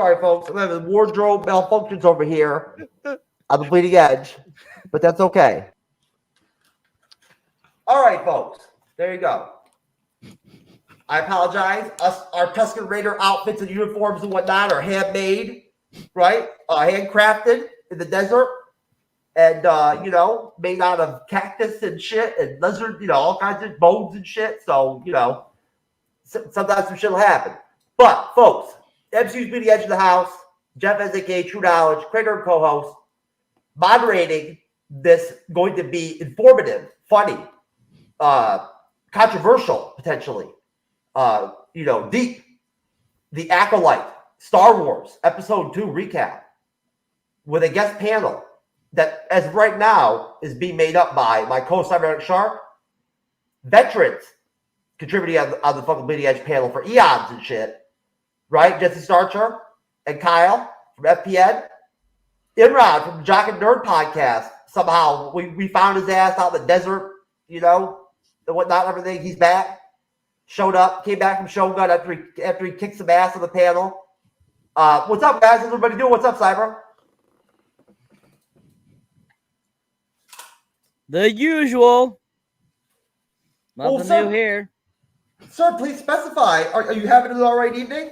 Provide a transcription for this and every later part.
sorry, folks. I'm having wardrobe malfunctions over here on the bleeding edge, but that's okay. All right, folks. There you go. I apologize. Our Tusken Raider outfits and uniforms and whatnot are handmade, right? Handcrafted in the desert, and made out of cactus and shit and lizard, all kinds of bones and shit. So sometimes some shit will happen. But folks, MCU'S Bleeding Edge of the house. Jeff aka TrueKnowledge, creator and co-host, moderating this, going to be informative, funny, controversial potentially. Deep. The Acolyte, Star Wars Episode 2 recap with a guest panel that, as of right now, is being made up by my co-host Cyberneticshark, veterans contributing on the fucking Bleeding Edge panel for eons and shit, right? Jesse Starcher and Kyle from FPN, Imran from the Jock and Nerd podcast. Somehow we found his ass out in the desert, and whatnot, everything. He's back. Showed up, came back from Shogun after he kicked some ass on the panel. What's up, guys? How's everybody doing? What's up, Cyber? The usual. Nothing new here. Sir, please specify. Are you having an all right evening?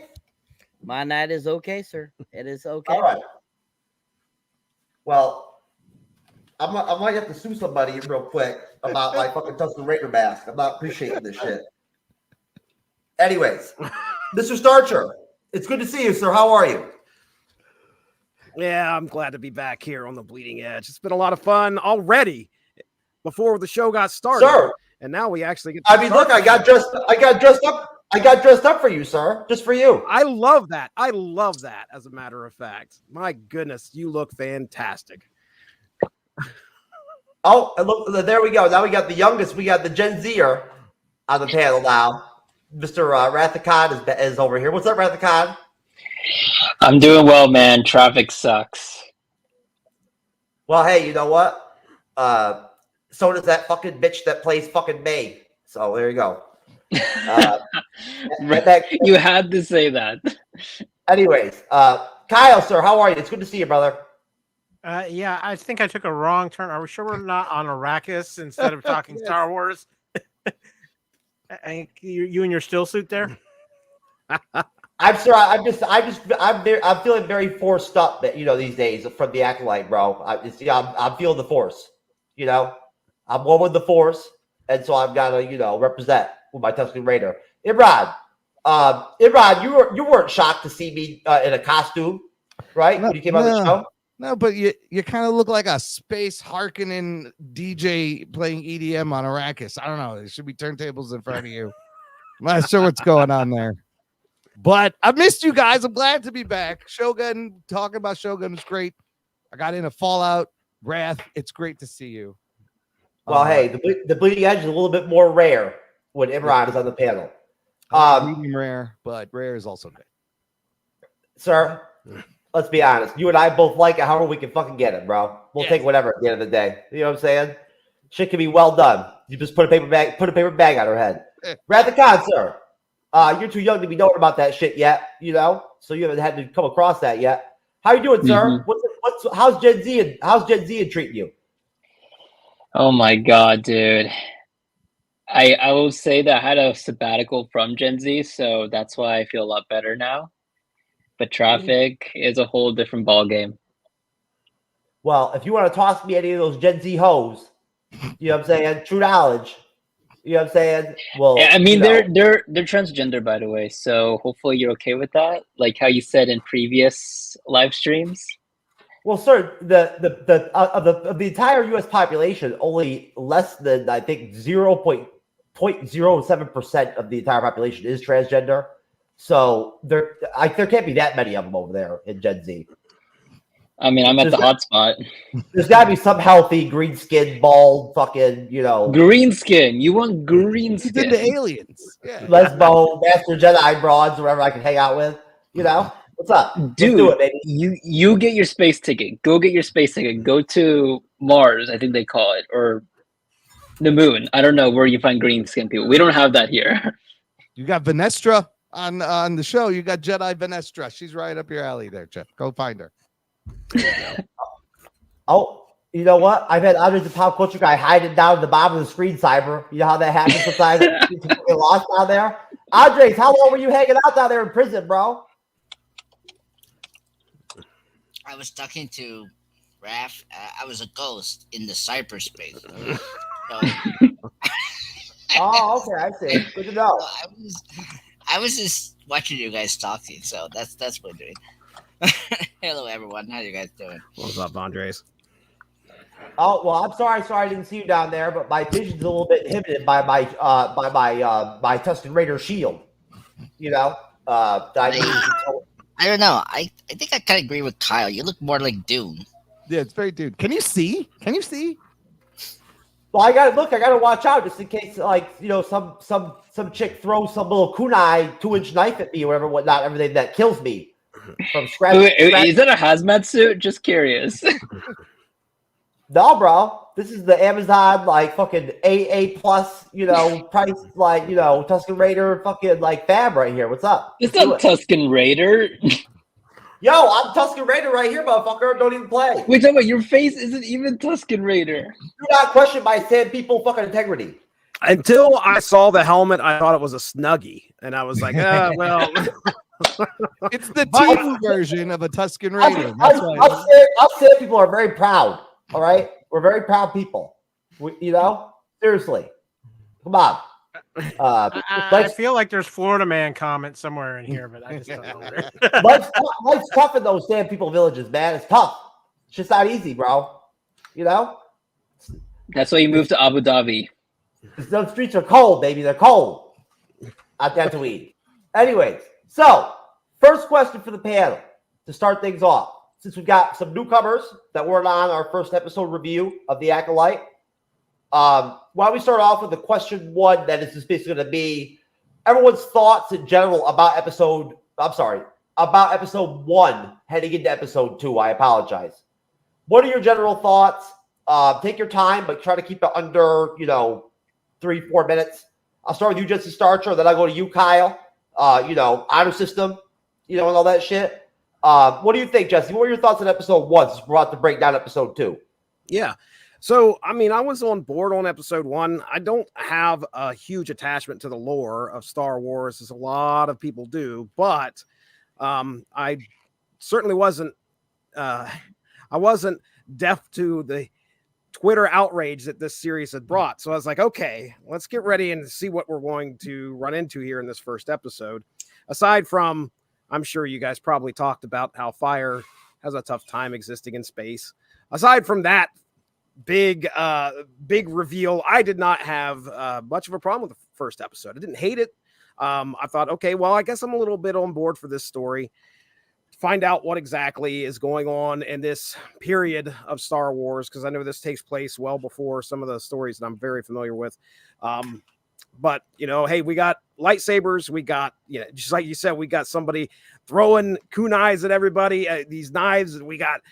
My night is okay, sir. It is okay. All right. Well, I might have to sue somebody real quick about my fucking Tusken Raider mask. I'm not appreciating this shit. Anyways, Mr. Starcher, it's good to see you, sir. How are you? Yeah, I'm glad to be back here on the Bleeding Edge. It's been a lot of fun already before the show got started. Sir, and now we actually get to look, I got dressed up for you, sir. Just for you. I love that. I love that, as a matter of fact. My goodness, you look fantastic. Oh, and look, there we go. Now we got the youngest. We got the Gen Zer on the panel now. Mr. Rathacon is over here. What's up, Rathacon? I'm doing well, man. Traffic sucks. Well, hey, you know what? So does that fucking bitch that plays fucking May. So there you go. You had to say that. Anyways, Kyle, sir, how are you? It's good to see you, brother. Yeah, I think I took a wrong turn. Are we sure we're not on Arrakis instead of talking Star Wars? You in your still suit there? I'm feeling very forced up, these days from the Acolyte, bro. I'm feeling the force, I'm one with the force, and so I've got to, represent with my Tusken Raider. Imran, you weren't shocked to see me in a costume, right? When you came on the show. No, but you kind of look like a space harkening DJ playing EDM on Arrakis. I don't know. There should be turntables in front of you. I'm not sure what's going on there. But I missed you guys. I'm glad to be back. Shogun, talking about Shogun was great. I got into Fallout, Wrath. It's great to see you. Well, hey, the Bleeding Edge is a little bit more rare when Imran is on the panel. Medium rare, but rare is also good. Sir, let's be honest. You and I both like it. However we can fucking get it, bro. We'll take whatever at the end of the day. You know what I'm saying? Shit can be well done. You just put a paper bag on her head. Rathacon, sir. You're too young to be knowing about that shit yet, so you haven't had to come across that yet. How you doing, sir? How's Gen Z treating you? Oh my god, dude. I will say that I had a sabbatical from Gen Z, so that's why I feel a lot better now. But traffic is a whole different ballgame. Well, if you want to toss me any of those Gen Z hoes, you know what I'm saying? True knowledge. You know what I'm saying? Well, I mean, they're transgender, by the way, so hopefully you're okay with that, like how you said in previous live streams. Well, sir, of the entire U.S. population, only less than, I think, 0.07% of the entire population is transgender. So there can't be that many of them over there in Gen Z. I mean, I'm at the hot spot. There's got to be some healthy green skin, bald, fucking, green skin. You want green skin? He's into aliens. Yeah. Lesbo, Master Jedi broads, whatever I can hang out with. What's up? Dude, let's do it, baby. You get your space ticket. Go get your space ticket. Go to Mars, I think they call it, or the moon. I don't know where you find green skin people. We don't have that here. You got Venestra. on the show, you got Jedi Venestra. She's right up your alley there, Jeff. Go find her. Oh, you know what? I've had others of pop culture guy hiding down at the bottom of the screen, Cyber. You know how that happens sometimes? You get lost down there. Andres, how long were you hanging out down there in prison, bro? I was talking to Raph. I was a ghost in the cyberspace. So, Oh, okay, I see. Good to know. I was just watching you guys talking, so that's what I'm doing. Hello, everyone. How you guys doing? What's up, Andres? Oh well, I'm sorry. I didn't see you down there, but my vision's a little bit inhibited by my Tusken Raider shield. You know, I don't know. I think I kind of agree with Kyle. You look more like Dune. Yeah, it's very dude. Can you see? Can you see? Well, I gotta watch out just in case, like, you know, some chick throws some little kunai 2-inch knife at me or whatever, whatnot, everything that kills me from scratch. Wait, is that a hazmat suit? Just curious. No, bro. This is the Amazon, like, fucking AA plus, you know, price, like, you know, Tusken Raider fucking, like, fab right here. What's up? It's not Tusken Raider. Yo, I'm Tusken Raider right here, motherfucker. Don't even play. Wait, tell me, your face isn't even Tusken Raider. Do not question my Sand people fucking integrity. Until I saw the helmet, I thought it was a Snuggie, and I was like, well. It's the team version of a Tusken Raider. That's why. Us Sand people are very proud. All right, we're very proud people. You know, seriously, come on. I feel like there's Florida man comment somewhere in here, but I just don't know where. life's tough in those damn people villages, man. It's tough. It's just not easy, bro. You know. That's why you moved to Abu Dhabi. Those streets are cold, baby. They're cold. At Tatooine. Anyways, so first question for the panel to start things off. Since we've got some newcomers that weren't on our first episode review of the Acolyte, why don't we start off with the question one that is just basically going to be everyone's thoughts in general about episode one heading into episode 2. I apologize. What are your general thoughts? Take your time, but try to keep it under, 3-4 minutes. I'll start with you, Jesse Starcher, then I'll go to you, Kyle. Honor system, and all that shit. What do you think, Jesse? What were your thoughts on episode 1 since we're about to break down episode 2? Yeah. So, I mean, I was on board on episode 1. I don't have a huge attachment to the lore of Star Wars, as a lot of people do, but I certainly wasn't deaf to the Twitter outrage that this series had brought. So I was like, okay, let's get ready and see what we're going to run into here in this first episode. Aside from, I'm sure you guys probably talked about how fire has a tough time existing in space. Aside from that big reveal, I did not have much of a problem with the first episode. I didn't hate it. I thought, okay, well, I guess I'm a little bit on board for this story. Find out what exactly is going on in this period of Star Wars, because I know this takes place well before some of the stories that I'm very familiar with. But, hey, we got lightsabers. We got, just like you said, we got somebody throwing kunais at everybody. These knives. We got,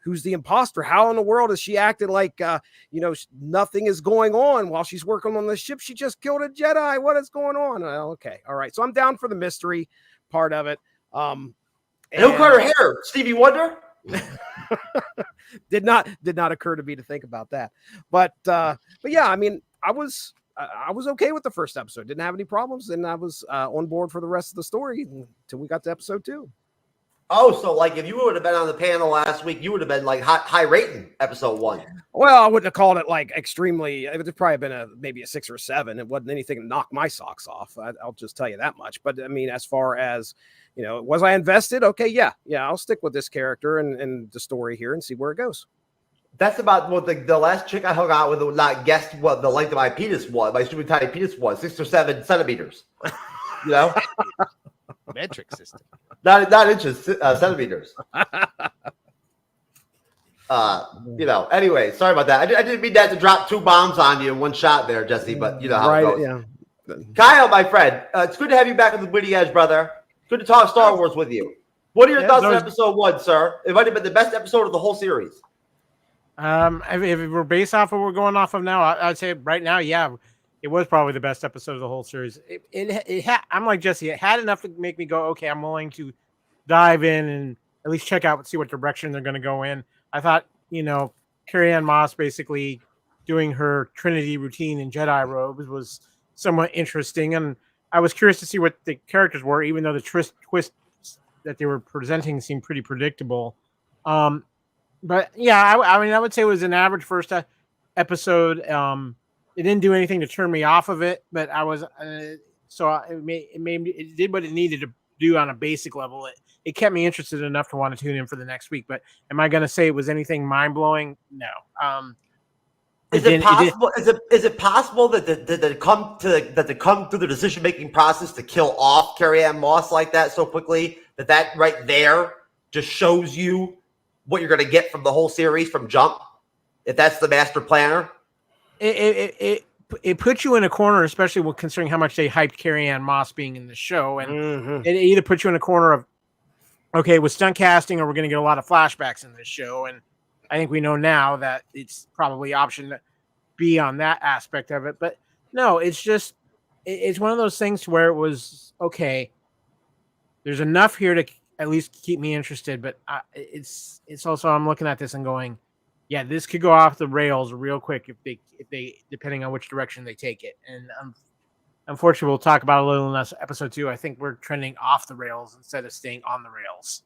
who's the imposter? How in the world is she acting like, nothing is going on while she's working on the ship? She just killed a Jedi. What is going on? Okay. All right. So I'm down for the mystery part of it. And who cut her hair? Stevie Wonder? did not occur to me to think about that. But yeah, I mean, I was okay with the first episode. Didn't have any problems, and I was on board for the rest of the story until we got to episode 2. Oh, so like if you would have been on the panel last week, you would have been like high rating episode 1. Well, I wouldn't have called it like extremely. It would have probably been maybe a 6 or 7. It wasn't anything to knock my socks off. I'll just tell you that much. But I mean, as far as was I invested? Okay, yeah, I'll stick with this character and the story here and see where it goes. That's about what the last chick I hung out with would not guess what the length of my penis was. My stupid tiny penis was 6 or 7 centimeters. Metric system. Not inches, centimeters. Anyway, sorry about that. I didn't mean that to drop 2 bombs on you in one shot there, Jesse, but you know how it goes. Yeah. Kyle, my friend, it's good to have you back on the Witty Edge, brother. Good to talk Star Wars with you. What are your thoughts on episode 1, sir? It might have been the best episode of the whole series. If we're based off of what we're going off of now, I'd say right now, yeah, it was probably the best episode of the whole series. I'm like Jesse. It had enough to make me go, okay, I'm willing to dive in and at least check out and see what direction they're going to go in. I thought, Carrie Ann Moss basically doing her Trinity routine in Jedi robes was somewhat interesting, and I was curious to see what the characters were, even though the twists that they were presenting seemed pretty predictable. But yeah, I would say it was an average first episode. It didn't do anything to turn me off of it, but I was it did what it needed to do on a basic level. It kept me interested enough to want to tune in for the next week. But am I going to say it was anything mind blowing? No. Is it possible? Is it possible that they come through the decision making process to kill off Carrie Ann Moss like that so quickly that right there just shows you what you're going to get from the whole series from jump? If that's the master planner, it puts you in a corner, especially considering how much they hyped Carrie Ann Moss being in the show, and it either puts you in a corner of, okay, with stunt casting, or we're going to get a lot of flashbacks in this show, and I think we know now that it's probably option B on that aspect of it. But no, it's one of those things where it was, okay, there's enough here to at least keep me interested. But it's also, I'm looking at this and going, yeah, this could go off the rails real quick if they depending on which direction they take it. And unfortunately, we'll talk about it a little in this episode 2. I think we're trending off the rails instead of staying on the rails.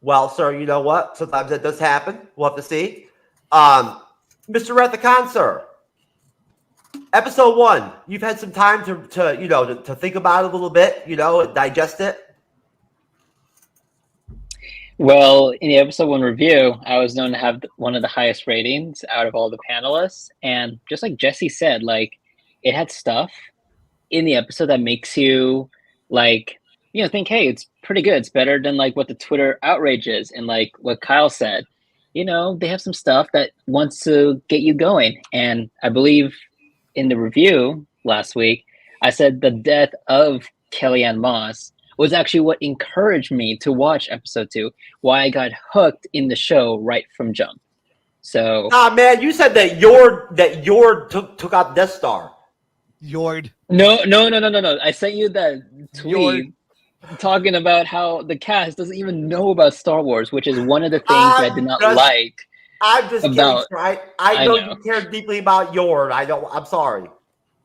Well, sir, you know what? Sometimes that does happen. We'll have to see. Mr. Rethican, sir, episode 1, you've had some time to think about it a little bit, digest it. Well, in the episode 1 review, I was known to have one of the highest ratings out of all the panelists. And just like Jesse said, like, it had stuff in the episode that makes you think, hey, it's pretty good. It's better than like what the Twitter outrage is. And like what Kyle said, they have some stuff that wants to get you going. And I believe in the review last week, I said the death of Carrie Ann Moss was actually what encouraged me to watch episode 2, why I got hooked in the show right from jump. So, man, you said that Yord took out Death Star. Yord. No. I sent you that tweet talking about how the cast doesn't even know about Star Wars, which is one of the things I did not like. I'm just kidding, right? I know you care deeply about Yord. I'm sorry.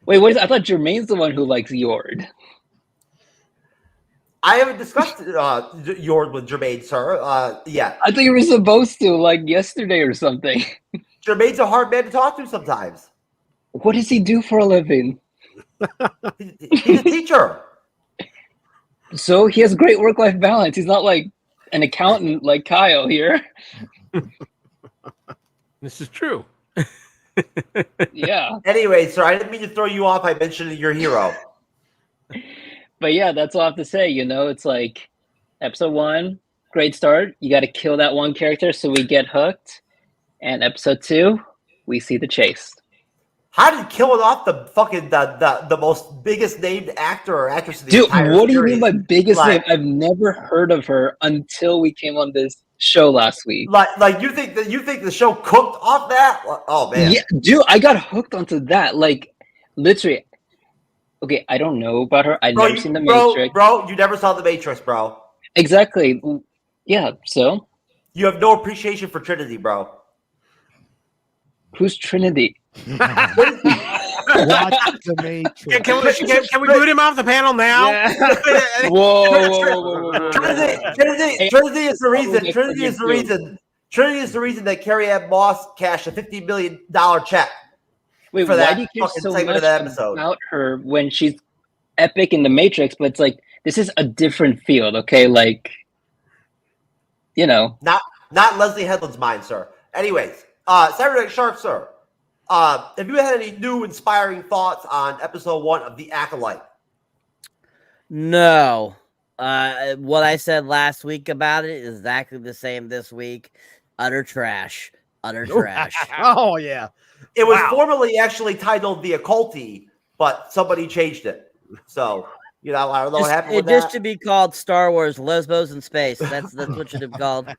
Wait, what is? I thought Jermaine's the one who likes Yord. I haven't discussed Yord with Jermaine, sir. Yeah. I thought you were supposed to, like yesterday or something. Jermaine's a hard man to talk to sometimes. What does he do for a living? He's a teacher. So he has great work-life balance. He's not like an accountant like Kyle here. This is true. Yeah. Anyway, sir, I didn't mean to throw you off by mentioning your hero. But yeah, that's all I have to say. It's like episode 1, great start. You got to kill that one character so we get hooked. And episode 2, we see the chase. How did killing off the fucking the most biggest named actor or actress in the entire Dude, what do you series, mean by biggest name? I've never heard of her until we came on this show last week. Like you think the show cooked off that? Oh man. Yeah, dude, I got hooked onto that. Like literally. Okay, I don't know about her. I've never seen The Matrix. Bro, you never saw The Matrix, bro. Exactly. Yeah, so? You have no appreciation for Trinity, bro. Who's Trinity? Watch The Matrix. Can we boot him off the panel now? Yeah. Whoa. Trinity is the reason. Trinity is the reason that Carrie Ann Moss cashed a $50 million check. Wait, for why that do you care fucking so segment much of the episode about her when she's epic in The Matrix? But it's like, this is a different field, okay? Like, Not Leslie Headland's mind, sir. Anyways, Cyberneticshark, sir. Have you had any new inspiring thoughts on episode 1 of The Acolyte? No. What I said last week about it is exactly the same this week. Utter trash. Utter trash. Oh, yeah. It was formerly actually titled The Occulty, but somebody changed it. So, I don't know what happened with that. Just to be called Star Wars Lesbos in Space. That's what it should have called.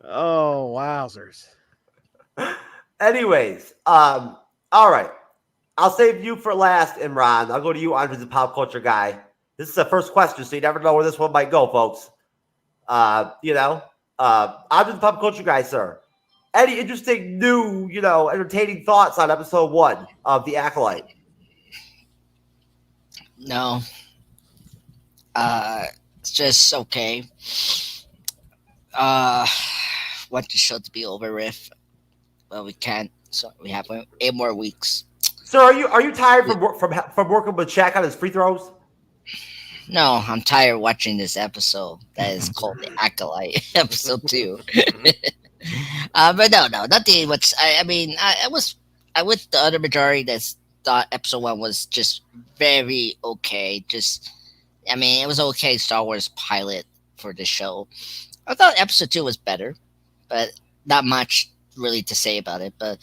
Oh, wowzers. Anyways, All right. I'll save you for last, Imran. I'll go to you, Andre, the pop culture guy. This is the first question, so you never know where this one might go, folks. Andre, the pop culture guy, sir. Any interesting new, entertaining thoughts on episode 1 of The Acolyte? No. It's just okay. Want the show to be over with, but we can't. So we have 8 more weeks. Sir, are you tired from working with Shaq on his free throws? No, I'm tired watching this episode that is called The Acolyte, episode 2. But no, nothing much. I with the other majority that thought episode 1 was just very okay. It was okay Star Wars pilot for the show. I thought episode 2 was better, but not much really to say about it. But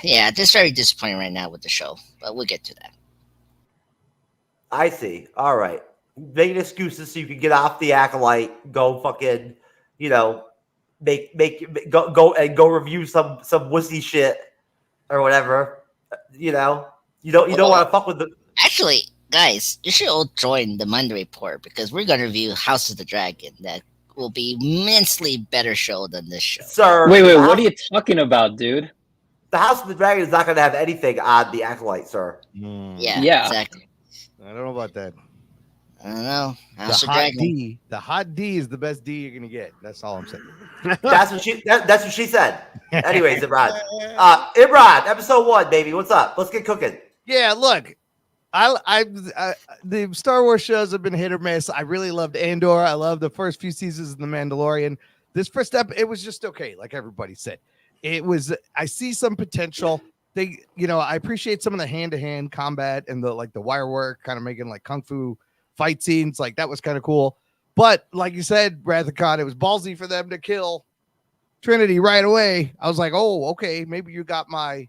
yeah, just very disappointing right now with the show. But we'll get to that. I see. All right. Making excuses so you can get off The Acolyte, go fucking, go review some wussy shit or whatever. You don't want to fuck with the. Actually, guys, you should all join the Monday Report because we're going to review House of the Dragon. That will be immensely better show than this show. Sir, wait, what are you talking about, dude? The House of the Dragon is not going to have anything on The Acolyte, sir. Yeah, exactly. I don't know about that. I don't know. The hot D is the best D you're gonna get. That's all I'm saying. That's what she said. Anyways, Imran. Imran, episode 1, baby. What's up? Let's get cooking. Yeah, look, the Star Wars shows have been hit or miss. I really loved Andor. I loved the first few seasons of The Mandalorian. This first step, it was just okay, like everybody said. I see some potential. I appreciate some of the hand-to-hand combat and the wire work, kind of making like kung fu fight scenes. Like that was kind of cool. But like you said, Wrath of Khan, it was ballsy for them to kill Trinity right away. I was like, oh, okay, maybe you got my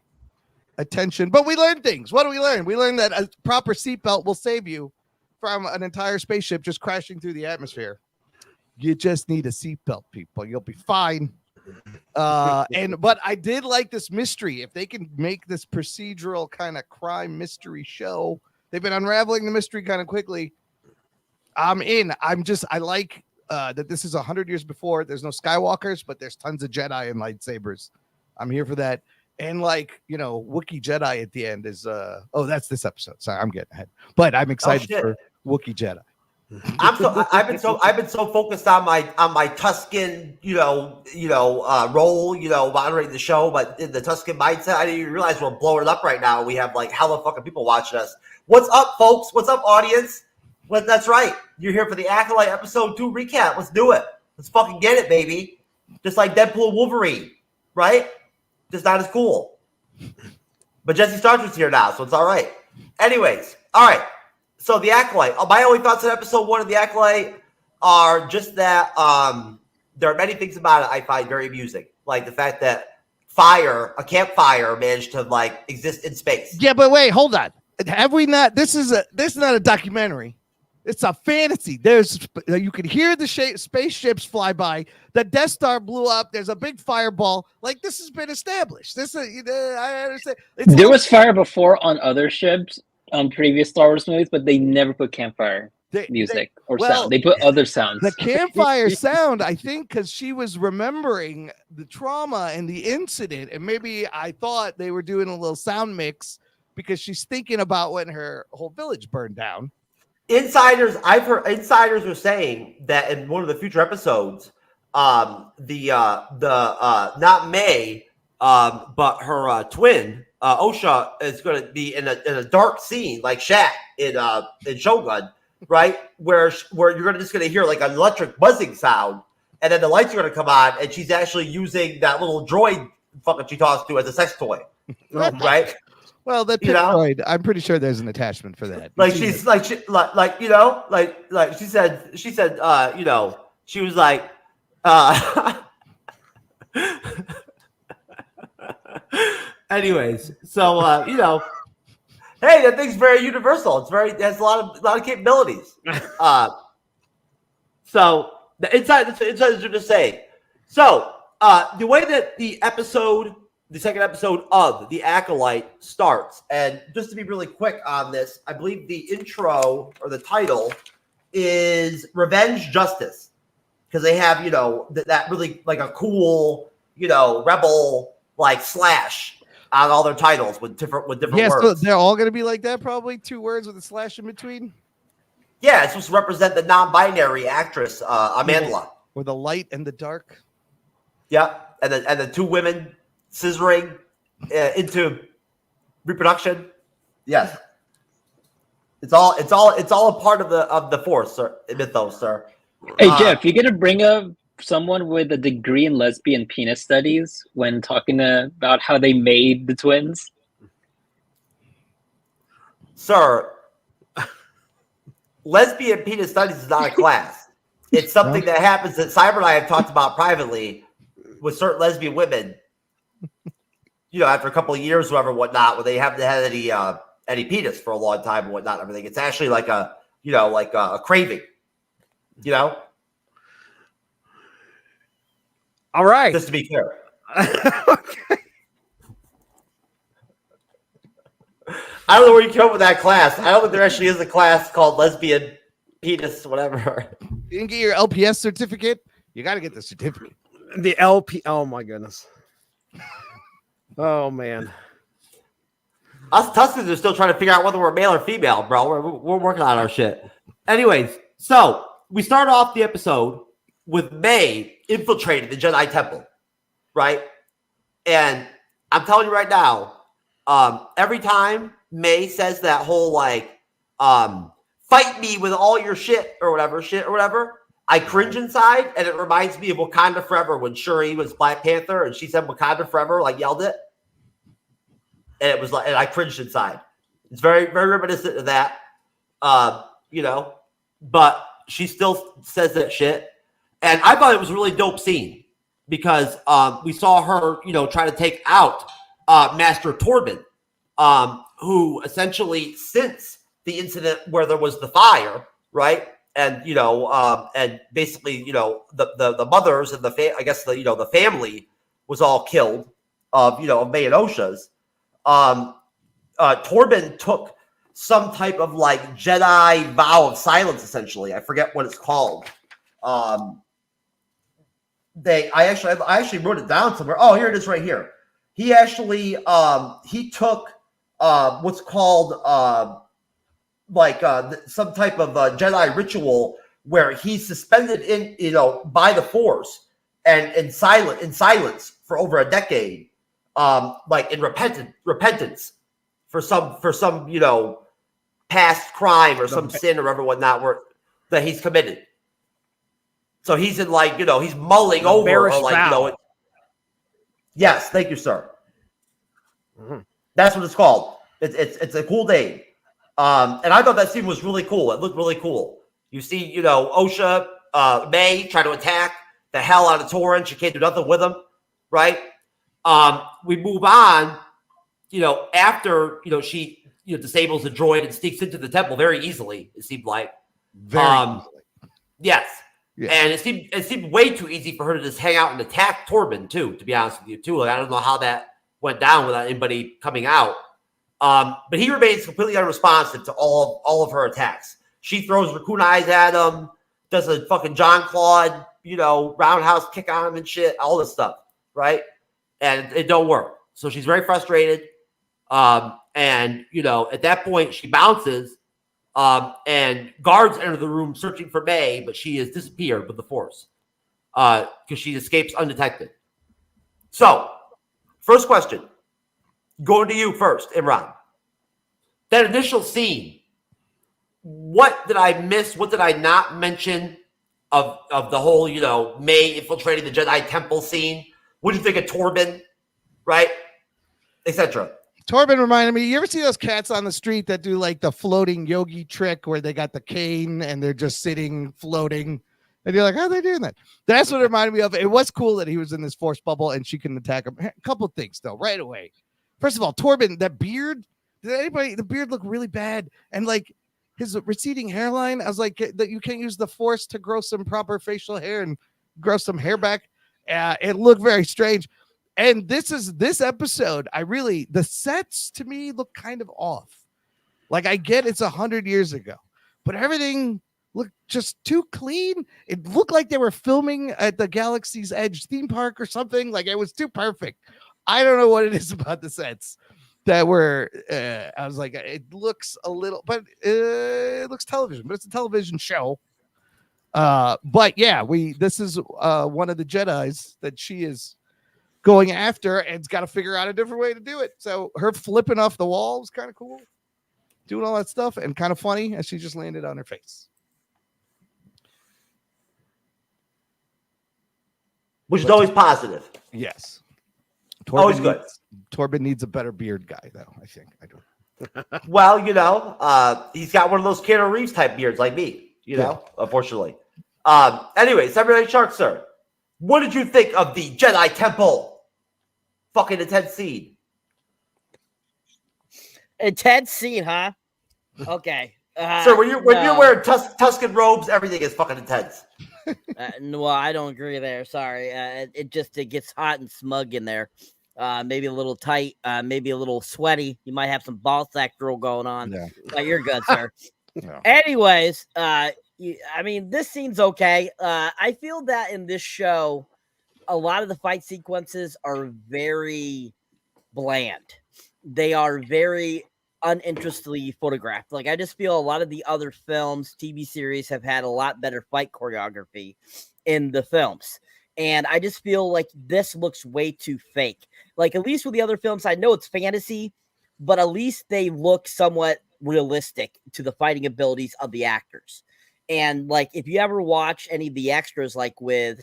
attention. But we learned things. What do we learn? We learned that a proper seatbelt will save you from an entire spaceship just crashing through the atmosphere. You just need a seatbelt, people. You'll be fine. But I did like this mystery. If they can make this procedural kind of crime mystery show, they've been unraveling the mystery kind of quickly. I'm in. I like that this is 100 years before. There's no Skywalkers, but there's tons of Jedi and lightsabers. I'm here for that. And Wookiee Jedi at the end is that's this episode. Sorry, I'm getting ahead. But I'm excited for Wookiee Jedi. I've been so focused on my Tuscan, role, moderating the show, but in the Tuscan mindset, I didn't even realize we're blowing it up right now. We have like hella fucking people watching us. What's up, folks? What's up, audience? Well, that's right. You're here for the Acolyte episode 2 recap. Let's do it. Let's fucking get it, baby. Just like Deadpool and Wolverine, right? Just not as cool. But Jesse Starcher's here now, so it's all right. Anyways, all right. So The Acolyte. My only thoughts on episode 1 of The Acolyte are just that there are many things about it I find very amusing. Like the fact that a campfire managed to exist in space. Yeah, but wait, hold on. Have we not? This is not a documentary. It's a fantasy. You can hear the spaceships fly by. The Death Star blew up. There's a big fireball. Like this has been established. I understand. There was fire before on other ships on previous Star Wars movies, but they never put campfire music or sound. They put other sounds. The campfire sound, I think, because she was remembering the trauma and the incident, and maybe I thought they were doing a little sound mix because she's thinking about when her whole village burned down. I've heard insiders are saying that in one of the future episodes, not May, but her twin, Osha, is going to be in a dark scene like Shaq in Shogun, right? Where you're just going to hear like an electric buzzing sound, and then the lights are going to come on, and she's actually using that little droid fucking she talks to as a sex toy, right? Well, that Picroid, I'm pretty sure there's an attachment for that. She said, she was like, anyways, so hey, that thing's very universal. It has a lot of capabilities. So the insiders are just saying. So the way that the episode the second episode of The Acolyte starts. And just to be really quick on this, I believe the intro or the title is Revenge Justice. Because they have, you know, that really like a cool, you know, rebel like slash on all their titles with different words. So they're all gonna be like that, probably 2 words with a slash in between. Yeah, it's supposed to represent the non-binary actress, Amandla. Or the light and the dark. Yeah, and the 2 women scissoring into reproduction. Yes, it's all a part of the Force, sir, mythos, sir. Hey Jeff, you're gonna bring up someone with a degree in lesbian penis studies when talking about how they made the twins? Sir, lesbian penis studies is not a class. It's something that happens that Cyber and I have talked about privately with certain lesbian women. You know, after a couple of years, whoever, whatnot, where they haven't had any penis for a long time and whatnot, and everything. It's actually like a craving. You know. All right. Just to be clear. Okay. I don't know where you came up with that class. I don't think there actually is a class called lesbian penis, whatever. You didn't get your LPS certificate? You got to get the certificate. The LP. Oh my goodness. Oh man. Us Tuscans are still trying to figure out whether we're male or female, bro. We're working on our shit. Anyways, so we start off the episode with May infiltrating the Jedi Temple, right? And I'm telling you right now, every time May says that whole like, fight me with all your shit or whatever, I cringe inside, and it reminds me of Wakanda Forever when Shuri was Black Panther and she said Wakanda Forever, like yelled it. And it was like, and I cringed inside. It's very, very reminiscent of that, you know, but she still says that shit. And I thought it was a really dope scene because we saw her, you know, try to take out Master Torben, who essentially, since the incident where there was the fire, right? And, you know, and basically, you know, the mothers and the family was all killed of May and Osha's. Torben took some type of like Jedi vow of silence, essentially. I forget what it's called. I actually wrote it down somewhere. Oh, here it is right here. He actually he took what's called some type of Jedi ritual where he's suspended by the Force and in silence for over a decade, like in repentance for some past crime or some sin or whatever whatnot that he's committed. So he's in he's mulling over or yes, thank you, sir. Mm-hmm. That's what it's called. It's a cool name. And I thought that scene was really cool. It looked really cool. You see, Osha, May try to attack the hell out of Torren. She can't do nothing with him, right? We move on, after, she, disables the droid and sneaks into the temple very easily, it seemed like. Very easily. Yes. Yeah. And it seemed way too easy for her to just hang out and attack Torben, too, to be honest with you, too. Like, I don't know how that went down without anybody coming out. But he remains completely unresponsive to all of her attacks. She throws her kunais at him, does a fucking John Claude, roundhouse kick on him and shit, all this stuff, right? And it don't work. So she's very frustrated. And, at that point, she bounces, and guards enter the room searching for May, but she has disappeared with the Force because she escapes undetected. So, first question. Going to you first, Imran. That initial scene, what did I miss? What did I not mention of the whole, May infiltrating the Jedi Temple scene? What did you think of Torben, right? Etc. Torben reminded me, you ever see those cats on the street that do like the floating yogi trick where they got the cane and they're just sitting, floating? And you're like, how are they doing that? That's what it reminded me of. It was cool that he was in this Force bubble and she can attack him. A couple of things, though, right away. First of all, Torben, that beard, the beard looked really bad. And like his receding hairline, I was like, that you can't use the Force to grow some proper facial hair and grow some hair back. It looked very strange. And this episode, the sets to me look kind of off. Like, I get it's 100 years ago, but everything looked just too clean. It looked like they were filming at the Galaxy's Edge theme park or something. Like, it was too perfect. I don't know what it is about the sets that were, I was like, it looks a little, but it looks television, but it's a television show. But yeah, this is one of the Jedis that she is going after and's got to figure out a different way to do it. So her flipping off the wall was kind of cool, doing all that stuff, and kind of funny as she just landed on her face. Which is always positive. Yes. Always good. Torben needs a better beard guy, though, I think. I don't. Well, he's got one of those Keanu Reeves type beards like me, unfortunately. Anyway, Cyberneticshark, sir, what did you think of the Jedi Temple? Fucking intense scene. Intense scene, huh? Okay. Sir, when you're wearing Tuscan robes, everything is fucking intense. No, I don't agree there. Sorry. It gets hot and smug in there. Maybe a little tight, maybe a little sweaty. You might have some ball sack drill going on. Yeah. But you're good, sir. Yeah. Anyways, this scene's okay. I feel that in this show, a lot of the fight sequences are very bland. They are very uninterestedly photographed. Like, I just feel a lot of the other films, TV series have had a lot better fight choreography in the films. And I just feel like this looks way too fake. Like, at least with the other films, I know it's fantasy, but at least they look somewhat realistic to the fighting abilities of the actors. And like, if you ever watch any of the extras, like with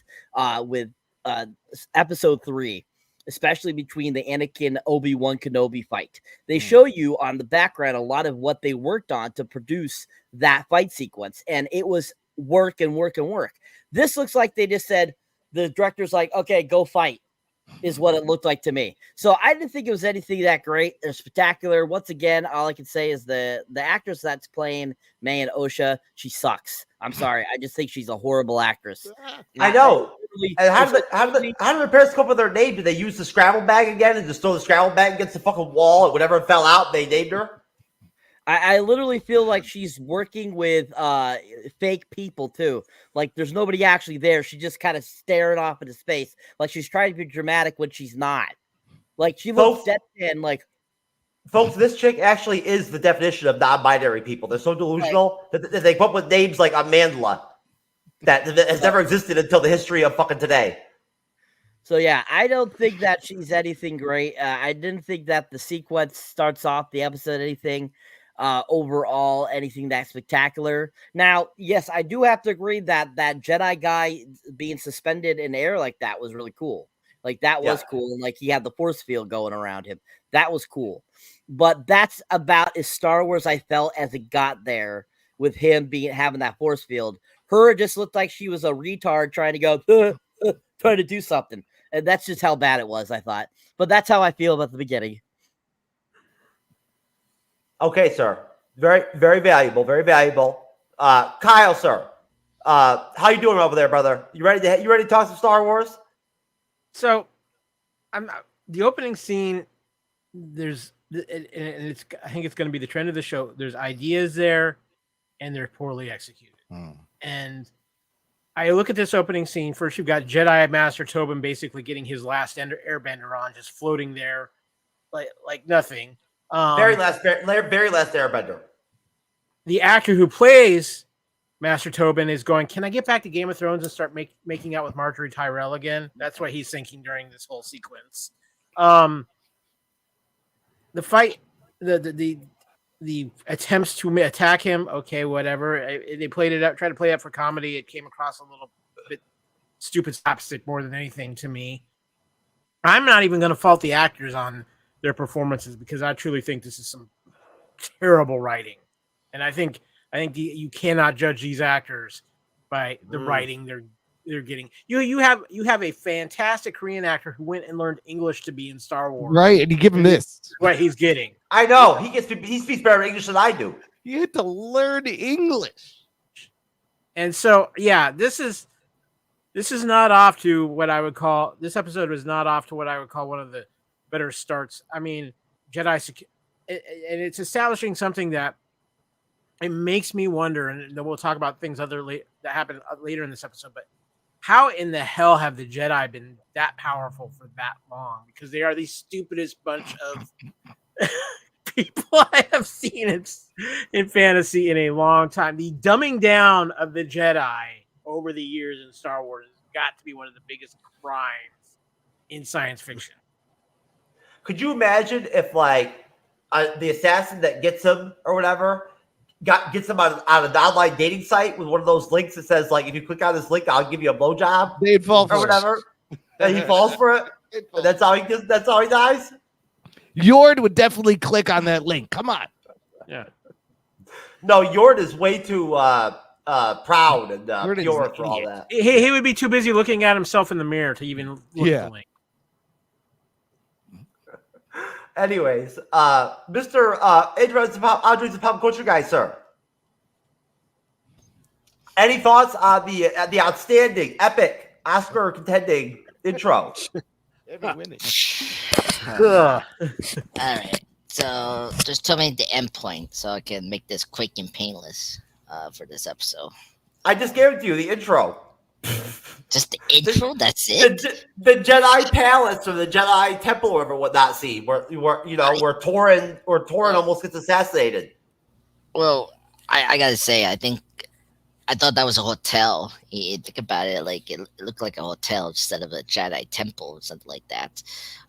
episode 3, especially between the Anakin Obi-Wan Kenobi fight, they show you on the background a lot of what they worked on to produce that fight sequence, and it was work and work and work. This looks like they just said, the director's like, okay, go fight, is what it looked like to me. So I didn't think it was anything that great or spectacular. Once again, all I can say is the actress that's playing Mayan Osha, she sucks. I'm sorry. I just think she's a horrible actress. I know. And how did the parents come up with their name? Did they use the Scrabble bag again and just throw the Scrabble bag against the fucking wall, and whatever fell out, they named her? I literally feel like she's working with fake people too. Like, there's nobody actually there. She's just kind of staring off into space, like she's trying to be dramatic when she's not. Like, she looks dead-end. Like, folks, this chick actually is the definition of non-binary people. They're so delusional that they come up with names like Amandla that has never existed until the history of fucking today. So yeah, I don't think that she's anything great. I didn't think that the sequence starts off the episode anything. Overall, anything that spectacular. Now, yes, I do have to agree that that Jedi guy being suspended in air like that was really cool. Like, that was cool. And like, he had the force field going around him. That was cool. But that's about as Star Wars I felt as it got there, with him having that force field. Her just looked like she was a retard trying to go, trying to do something. And that's just how bad it was, I thought. But that's how I feel about the beginning. Okay, sir. Very, very valuable. Very valuable. Kyle, sir. How you doing over there, brother? You ready to talk some Star Wars? So, the opening scene. I think it's going to be the trend of the show. There's ideas there, and they're poorly executed. And I look at this opening scene. First, you've got Jedi Master Tobin basically getting his last airbender on, just floating there, like nothing. Very last airbender. The actor who plays Master Tobin is going, can I get back to Game of Thrones and start making out with Marjorie Tyrell again? That's what he's thinking during this whole sequence. The fight, the attempts to attack him, okay, whatever. They played it out, tried to play it up for comedy. It came across a little bit stupid slapstick more than anything to me. I'm not even going to fault the actors on their performances, because I truly think this is some terrible writing, and I think you cannot judge these actors by the writing they're getting. You have a fantastic Korean actor who went and learned English to be in Star Wars, right? And you give him this, what he's getting. I know he speaks better English than I do. You had to learn English, and so yeah, this is this is not off to what I would call. This episode was not off to what I would call one of the better starts. I mean, and it's establishing something that it makes me wonder, and then we'll talk about things that happen later in this episode. But how in the hell have the Jedi been that powerful for that long? Because they are the stupidest bunch of people I have seen in fantasy in a long time. The dumbing down of the Jedi over the years in Star Wars has got to be one of the biggest crimes in science fiction. Could you imagine if, like, the assassin that gets him or whatever gets him on an online dating site with one of those links that says, like, if you click on this link, I'll give you a blowjob? They'd fall for or whatever. And he falls for it. And that's how he dies. Yord would definitely click on that link. Come on. Yeah. No, Yord is way too proud and pure for all that. He would be too busy looking at himself in the mirror to even look at the link. Anyways, Mr. Andre's the pop culture guy, sir. Any thoughts on the outstanding, epic, Oscar contending intro? All right. So just tell me the endpoint so I can make this quick and painless for this episode. I just gave it to you, the intro. Just the intro? That's it? The Jedi Palace or the Jedi Temple or whatnot scene where Torin almost gets assassinated. Well, I gotta say, I thought that was a hotel. You think about it, like it looked like a hotel instead of a Jedi temple or something like that.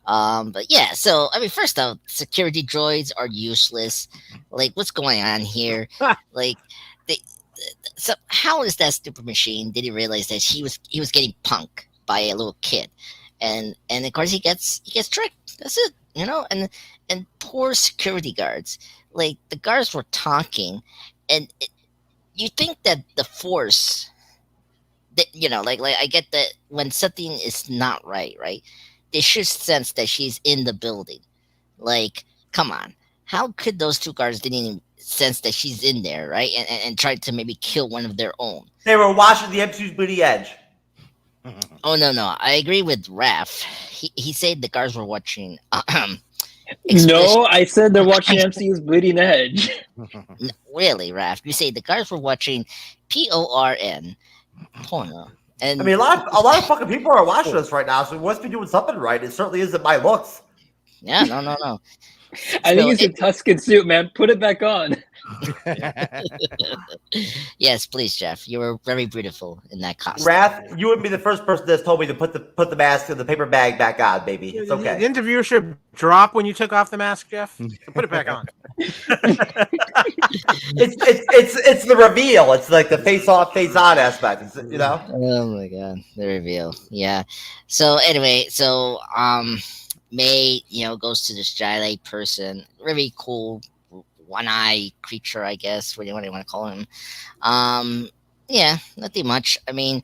But yeah, so I mean, first off, security droids are useless. Like, what's going on here? Like, so how is that stupid machine? Did he realize that he was getting punked by a little kid, and of course he gets tricked. That's it, And poor security guards. Like, the guards were talking, and you think that the Force, that like I get that when something is not right, they should sense that she's in the building. Like, come on, how could those two guards didn't even sense that she's in there, right? And tried to maybe kill one of their own. They were watching the MCU'S bleeding edge. Oh no, I agree with Raph. He said the guards were watching. No, I said they're watching MCU's Bleeding Edge. No, really, Raph? You say the guards were watching PORN porno. And I mean, a lot of fucking people are watching us right now, so we must be doing something right. It certainly isn't my looks. Yeah, no. I think it's a Tuscan suit, man. Put it back on. Yes, please, Jeff. You were very beautiful in that costume. Wrath, you would be the first person that's told me to put the mask and the paper bag back on, baby. It's okay. Didn't the viewership drop when you took off the mask, Jeff? So put it back on. It's the reveal. It's like the face off, face on aspect. Oh my god, the reveal. Yeah. So anyway, May, goes to this Jedi person, really cool, one-eye creature, I guess. What do you want to call him? Yeah, nothing much. I mean,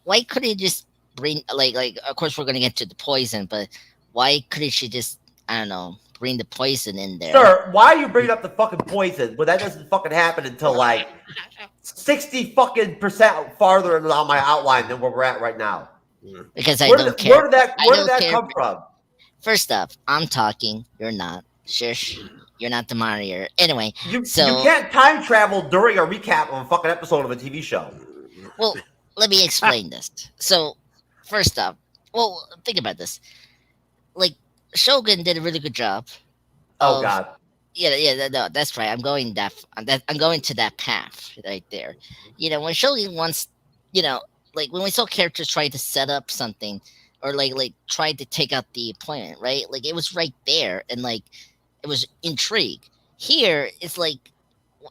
why couldn't he just bring like? Of course, we're gonna get to the poison, but why couldn't she just, I don't know, bring the poison in there? Sir, why are you bringing up the fucking poison when that doesn't fucking happen until like 60% farther on my outline than where we're at right now? Because I don't care. Where did that come from? First off, I'm talking. You're not. Shush. You're not the moderator. Anyway, you can't time travel during a recap of a fucking episode of a TV show. Well, let me explain this. So, first off, think about this. Like, Shogun did a really good job. Oh God. Yeah, no, that's right. I'm going to that path right there. When Shogun wants, like when we saw characters try to set up something, or like tried to take out the opponent, right? Like, it was right there, and like it was intrigue. Here, it's like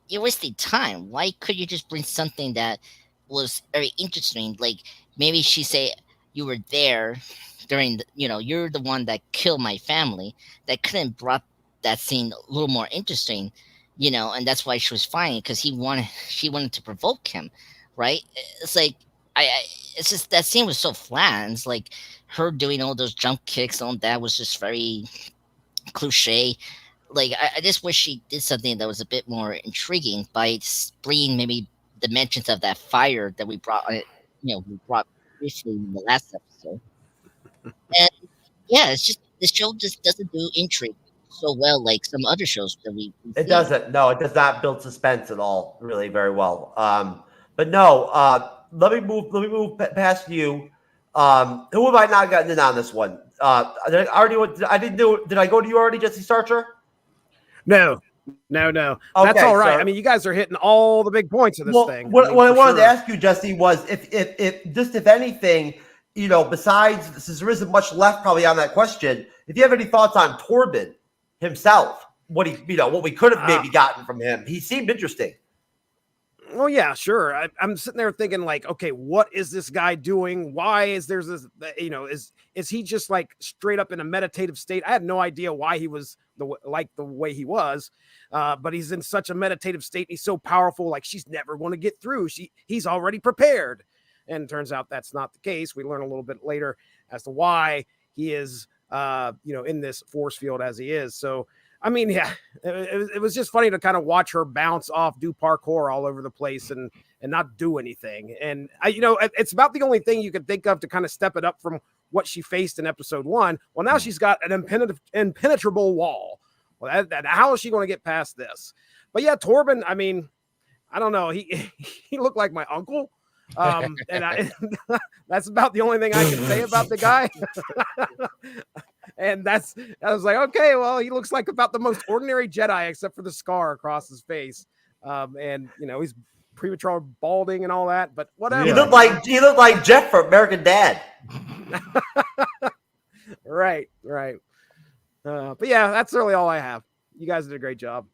you're wasting time. Why could you just bring something that was very interesting? Like, maybe she say you were there during the, you're the one that killed my family. That could have brought that scene a little more interesting, and that's why she was fighting, because she wanted to provoke him, right? It's like it's just that scene was so flat. And it's like her doing all those jump kicks and all that was just very cliche. Like, I just wish she did something that was a bit more intriguing by bringing maybe dimensions of that fire that we brought briefly in the last episode. And yeah, it's just the show just doesn't do intrigue so well like some other shows that we It see. doesn't. No, it does not build suspense at all, really, very well. But no, let me move past you. Who have I not gotten in on this one? Did I go to you already, Jesse Starcher? No. That's Okay, all right. sir. I mean, you guys are hitting all the big points of this thing. What I for wanted to sure. ask you, Jesse, was if anything, besides, since there isn't much left probably on that question, if you have any thoughts on Torben himself, what we could have maybe gotten from him. He seemed interesting. Well, yeah, sure. I'm sitting there thinking, like, okay, what is this guy doing? Why is there's this? Is he just like straight up in a meditative state? I had no idea why he was the way he was, but he's in such a meditative state. He's so powerful, like she's never going to get through. He's already prepared, and it turns out that's not the case. We learn a little bit later as to why he is, in this force field as he is. So. I mean, yeah, it was just funny to kind of watch her bounce off, do parkour all over the place and not do anything. And it's about the only thing you could think of to kind of step it up from what she faced in episode 1. Well, now she's got an impenetrable wall. Well, how is she going to get past this? But yeah, Torben, I mean, I don't know. He looked like my uncle. And that's about the only thing I can say about the guy. And I was like, okay, well, he looks like about the most ordinary Jedi, except for the scar across his face. And he's premature balding and all that, but whatever. He looked like Jeff from American Dad. Right. But yeah, that's really all I have. You guys did a great job.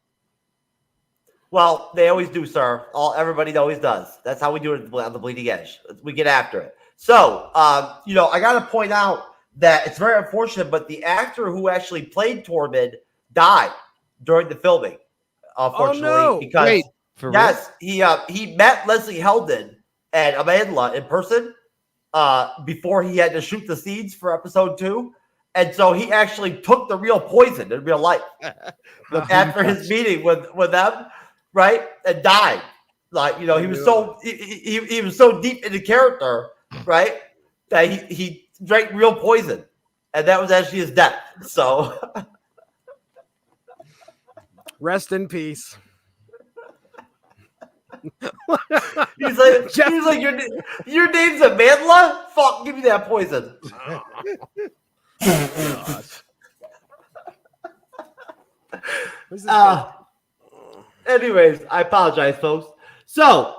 Well, they always do, sir. Everybody always does. That's how we do it on the Bleeding Edge. We get after it. So, I got to point out that it's very unfortunate, but the actor who actually played Torben died during the filming. Unfortunately, no. because Wait, for real? he met Leslie Helden and Amandla in person before he had to shoot the scenes for episode 2. And so he actually took the real poison in real life after his meeting with them, right? And died. Like, he was he was so deep into character, right? That he drank real poison. And that was actually his death. So rest in peace. he's like your name's Amandla? Fuck, give me that poison. Anyways, I apologize, folks. So,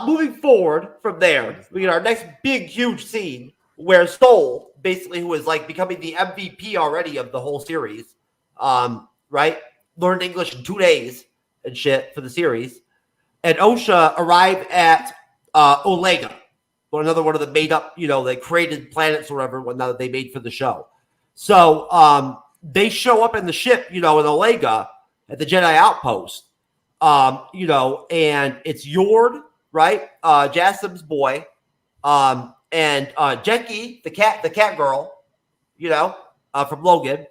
moving forward from there, we get our next big, huge scene where Soul, basically, who is like becoming the MVP already of the whole series, right? Learned English in 2 days and shit for the series. And Osha arrive at Olega, or another one of the made up, they created planets or whatever, whatnot that they made for the show. So they show up in the ship, in Olega at the Jedi outpost, and it's Yord, right? Jassim's boy, and Jeki, the cat girl, from Logan,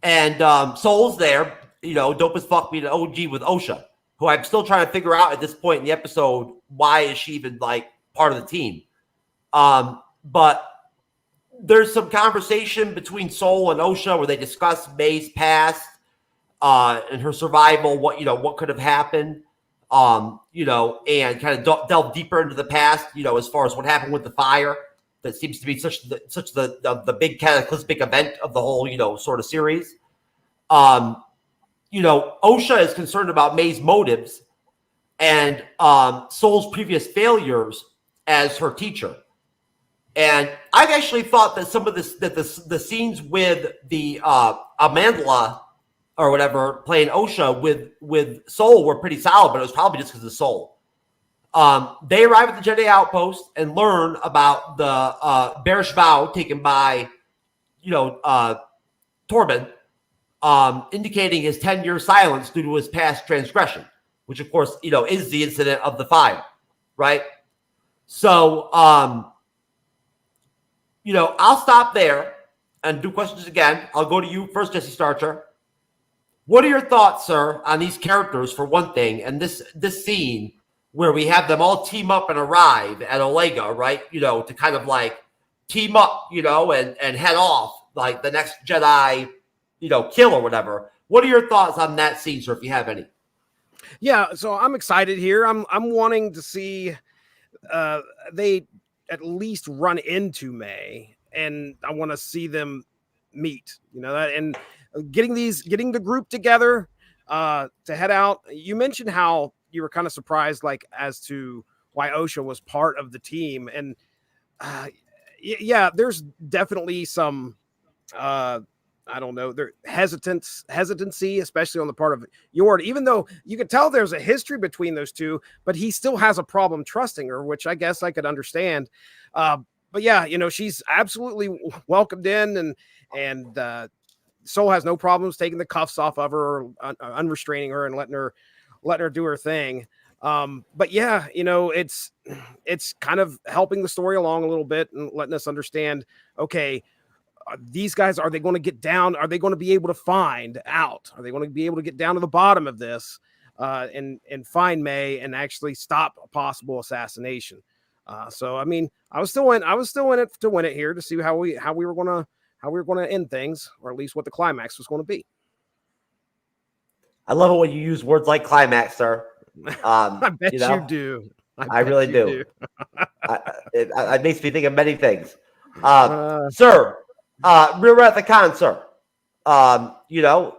and Soul's there, dope as fuck being an OG with Osha, who I'm still trying to figure out at this point in the episode, why is she even like part of the team? But there's some conversation between Soul and Osha where they discuss May's past, and her survival, what could have happened, and kind of delve deeper into the past, as far as what happened with the fire. That seems to be such the big cataclysmic event of the whole, sort of series. Osha is concerned about May's motives and Soul's previous failures as her teacher. And I've actually thought that some of the scenes with the Amandla or whatever playing Osha with Soul were pretty solid, but it was probably just because of Soul. They arrive at the Jedi outpost and learn about the bearish vow taken by, Torben, indicating his 10-year silence due to his past transgression, which of course, is the incident of the fire, right? So, I'll stop there and do questions again. I'll go to you first, Jesse Starcher. What are your thoughts, sir, on these characters for one thing, and this scene where we have them all team up and arrive at Olega, right? You know, to kind of like team up, you know, and head off like the next Jedi, you know, kill or whatever. What are your thoughts on that scene, sir, if you have any? Yeah, so I'm excited here. I'm wanting to see they at least run into May, and I want to see them meet, you know, that, and getting the group together to head out. You mentioned how you were kind of surprised, like, as to why OSHA was part of the team, and yeah, there's definitely some I don't know, there hesitancy, especially on the part of Yord, even though you could tell there's a history between those two, but he still has a problem trusting her, which I guess I could understand. But yeah, you know, she's absolutely welcomed in, and Soul has no problems taking the cuffs off of her, or unrestraining her and letting her do her thing. But yeah, you know, it's kind of helping the story along a little bit and letting us understand, okay, these guys, are they going to get down? Are they going to be able to find out? Are they going to be able to get down to the bottom of this and find May and actually stop a possible assassination? So I mean, I was still in it to win it here, to see how we were going to end things, or at least what the climax was going to be. I love it when you use words like climax, sir. I bet you know, you do. I really do. It makes me think of many things. Sir, rear at the con, sir. You know,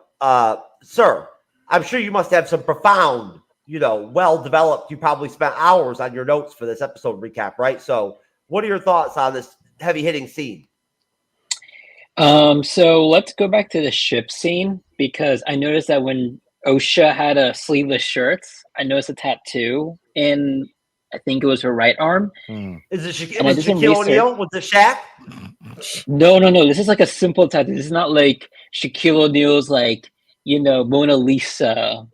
sir, I'm sure you must have some profound, you know, well-developed, you probably spent hours on your notes for this episode recap, right? So what are your thoughts on this heavy-hitting scene? So let's go back to the ship scene, because I noticed that when OSHA had a sleeveless shirts, I noticed a tattoo in, I think it was her right arm. Is it Shaquille O'Neal? Was it Shaq? No. This is like a simple tattoo. This is not like Shaquille O'Neal's, like, you know, Mona Lisa.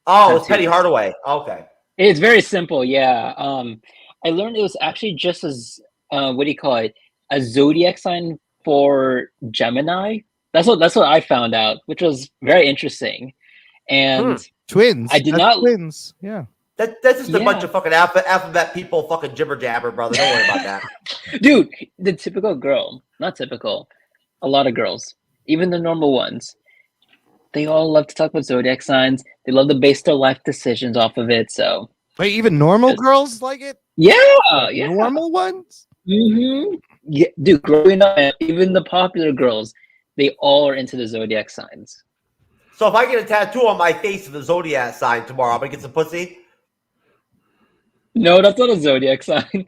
Oh, it's Penny Hardaway. Okay. It's very simple. Yeah. I learned it was actually just as what do you call it? A zodiac sign for Gemini. That's what I found out, which was very interesting. And twins. I did not twins. Yeah. That's just a bunch of fucking alphabet people fucking jibber jabber, brother. Don't worry about that. Dude, the typical girl, not typical, a lot of girls, even the normal ones, they all love to talk about zodiac signs. They love to base their life decisions off of it. So wait, even normal girls like it? Yeah, like yeah. Normal ones? Mm-hmm. Yeah, dude, growing up, even the popular girls, they all are into the zodiac signs. So if I get a tattoo on my face of the zodiac sign tomorrow, I'm gonna get some pussy? No, that's not a zodiac sign.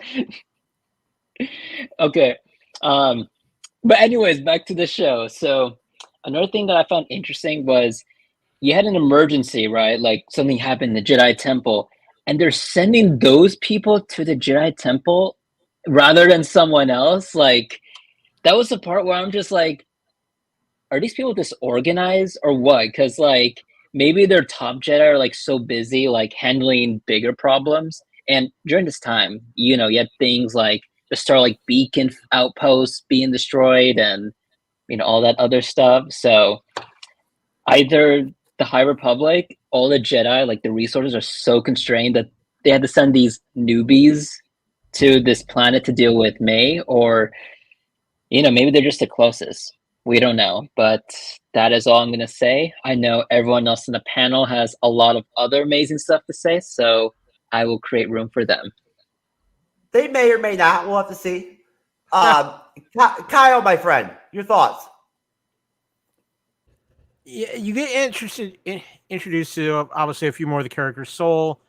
Okay. But anyways, back to the show. So another thing that I found interesting was you had an emergency, right? Like something happened in the Jedi Temple, and they're sending those people to the Jedi Temple rather than someone else. Like, that was the part where I'm just like, are these people disorganized or what? Because, like, maybe their top Jedi are like so busy like handling bigger problems. And during this time, you know, you had things like the Starlight Beacon outposts being destroyed and, you know, all that other stuff. So either the High Republic, all the Jedi, like the resources are so constrained that they had to send these newbies to this planet to deal with May, or, you know, maybe they're just the closest. We don't know, but that is all I'm going to say. I know everyone else in the panel has a lot of other amazing stuff to say, so I will create room for them. They may or may not. We'll have to see. Kyle, my friend, your thoughts? Yeah, you get introduced to obviously a few more of the characters. Soul,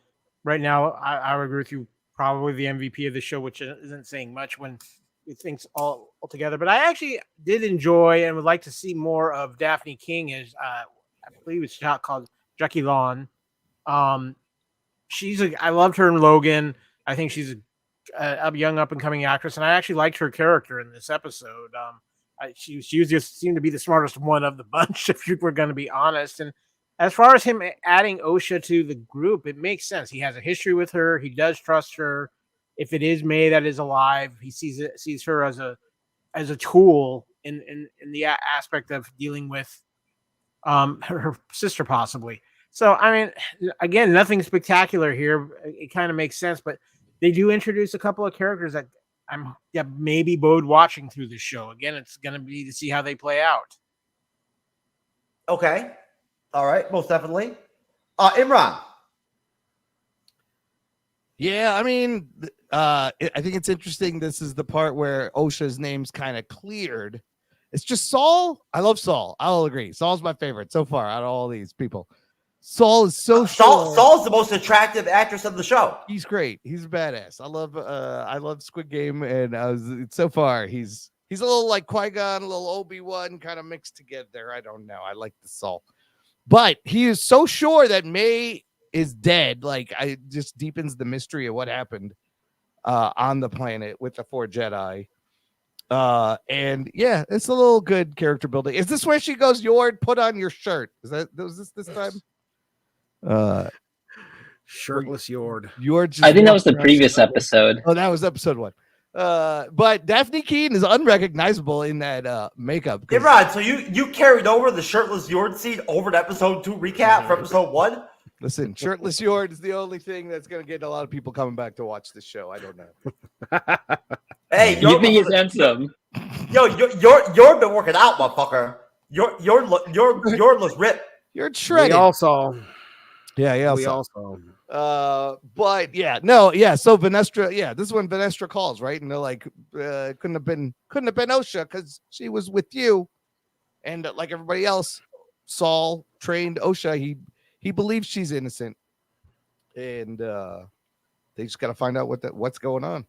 right now, I would agree with you, probably the MVP of the show, which isn't saying much when you think all together. But I actually did enjoy and would like to see more of Daphne King as I believe it's called Jackie Lawn. I loved her in Logan. I think she's a young up and coming actress, and I actually liked her character in this episode. She just seemed to be the smartest one of the bunch, if you were going to be honest. And as far as him adding OSHA to the group, it makes sense. He has a history with her. He does trust her. If it is May that is alive, he sees her as a tool in the aspect of dealing with her sister possibly. So I mean, again, nothing spectacular here. It kind of makes sense, but they do introduce a couple of characters that I'm maybe bode watching through the show. Again, it's going to be to see how they play out. Okay. All right. Most definitely. Imran. Yeah, I mean, I think it's interesting. This is the part where OSHA's name's kind of cleared. It's just Saul. I love Saul. I'll agree. Saul's my favorite so far out of all these people. Saul is so Saul's the most attractive actress of the show. He's great. He's a badass. I love Squid Game, and so far he's a little like Qui-Gon, a little Obi-Wan kind of mixed together. I don't know. I like the Saul, but he is so sure that May is dead. Like, it just deepens the mystery of what happened on the planet with the 4 Jedi. And yeah, it's a little good character building. Is this where she goes, Yord, put on your shirt? Was this time? Shirtless Yord. I think that was the previous episode. Oh, that was episode 1. But Daphne Keene is unrecognizable in that makeup. Hey, Rod, so you carried over the shirtless Yord scene over to episode 2 recap for episode 1? Listen, shirtless Yord is the only thing that's going to get a lot of people coming back to watch this show. I don't know. Hey, you think he's handsome? Yo, you're been working out, motherfucker. You're looks ripped. You're shredded. We all saw. Yeah, we all saw. But yeah, no, yeah. So Venestra, yeah, this is when Venestra calls, right? And they're like, couldn't have been OSHA because she was with you, and like everybody else, Saul trained OSHA. He believes she's innocent, and they just got to find out what's going on.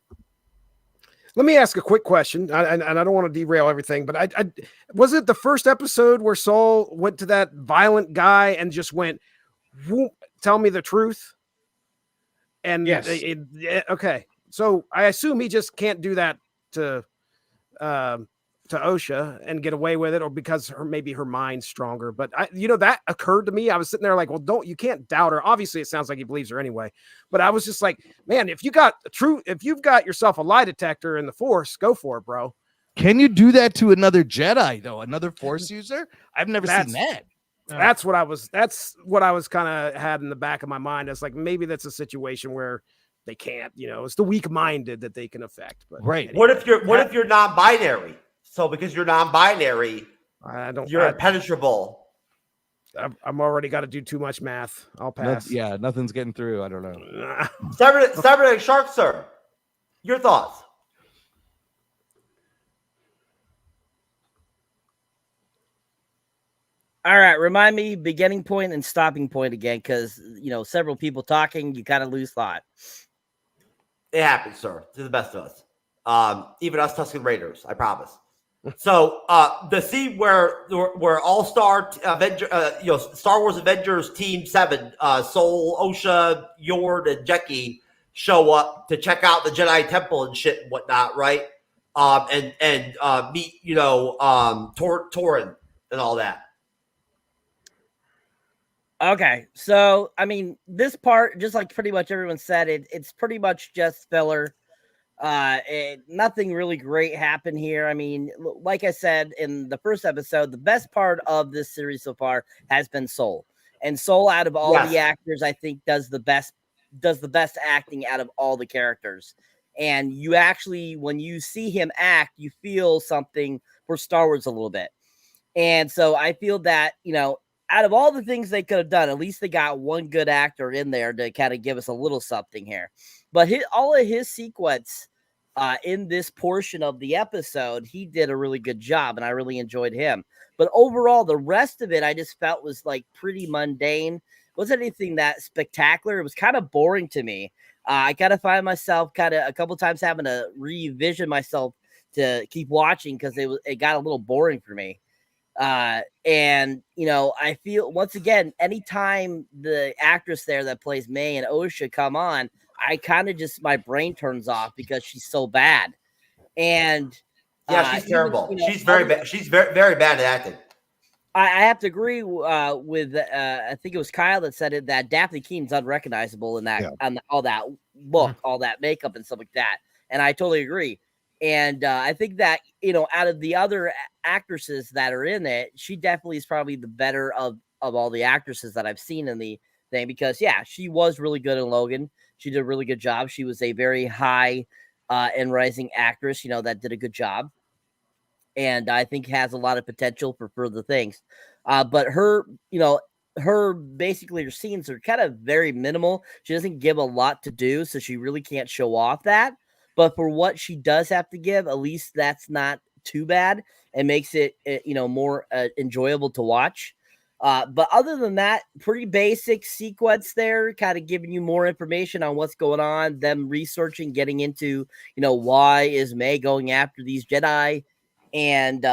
Let me ask a quick question, and I don't want to derail everything, but I was it the first episode where Saul went to that violent guy and just went, whoop, tell me the truth? And yes, okay, so I assume he just can't do that to OSHA and get away with it, or because maybe her mind's stronger. But that occurred to me. I was sitting there like, well, you can't doubt her. Obviously, it sounds like he believes her anyway. But I was just like, man, if you've got yourself a lie detector in the Force, go for it, bro. Can you do that to another Jedi though? Another Force user? I've never seen that. That's what I was kind of had in the back of my mind. It's like, maybe that's a situation where they can't, it's the weak-minded that they can affect. But right. Anyway, What if you're non-binary? So because you're non-binary, you're impenetrable. I'm already got to do too much math. I'll pass. Nothing's getting through. I don't know. Cyberneticshark, sir, your thoughts? All right, remind me beginning point and stopping point again, because several people talking, you kind of lose thought. It happens, sir. To the best of us, even us Tusken Raiders, I promise. So the scene where All-Star Avenger, Star Wars Avengers Team 7, Sol, OSHA, Yord, and Jekki show up to check out the Jedi Temple and shit and whatnot, right? And meet Torin and all that. Okay, so I mean, this part, just like pretty much everyone said, it's pretty much just filler. Nothing really great happened here. I mean, like I said in the first episode, the best part of this series so far has been Sol. And Sol, out of all the actors, I think does the best acting out of all the characters. And you actually, when you see him act, you feel something for Star Wars a little bit. And so I feel that, out of all the things they could have done, at least they got one good actor in there to kind of give us a little something here. But all of his sequence in this portion of the episode, he did a really good job, and I really enjoyed him. But overall, the rest of it I just felt was like pretty mundane. Wasn't anything that spectacular. It was kind of boring to me. I kind of find myself kind of a couple times having to revision myself to keep watching because it got a little boring for me. And I feel once again, anytime the actress there that plays May and OSHA come on, I kind of just, my brain turns off because she's so bad. And she's terrible. She's very bad. She's very, very bad at acting. I have to agree with I think it was Kyle that said it, that Daphne Keene's unrecognizable in that on all that look, all that makeup and stuff like that. And I totally agree. And I think that, out of the other actresses that are in it, she definitely is probably the better of of all the actresses that I've seen in the thing, because yeah, she was really good in Logan. She did a really good job. She was a very high and rising actress, that did a good job, and I think has a lot of potential for further things. But her, basically her scenes are kind of very minimal. She doesn't give a lot to do, so she really can't show off that. But for what she does have to give, at least that's not too bad and makes it, more enjoyable to watch. But other than that, pretty basic sequence there, kind of giving you more information on what's going on, them researching, getting into, why is May going after these Jedi, and,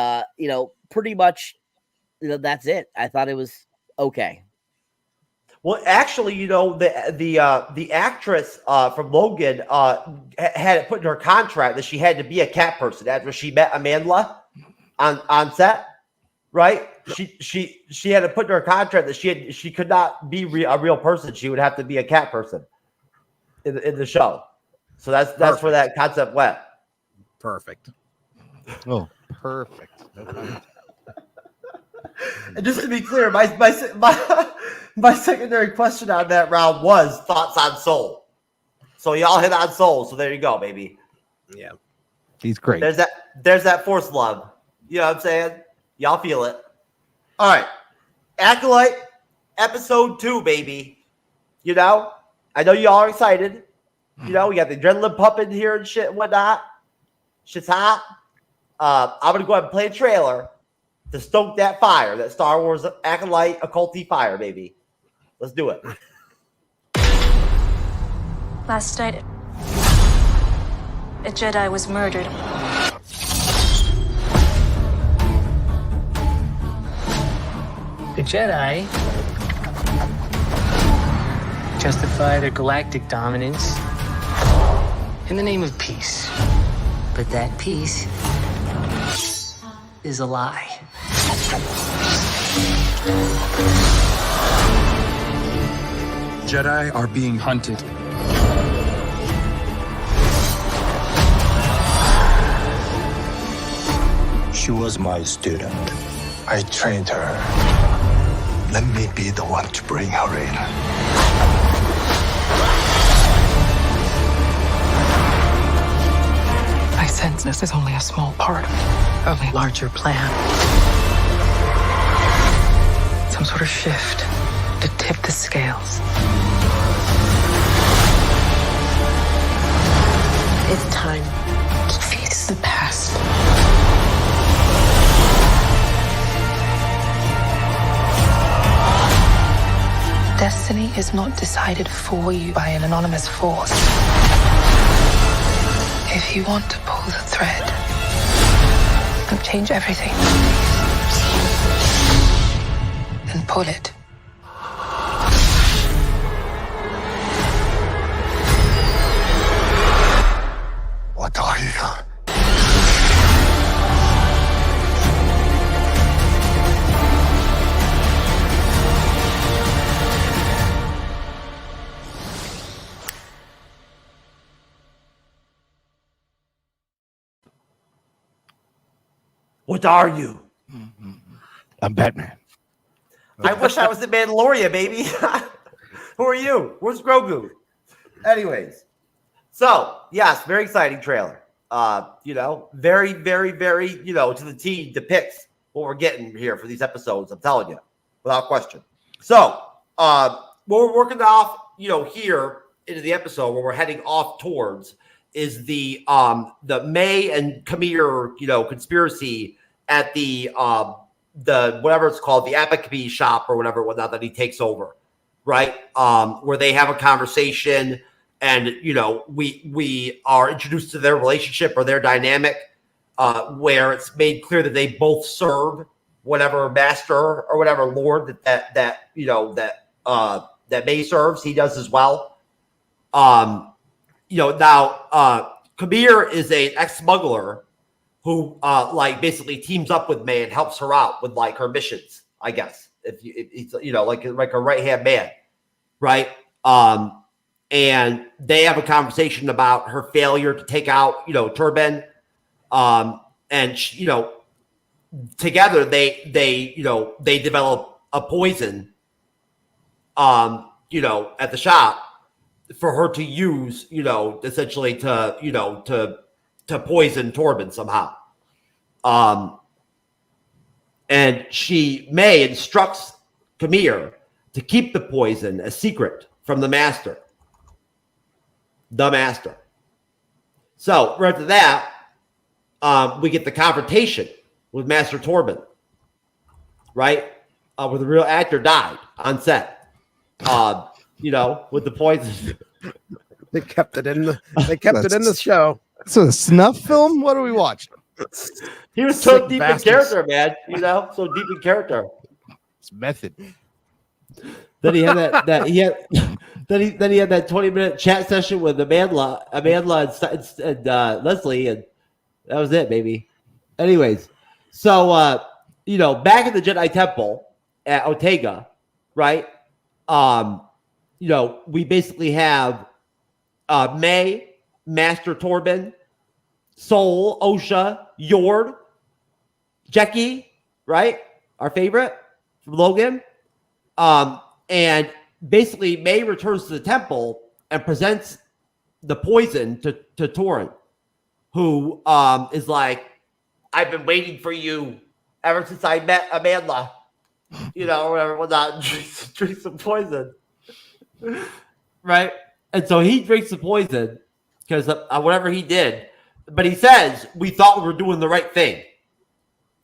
pretty much, that's it. I thought it was okay. Well, actually, the actress from Logan had it put in her contract that she had to be a cat person after she met Amanda on set, right? She had to put in her contract that she could not be a real person. She would have to be a cat person in the show. So that's where that concept went. Perfect. Oh, perfect. And just to be clear, my secondary question on that round was thoughts on Soul. So y'all hit on Soul. So there you go, baby. Yeah, he's great. There's that force love. You know what I'm saying? Y'all feel it. All right, Acolyte episode 2, baby. I know y'all are excited. We got the adrenaline pumping here and shit and whatnot. Shit's hot. I'm gonna go ahead and play a trailer to stoke that fire, that Star Wars Acolyte occulty fire, baby. Let's do it. Last night, a Jedi was murdered. The Jedi justify their galactic dominance in the name of peace. But that peace is a lie. Jedi are being hunted. She was my student. I trained her. Let me be the one to bring her in. I sense this is only a small part of a larger plan. Some sort of shift to tip the scales. It's time to face the past. Destiny is not decided for you by an anonymous force. If you want to pull the thread and change everything, then pull it. What are you? What are you? I'm Batman. I wish I was the Mandalorian, baby. Who are you? Where's Grogu? Anyways, so yes, very exciting trailer. Very, very, very, to the T depicts what we're getting here for these episodes. I'm telling you, without question. So, what we're working off, here into the episode where we're heading off towards is the May and Kamir, conspiracy at the whatever it's called, the Apocalypse shop or whatever, whatnot that he takes over, right? Where they have a conversation, and we are introduced to their relationship or their dynamic, where it's made clear that they both serve whatever master or whatever lord that May serves. He does as well. Now Kabir is an ex-smuggler who basically teams up with May and helps her out with her missions, I guess. If he's like a right-hand man, right? And they have a conversation about her failure to take out Turban, and together they develop a poison, you know, at the shop for her to use, you know, essentially to, you know, to poison Torben somehow. And May instructs Kamir to keep the poison a secret from the master. The master. So right after that, we get the confrontation with Master Torben, right? Where the real actor died on set. You know, with the poison. They kept it in the show. So a snuff film? What are we watching? He was so deep in character, man. You know, so deep in character. It's method. Then he had that he had that 20-minute chat session with Amanda and Leslie, and that was it, baby. Anyways, so you know, back in the Jedi Temple at Otega, right? You know, we basically have May, Master Torben, Soul, Osha, Yord, Jackie, right? Our favorite from Logan. And basically May returns to the temple and presents the poison to Torin, who is like, I've been waiting for you ever since I met Amanda, you know, or whatever, whatnot, drink some poison. Right? And so he drinks the poison because whatever he did, but he says, we thought we were doing the right thing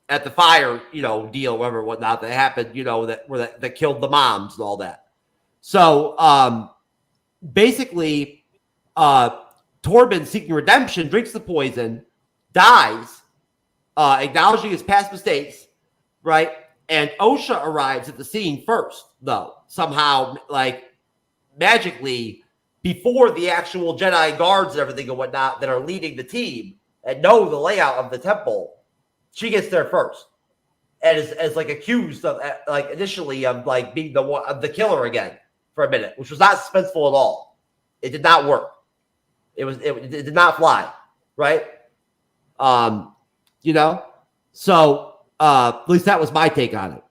at the fire, you know, deal, whatever, whatnot that happened, you know, that killed the moms and all that. So basically, Torben, seeking redemption, drinks the poison, dies, acknowledging his past mistakes, right? And Osha arrives at the scene first, though, somehow, like, magically, before the actual Jedi guards and everything and whatnot that are leading the team and know the layout of the temple, she gets there first and is like accused of, like, initially of like being the killer again for a minute, which was not suspenseful at all. It did not work. It did not fly, right? You know, so at least that was my take on it.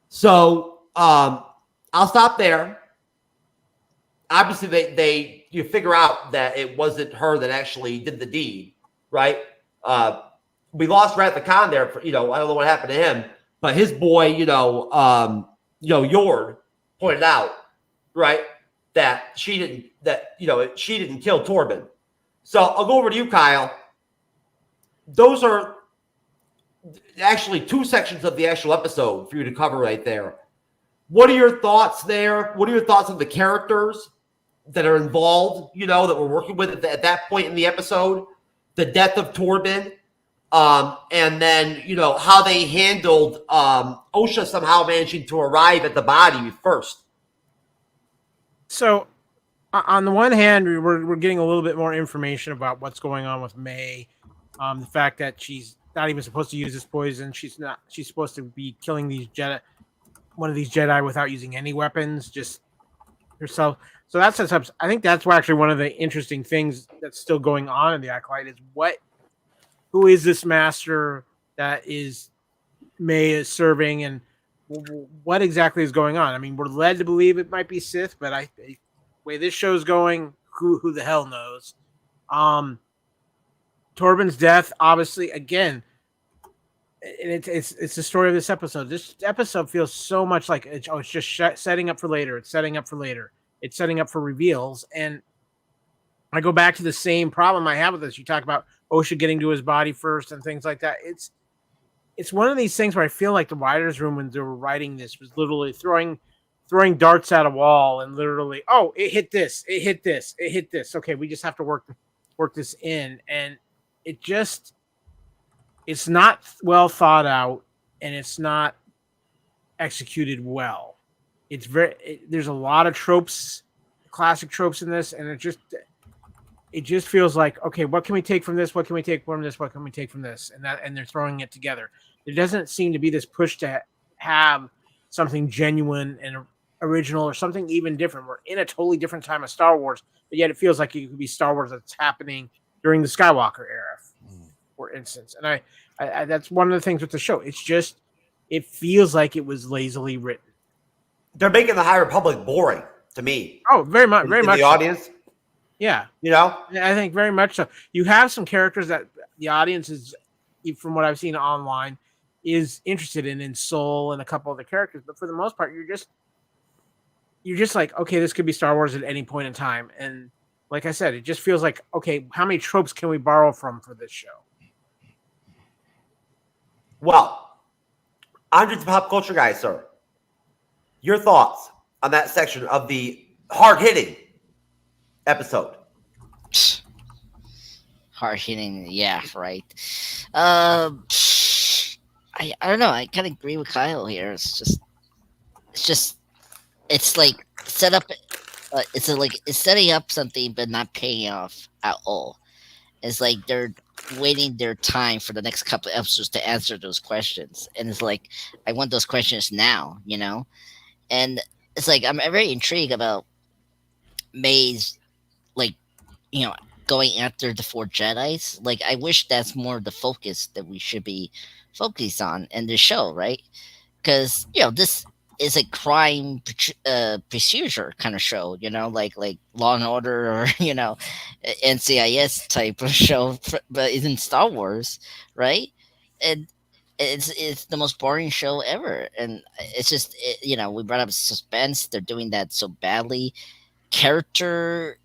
So I'll stop there. Obviously, you figure out that it wasn't her that actually did the deed, right? We lost Wrath of Khan there. For, you know, I don't know what happened to him, but his boy, Yord pointed out, right, that she didn't kill Torben. So I'll go over to you, Kyle. Those are actually two sections of the actual episode for you to cover right there. What are your thoughts there? What are your thoughts on the characters that are involved, you know, that we're working with at that point in the episode? The death of Torben, and then, you know, how they handled Osha somehow managing to arrive at the body first. So, on the one hand, we're getting a little bit more information about what's going on with May. The fact that she's not even supposed to use this poison. She's supposed to be killing these one of these Jedi without using any weapons, just herself. So that sets up. I think that's actually one of the interesting things that's still going on in the Acolyte is who is this master that is May is serving, and what exactly is going on? I mean, we're led to believe it might be Sith, but the way this show's going, who the hell knows? Torben's death, obviously, again, and it's the story of this episode. This episode feels so much like it's just setting up for later. It's setting up for later. It's setting up for reveals. And I go back to the same problem I have with this. You talk about Osha getting to his body first and things like that. It's one of these things where I feel like the writers' room when they were writing this was literally throwing darts at a wall and literally, oh, it hit this, it hit this, it hit this. Okay, we just have to work this in. And it's not well thought out and it's not executed well. There's a lot of tropes, classic tropes in this, and it just feels like, okay, what can we take from this? What can we take from this? What can we take from this? And they're throwing it together. There doesn't seem to be this push to have something genuine and original or something even different. We're in a totally different time of Star Wars, but yet it feels like it could be Star Wars that's happening during the Skywalker era, for instance. And I that's one of the things with the show. It's just it feels like it was lazily written. They're making the High Republic boring to me. Oh, very much, very much. The audience, yeah, I think very much so. You have some characters that the audience is, from what I've seen online, is interested in Soul and a couple other characters, but for the most part, you're just like, okay, this could be Star Wars at any point in time, and like I said, it just feels like, okay, how many tropes can we borrow from for this show? Well, I'm just a pop culture guy, sir. Your thoughts on that section of the hard-hitting episode? Hard-hitting, yeah, right. I don't know. I kind of agree with Kyle here. It's like set up. It's setting up something, but not paying off at all. It's like they're waiting their time for the next couple of episodes to answer those questions, and it's like I want those questions now, And it's like I'm very intrigued about May's, like, going after the 4 Jedis. Like, I wish that's more the focus that we should be focused on in the show, right? Because this is a crime procedure kind of show, like Law and Order or NCIS type of show, but it's in Star Wars, right? And it's the most boring show ever, and it's just we brought up suspense. They're doing that so badly. Character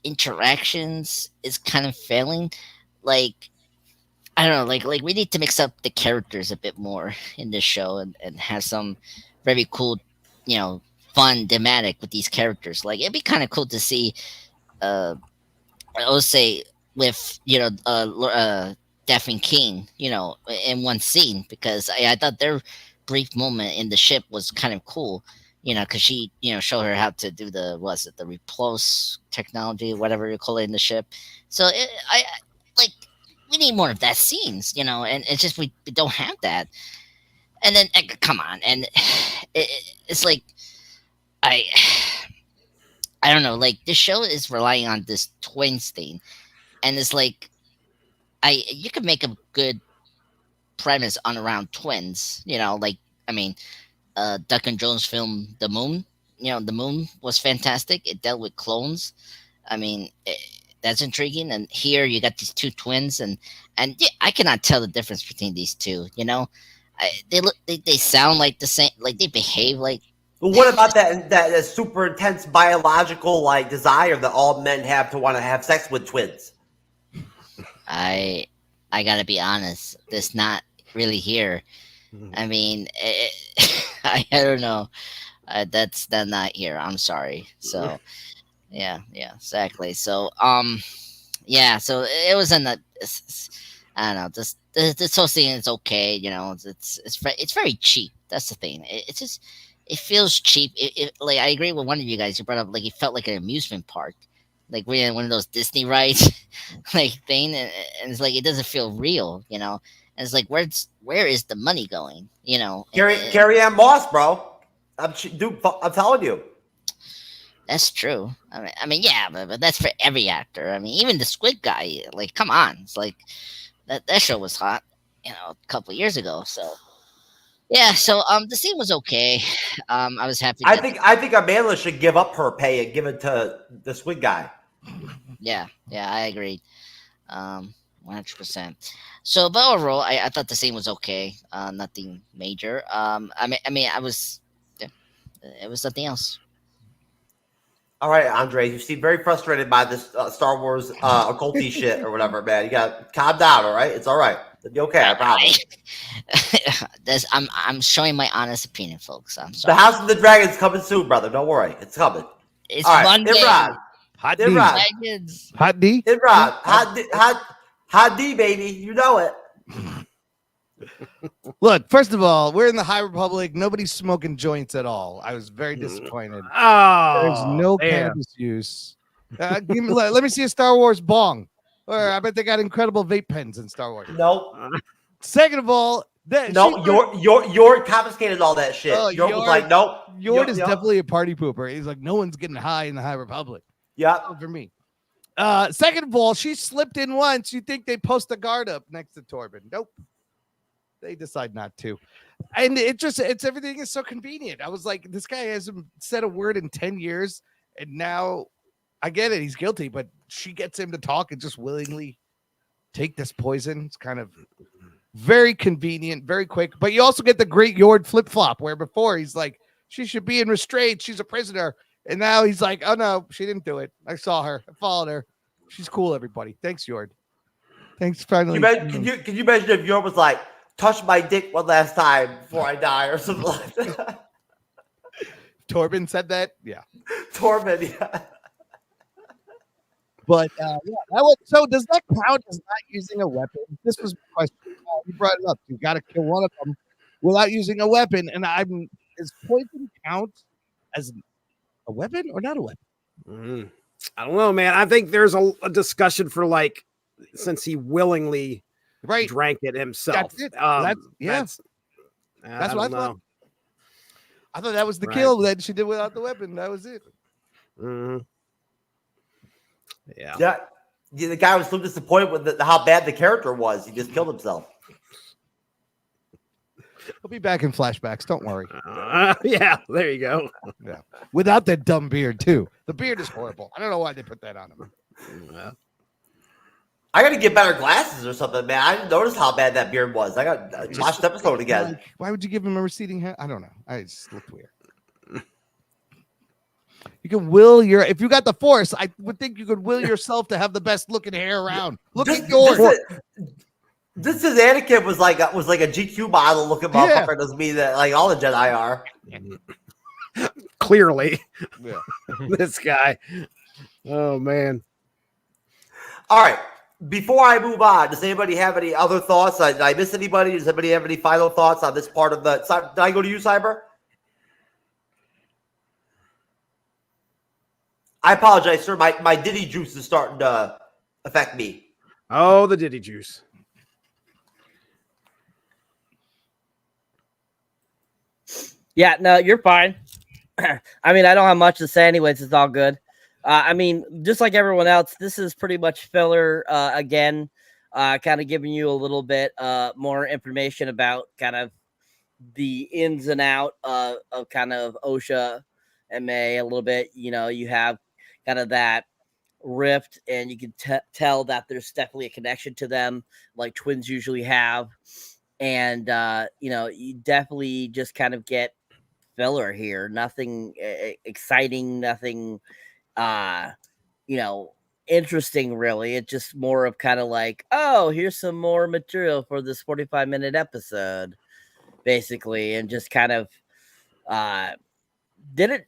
interactions is kind of failing. Like, I don't know, like we need to mix up the characters a bit more in this show and have some very cool, fun thematic with these characters. Like, it'd be kind of cool to see, I would say, with Def and King, in one scene, because I thought their brief moment in the ship was kind of cool, because she, showed her how to do the repulse technology, whatever you call it in the ship. So we need more of that scenes, and it's just we don't have that. And then come on, and it's like I don't know, like this show is relying on this twins thing, and it's like you could make a good premise on around twins, Duck and Jones film The Moon. The Moon was fantastic. It dealt with clones. That's intriguing. And here you got these 2 twins, and yeah, I cannot tell the difference between these two. They sound like the same, like they behave like. Well, what about that super intense biological desire that all men have to want to have sex with twins? I gotta be honest. That's not really here. I don't know. That's not here. I'm sorry. So, yeah, exactly. So, so it was in the. I don't know. This whole thing is okay. It's very cheap. That's the thing. It feels cheap. Like, I agree with one of you guys. You brought up it felt like an amusement park, like we're in one of those Disney rides, thing, and it's like it doesn't feel real, And it's like where is the money going, Carrie Ann Moss, bro. I'm telling you. That's true. Yeah, but that's for every actor. Even the Squid guy. Like, come on, it's like that show was hot, a couple of years ago. So. Yeah, so the scene was okay. I was happy. I think Amanda should give up her pay and give it to the Squid guy. Yeah, I agree. 100%. So, but overall, I thought the scene was okay. Nothing major. It was nothing else. All right, Andre, you seem very frustrated by this Star Wars occulty shit or whatever, man. You got to calm down, all right? It's all right. It'll be okay, I promise. I'm showing my honest opinion, folks. I'm sorry. The House of the Dragon's coming soon, brother. Don't worry. It's coming. It's all right, Monday. Imran. Hot D. Dragons. Hot D. Imran. Hot D, baby. You know it. Look, first of all, we're in the High Republic. Nobody's smoking joints at all. I was very disappointed. Oh, there's no cannabis use. Let me see a Star Wars bong. Or I bet they got incredible vape pens in Star Wars. Nope. Second of all, Yord confiscated all that shit. Yord was like, nope. Yord is definitely a party pooper. He's like, no one's getting high in the High Republic. Yeah, for me. Second of all, she slipped in once. You think they post a guard up next to Torben? Nope. They decide not to. And it's everything is so convenient. I was like, this guy hasn't said a word in 10 years. And now I get it. He's guilty, but she gets him to talk and just willingly take this poison. It's kind of very convenient, very quick. But you also get the great Yord flip-flop where before he's like, she should be in restraint. She's a prisoner. And now he's like, oh, no, she didn't do it. I saw her. I followed her. She's cool, everybody. Thanks, Yord. Thanks, finally. Can you imagine if Yord was like, touch my dick one last time before I die or something like that? Torben said that? Yeah. Torben, yeah. But yeah, that was so. Does that count as not using a weapon? This was my question. You brought it up. You got to kill one of them without using a weapon. And is poison count as a weapon or not a weapon? I don't know, man. I think there's a discussion for like, since he willingly drank it himself. That's it. That's what I thought. I thought that was the kill that she did without the weapon. That was it. Yeah. The guy was so disappointed with how bad the character was. He just killed himself. He'll be back in flashbacks. Don't worry. Yeah, there you go. Yeah, without that dumb beard too. The beard is horrible. I don't know why they put that on him. Yeah. I got to get better glasses or something, man. I didn't notice how bad that beard was. I got to watch the episode again. Like, why would you give him a receding hair? I don't know. I just looked weird. You can will if you got the force, I would think you could will yourself to have the best looking hair around. Look at yours. This is Anakin was like a GQ model looking motherfucker. Doesn't mean that like all the Jedi are. Clearly, this guy. Oh man. All right. Before I move on, does anybody have any other thoughts? Did I miss anybody? Does anybody have any final thoughts on this part of the? Did I go to you, Cyber? I apologize, sir. My Diddy juice is starting to affect me. Oh, the Diddy juice. Yeah, no, you're fine. I mean, I don't have much to say anyways. It's all good. I mean, just like everyone else, this is pretty much filler again, kind of giving you a little bit more information about kind of the ins and out of kind of OSHA MA a little bit. You know, you have kind of that rift, and you can tell that there's definitely a connection to them, like twins usually have. And, you know, you definitely just kind of get filler here. Nothing exciting, nothing you know, interesting really. It's just more of kind of like, oh, here's some more material for this 45-minute episode, basically, and just kind of didn't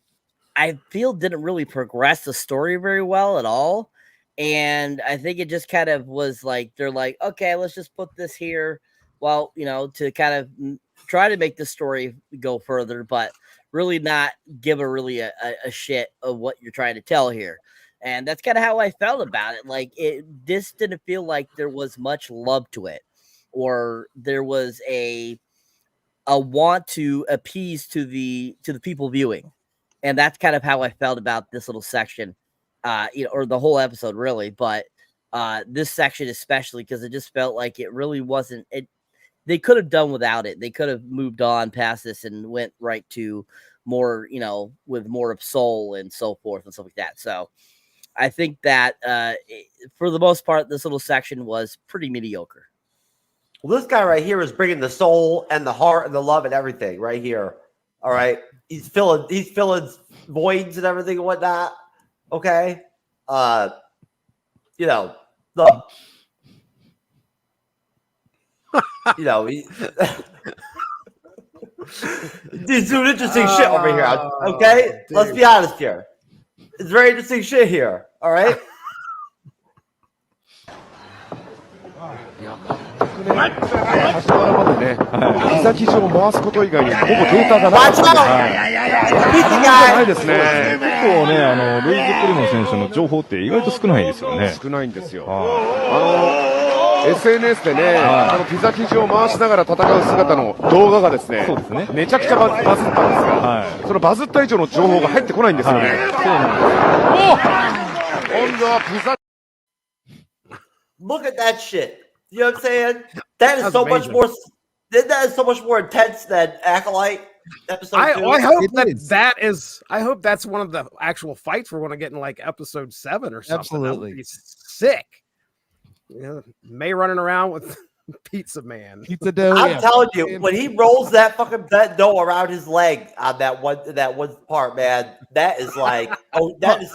really progress the story very well at all. And I think it just kind of was like, they're like, okay, let's just put this here, well, you know, to kind of try to make the story go further, but really not give a shit of what you're trying to tell here. And that's kind of how I felt about it. Like this didn't feel like there was much love to it, or there was a want to appease to the people viewing. And that's kind of how I felt about this little section, you know, or the whole episode really, but this section especially, because it just felt like it really wasn't it. They could have done without it. They could have moved on past this and went right to more, you know, with more of soul and so forth and stuff like that. So I think that for the most part, this little section was pretty mediocre. Well, this guy right here is bringing the soul and the heart and the love and everything right here. All right. He's filling voids and everything and whatnot. Okay. You know, look. You know, he's doing interesting shit over here. Okay, let's be honest here. It's very interesting shit here. All right. SNS でね、ピザ生地を回しながら戦う姿の動画がですね、めちゃくちゃバズったんですが、そのバズった以上の情報が入ってこないんですよね。今度はピザ。Look at that shit. You know what I'm saying? That is so much more. Didn't that is so much more intense than Acolyte episode 2? I hope is. I hope that's one of the actual fights we're going to get in like episode 7 or something. Absolutely. That would be sick. You know, May running around with Pizza Man. Pizza dough. I'm telling you, when he rolls that fucking dough around his leg on that one part, man, that is like, that is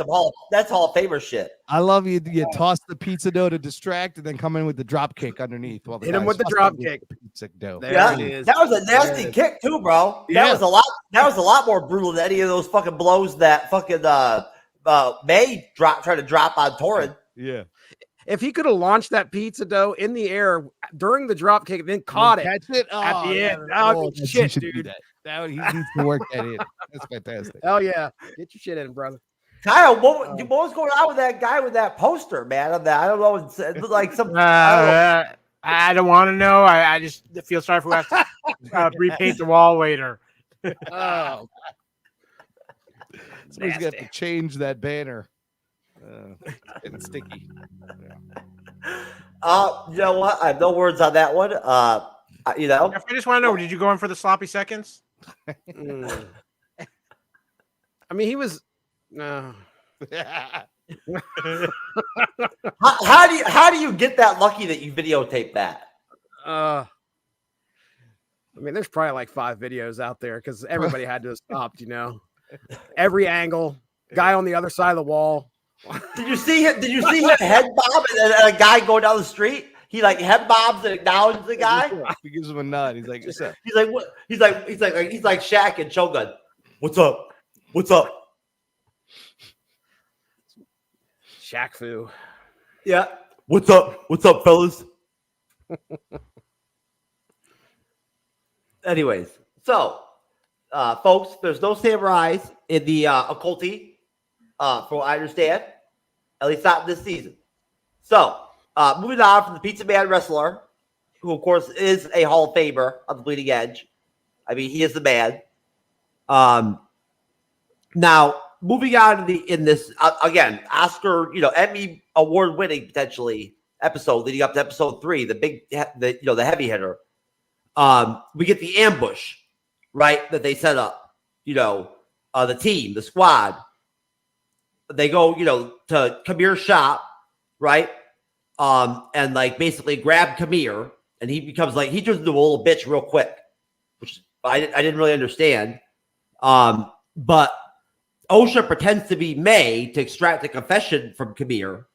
that's Hall of Famer shit. I love you. You toss the pizza dough to distract, and then come in with the drop kick underneath. While the Hit him guys with the toss drop the kick. Pizza dough. There Yeah, it is. that was a nasty kick too, bro. Yeah. That was a lot more brutal than any of those fucking blows that fucking May tried to drop on Torrin. Yeah. If he could have launched that pizza dough in the air during the drop kick and then caught it Catch it at the end. he Shit, should do dude. that. He needs to work that in. That's fantastic. Hell yeah. Get your shit in, brother. Kyle, what was going on with that guy with that poster, man? On that, I don't know. It looked like some. I don't want to know. I just feel sorry for who has to repaint the wall later. Oh, Somebody's got to change that banner. It's getting sticky. You know what? I have no words on that one. You know, I just want to know: did you go in for the sloppy seconds? I mean, he was. how do you get that lucky that you videotape that? I mean, there's probably like 5 videos out there because everybody had to have stopped. You know, every angle, guy on the other side of the wall. Did you see him? Did you see him head bob and a guy going down the street? He like head bobs and acknowledges the guy. He gives him a nod. He's like, "What's up?" He's like, "What?" He's like Shaq and Shogun. What's up? What's up? Shaq Fu. Yeah. What's up? What's up, fellas? Anyways, so folks, there's no samurais in the occulty. From what I understand, at least not this season. So, moving on from the Pizza Man wrestler, who of course is a Hall of Famer on the Bleeding Edge. I mean, he is the man. Now, moving on to in this again, Oscar, Emmy award winning potentially episode leading up to episode 3, the heavy hitter. We get the ambush, right? That they set up. The team, the squad. They go, to Kamir's shop, right? And like basically grab Kamir, and he becomes like he turns into a little bitch real quick, which I didn't really understand. But Osha pretends to be May to extract a confession from Kamir.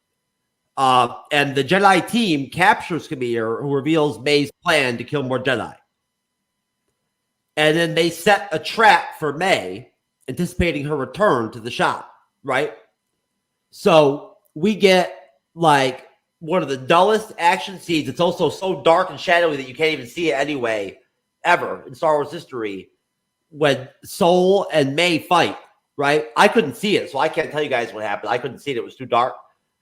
And the Jedi team captures Kamir, who reveals May's plan to kill more Jedi. And then they set a trap for May, anticipating her return to the shop. Right? So we get like one of the dullest action scenes. It's also so dark and shadowy that you can't even see it anyway, ever in Star Wars history. When Soul and May fight, right? I couldn't see it, so I can't tell you guys what happened. I couldn't see it. It was too dark.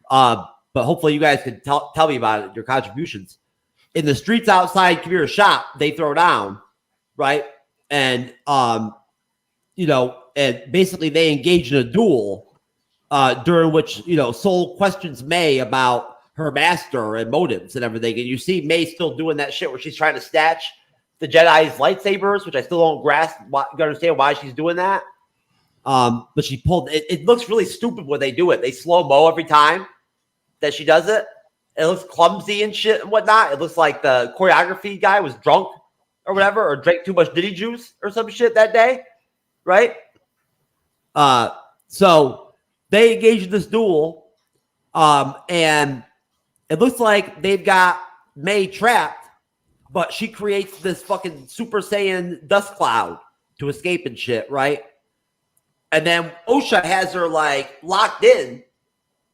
But hopefully you guys can tell me about it, your contributions. In the streets outside Kamir's shop, they throw down, right? And, and basically they engage in a duel during which, Soul questions May about her master and motives and everything. And you see May still doing that shit where she's trying to snatch the Jedi's lightsabers, which I still don't grasp. You understand why she's doing that? But she pulled it. It looks really stupid when they do it. They slow-mo every time that she does it. It looks clumsy and shit and whatnot. It looks like the choreography guy was drunk or whatever, or drank too much Diddy juice or some shit that day, right? So they engage in this duel, and it looks like they've got May trapped, but she creates this fucking Super Saiyan dust cloud to escape and shit, right? And then Osha has her like locked in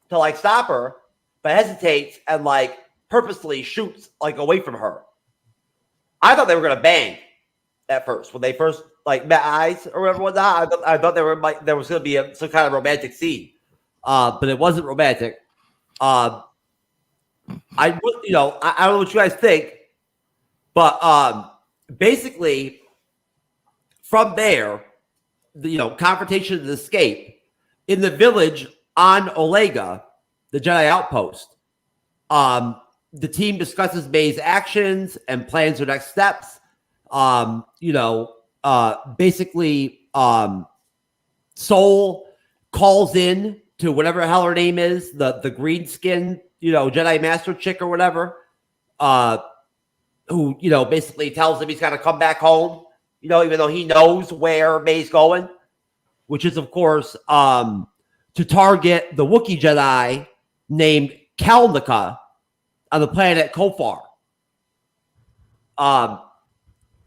to like stop her, but hesitates and like purposely shoots like away from her. I thought they were gonna bang at first when they first like met eyes or whatever whatnot. I thought there was gonna be some kind of romantic scene, but it wasn't romantic. I don't know what you guys think, but basically from there, the confrontation and escape in the village on Olega, the Jedi outpost. The team discusses May's actions and plans their next steps. basically, Soul calls in to whatever the hell her name is, the green skin, Jedi Master chick or whatever, who, basically tells him he's got to come back home, even though he knows where May's going, which is, of course, to target the Wookiee Jedi named Kalnika on the planet Kofar.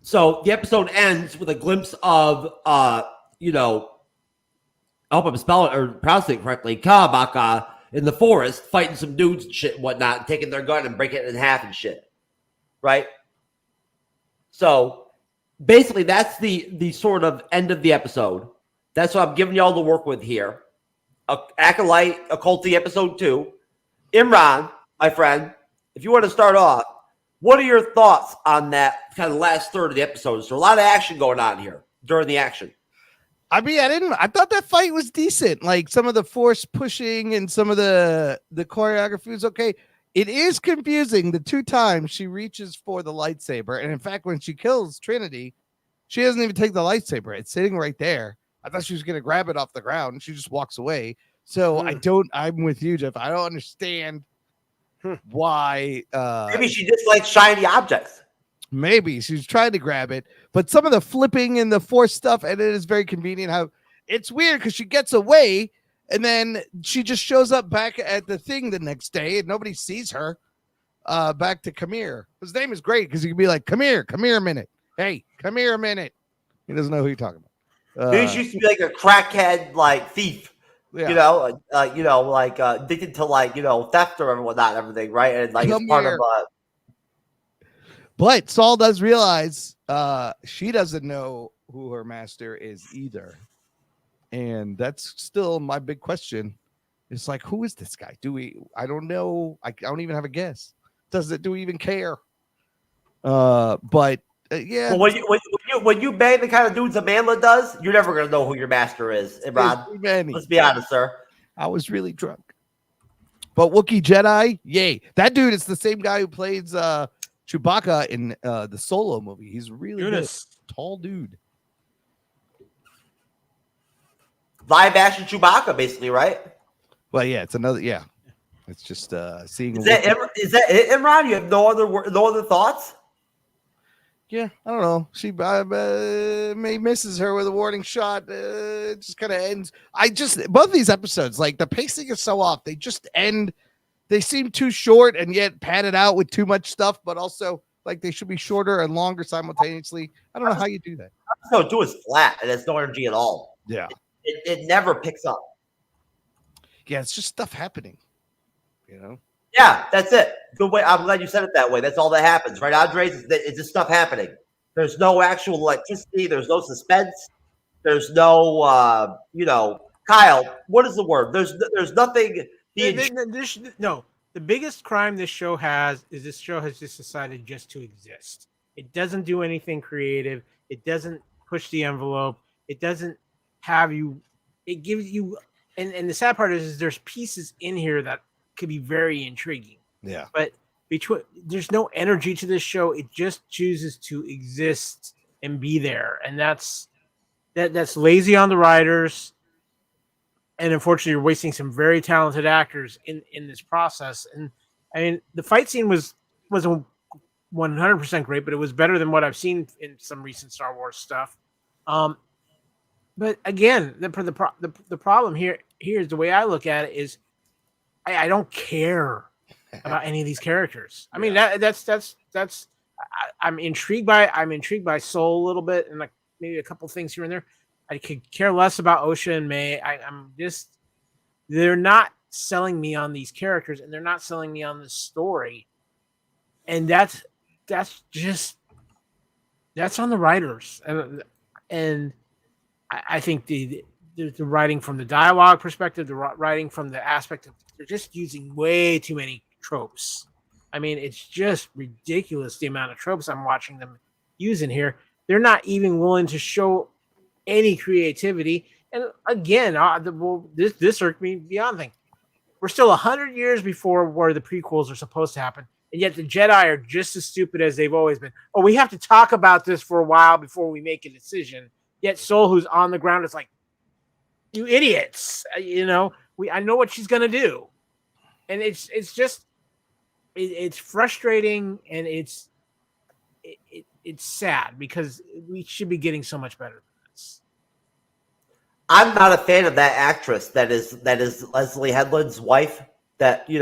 So the episode ends with a glimpse of, I hope I'm spelling or pronouncing it correctly, Kabaka in the forest fighting some dudes and shit and whatnot, and taking their gun and breaking it in half and shit. Right? So basically that's the sort of end of the episode. That's what I'm giving y'all to work with here. Acolyte, Occulty episode 2. Imran, my friend, if you want to start off, what are your thoughts on that kind of last third of the episode? There's a lot of action going on here during the action. I mean, I thought that fight was decent. Like some of the force pushing and some of the choreography was okay. It is confusing the 2 times she reaches for the lightsaber. And in fact, when she kills Trinity, she doesn't even take the lightsaber. It's sitting right there. I thought she was going to grab it off the ground and she just walks away. So I'm with you, Jeff. I don't understand why. Maybe she just likes shiny objects. Maybe she's trying to grab it, but some of the flipping and the force stuff, and it is very convenient how it's weird because she gets away and then she just shows up back at the thing the next day and nobody sees her back to Kamir. His name is great because you can be like, come here a minute. Hey, come here a minute. He doesn't know who you're talking about. Maybe she used to be like a crackhead, like thief, yeah. Addicted to theft or whatnot, everything, right? And like it's part of. But Saul does realize she doesn't know who her master is either. And that's still my big question. It's like, who is this guy? I don't know. I don't even have a guess. Do we even care? But yeah. Well, when you bang the kind of dudes Amanda does, you're never going to know who your master is, Imran. Let's be honest, sir. I was really drunk. But Wookiee Jedi, yay. That dude is the same guy who plays Chewbacca in the Solo movie. He's really good. Tall dude. Live action Chewbacca, basically, right? Well, yeah, it's another. Yeah, it's just seeing. Is that it, Imran? You have no other thoughts? Yeah, I don't know. She May misses her with a warning shot. It just kind of ends. Both these episodes, like the pacing is so off. They just end. They seem too short and yet padded out with too much stuff, but also like they should be shorter and longer simultaneously. I don't know how you do that. Episode 2 is flat and it's no energy at all. Yeah. It never picks up. Yeah, it's just stuff happening. Yeah, that's it. Good way. I'm glad you said it that way. That's all that happens, right, Andres? It's just stuff happening. There's no actual electricity. There's no suspense. There's no, Kyle. What is the word? There's nothing. The biggest crime this show has is this show has just decided just to exist. It doesn't do anything creative. It doesn't push the envelope. It doesn't have you. It gives you, and the sad part is there's pieces in here that could be very intriguing. Yeah. But there's no energy to this show. It just chooses to exist and be there, and that's lazy on the writers. And unfortunately, you're wasting some very talented actors in this process. And I mean, the fight scene wasn't 100% great, but it was better than what I've seen in some recent Star Wars stuff. But again, the problem here is the way I look at it is I don't care about any of these characters. I mean, I'm intrigued by Soul a little bit, and like maybe a couple things here and there. I could care less about Osha and May. They're not selling me on these characters, and they're not selling me on this story. And that's on the writers. And I think the writing from the dialogue perspective, the writing from the aspect of they're just using way too many tropes. I mean, it's just ridiculous the amount of tropes I'm watching them use in here. They're not even willing to show any creativity. And again, this irked me beyond thing. We're still 100 years before where the prequels are supposed to happen. And yet the Jedi are just as stupid as they've always been. Oh, we have to talk about this for a while before we make a decision. Yet Soul, who's on the ground, is like, you idiots. I know what she's gonna do. And it's just it's frustrating, and it's sad because we should be getting so much better than this. I'm not a fan of that actress that is Leslie Headland's wife that she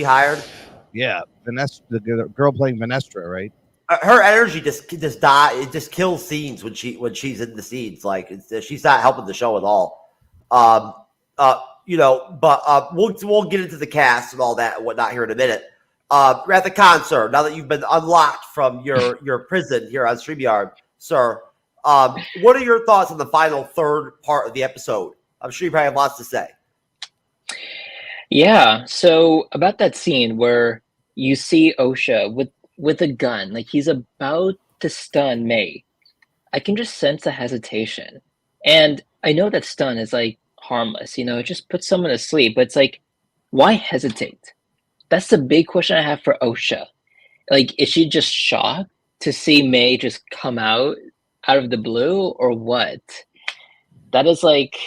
hired. Yeah, Vanessa, the girl playing Vanestra, right? Her energy just die. It just kills scenes when she's in the scenes. Like she's not helping the show at all. But we'll get into the cast and all that and whatnot here in a minute. At the con, sir, now that you've been unlocked from your prison here on StreamYard, sir, what are your thoughts on the final third part of the episode? I'm sure you probably have lots to say. Yeah, so about that scene where you see Osha with a gun, like he's about to stun May. I can just sense a hesitation. And I know that stun is like harmless, it just puts someone to sleep, but it's like, why hesitate? That's the big question I have for Osha. Like, is she just shocked to see May just come out of the blue, or what? That is like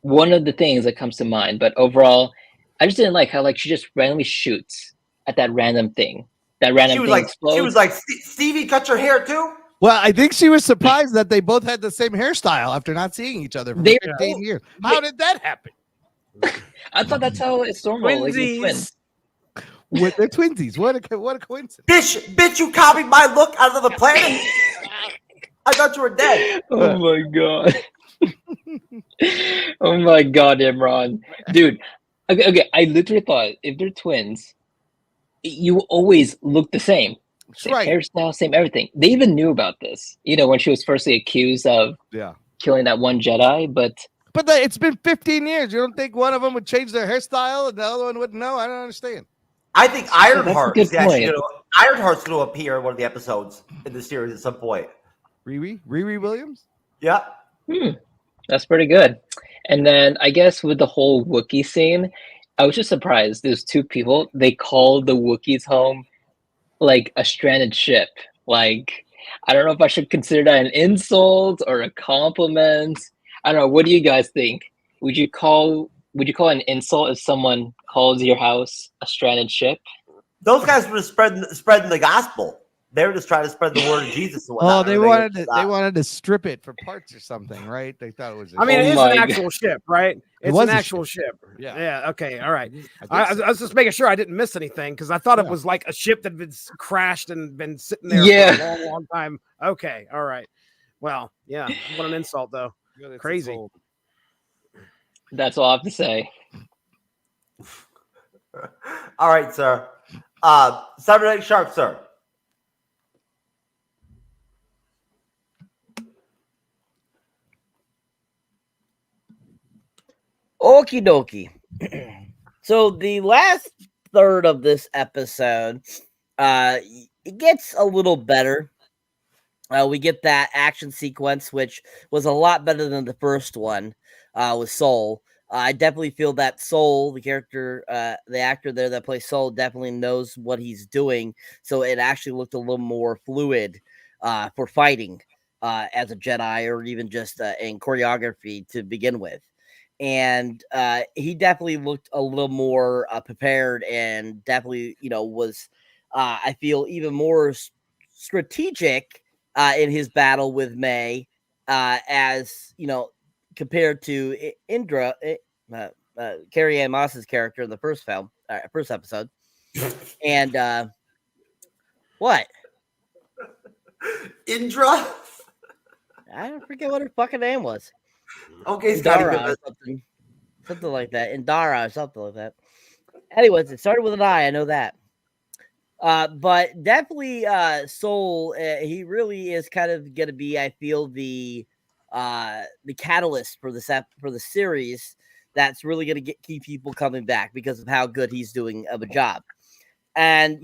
one of the things that comes to mind. But overall, I just didn't like how she just randomly shoots at that random thing. That random thing explodes. She was like, Stevie, cut your hair too? Well, I think she was surprised that they both had the same hairstyle after not seeing each other for 15 years. How did that happen? I thought that's how it's normal. Like twins. With their twinsies. What a coincidence. Bitch, you copied my look out of the planet. I thought you were dead. Oh my god. Oh my god, Imran. Dude. Okay. I literally thought if they're twins, you always look the same. Same hairstyle, same everything. They even knew about this, when she was firstly accused of killing that one Jedi. But it's been 15 years. You don't think one of them would change their hairstyle and the other one wouldn't know? I don't understand. I think Ironheart's going to appear in one of the episodes in the series at some point. Riri Williams? Yeah. That's pretty good. And then I guess with the whole Wookiee scene, I was just surprised. There's two people. They called the Wookiees home like a stranded ship. Like, I don't know if I should consider that an insult or a compliment. I don't know. What do you guys think? Would you call an insult if someone calls your house a stranded ship? Those guys were just spreading the gospel. They were just trying to spread the word of Jesus and whatnot. Oh, they wanted to strip it for parts or something, right? They thought it was. It is an actual ship, right? It's an actual ship. Yeah. Okay. All right. I was just making sure I didn't miss anything because I thought it was like a ship that had been crashed and been sitting there for a long, long time. Okay. All right. Well, yeah. What an insult, though. Crazy. That's all I have to say. All right, sir. Cyberneticshark, sir. Okie dokie. So the last third of this episode, it gets a little better. We get that action sequence, which was a lot better than the first one with Soul. I definitely feel that Soul, the character, the actor there that plays Soul, definitely knows what he's doing. So it actually looked a little more fluid for fighting as a Jedi, or even just in choreography to begin with. And he definitely looked a little more prepared, and definitely, was, I feel, even more strategic in his battle with May, as, compared to Indra, Carrie-Anne Moss's character in the first episode. And what? Indra? I don't forget what her fucking name was. Okay, Indara or something like that. Indara or something like that. Anyways, it started with an I know that. But definitely Soul, he really is kind of going to be, I feel, the catalyst for the series that's really going to keep people coming back because of how good he's doing of a job. And,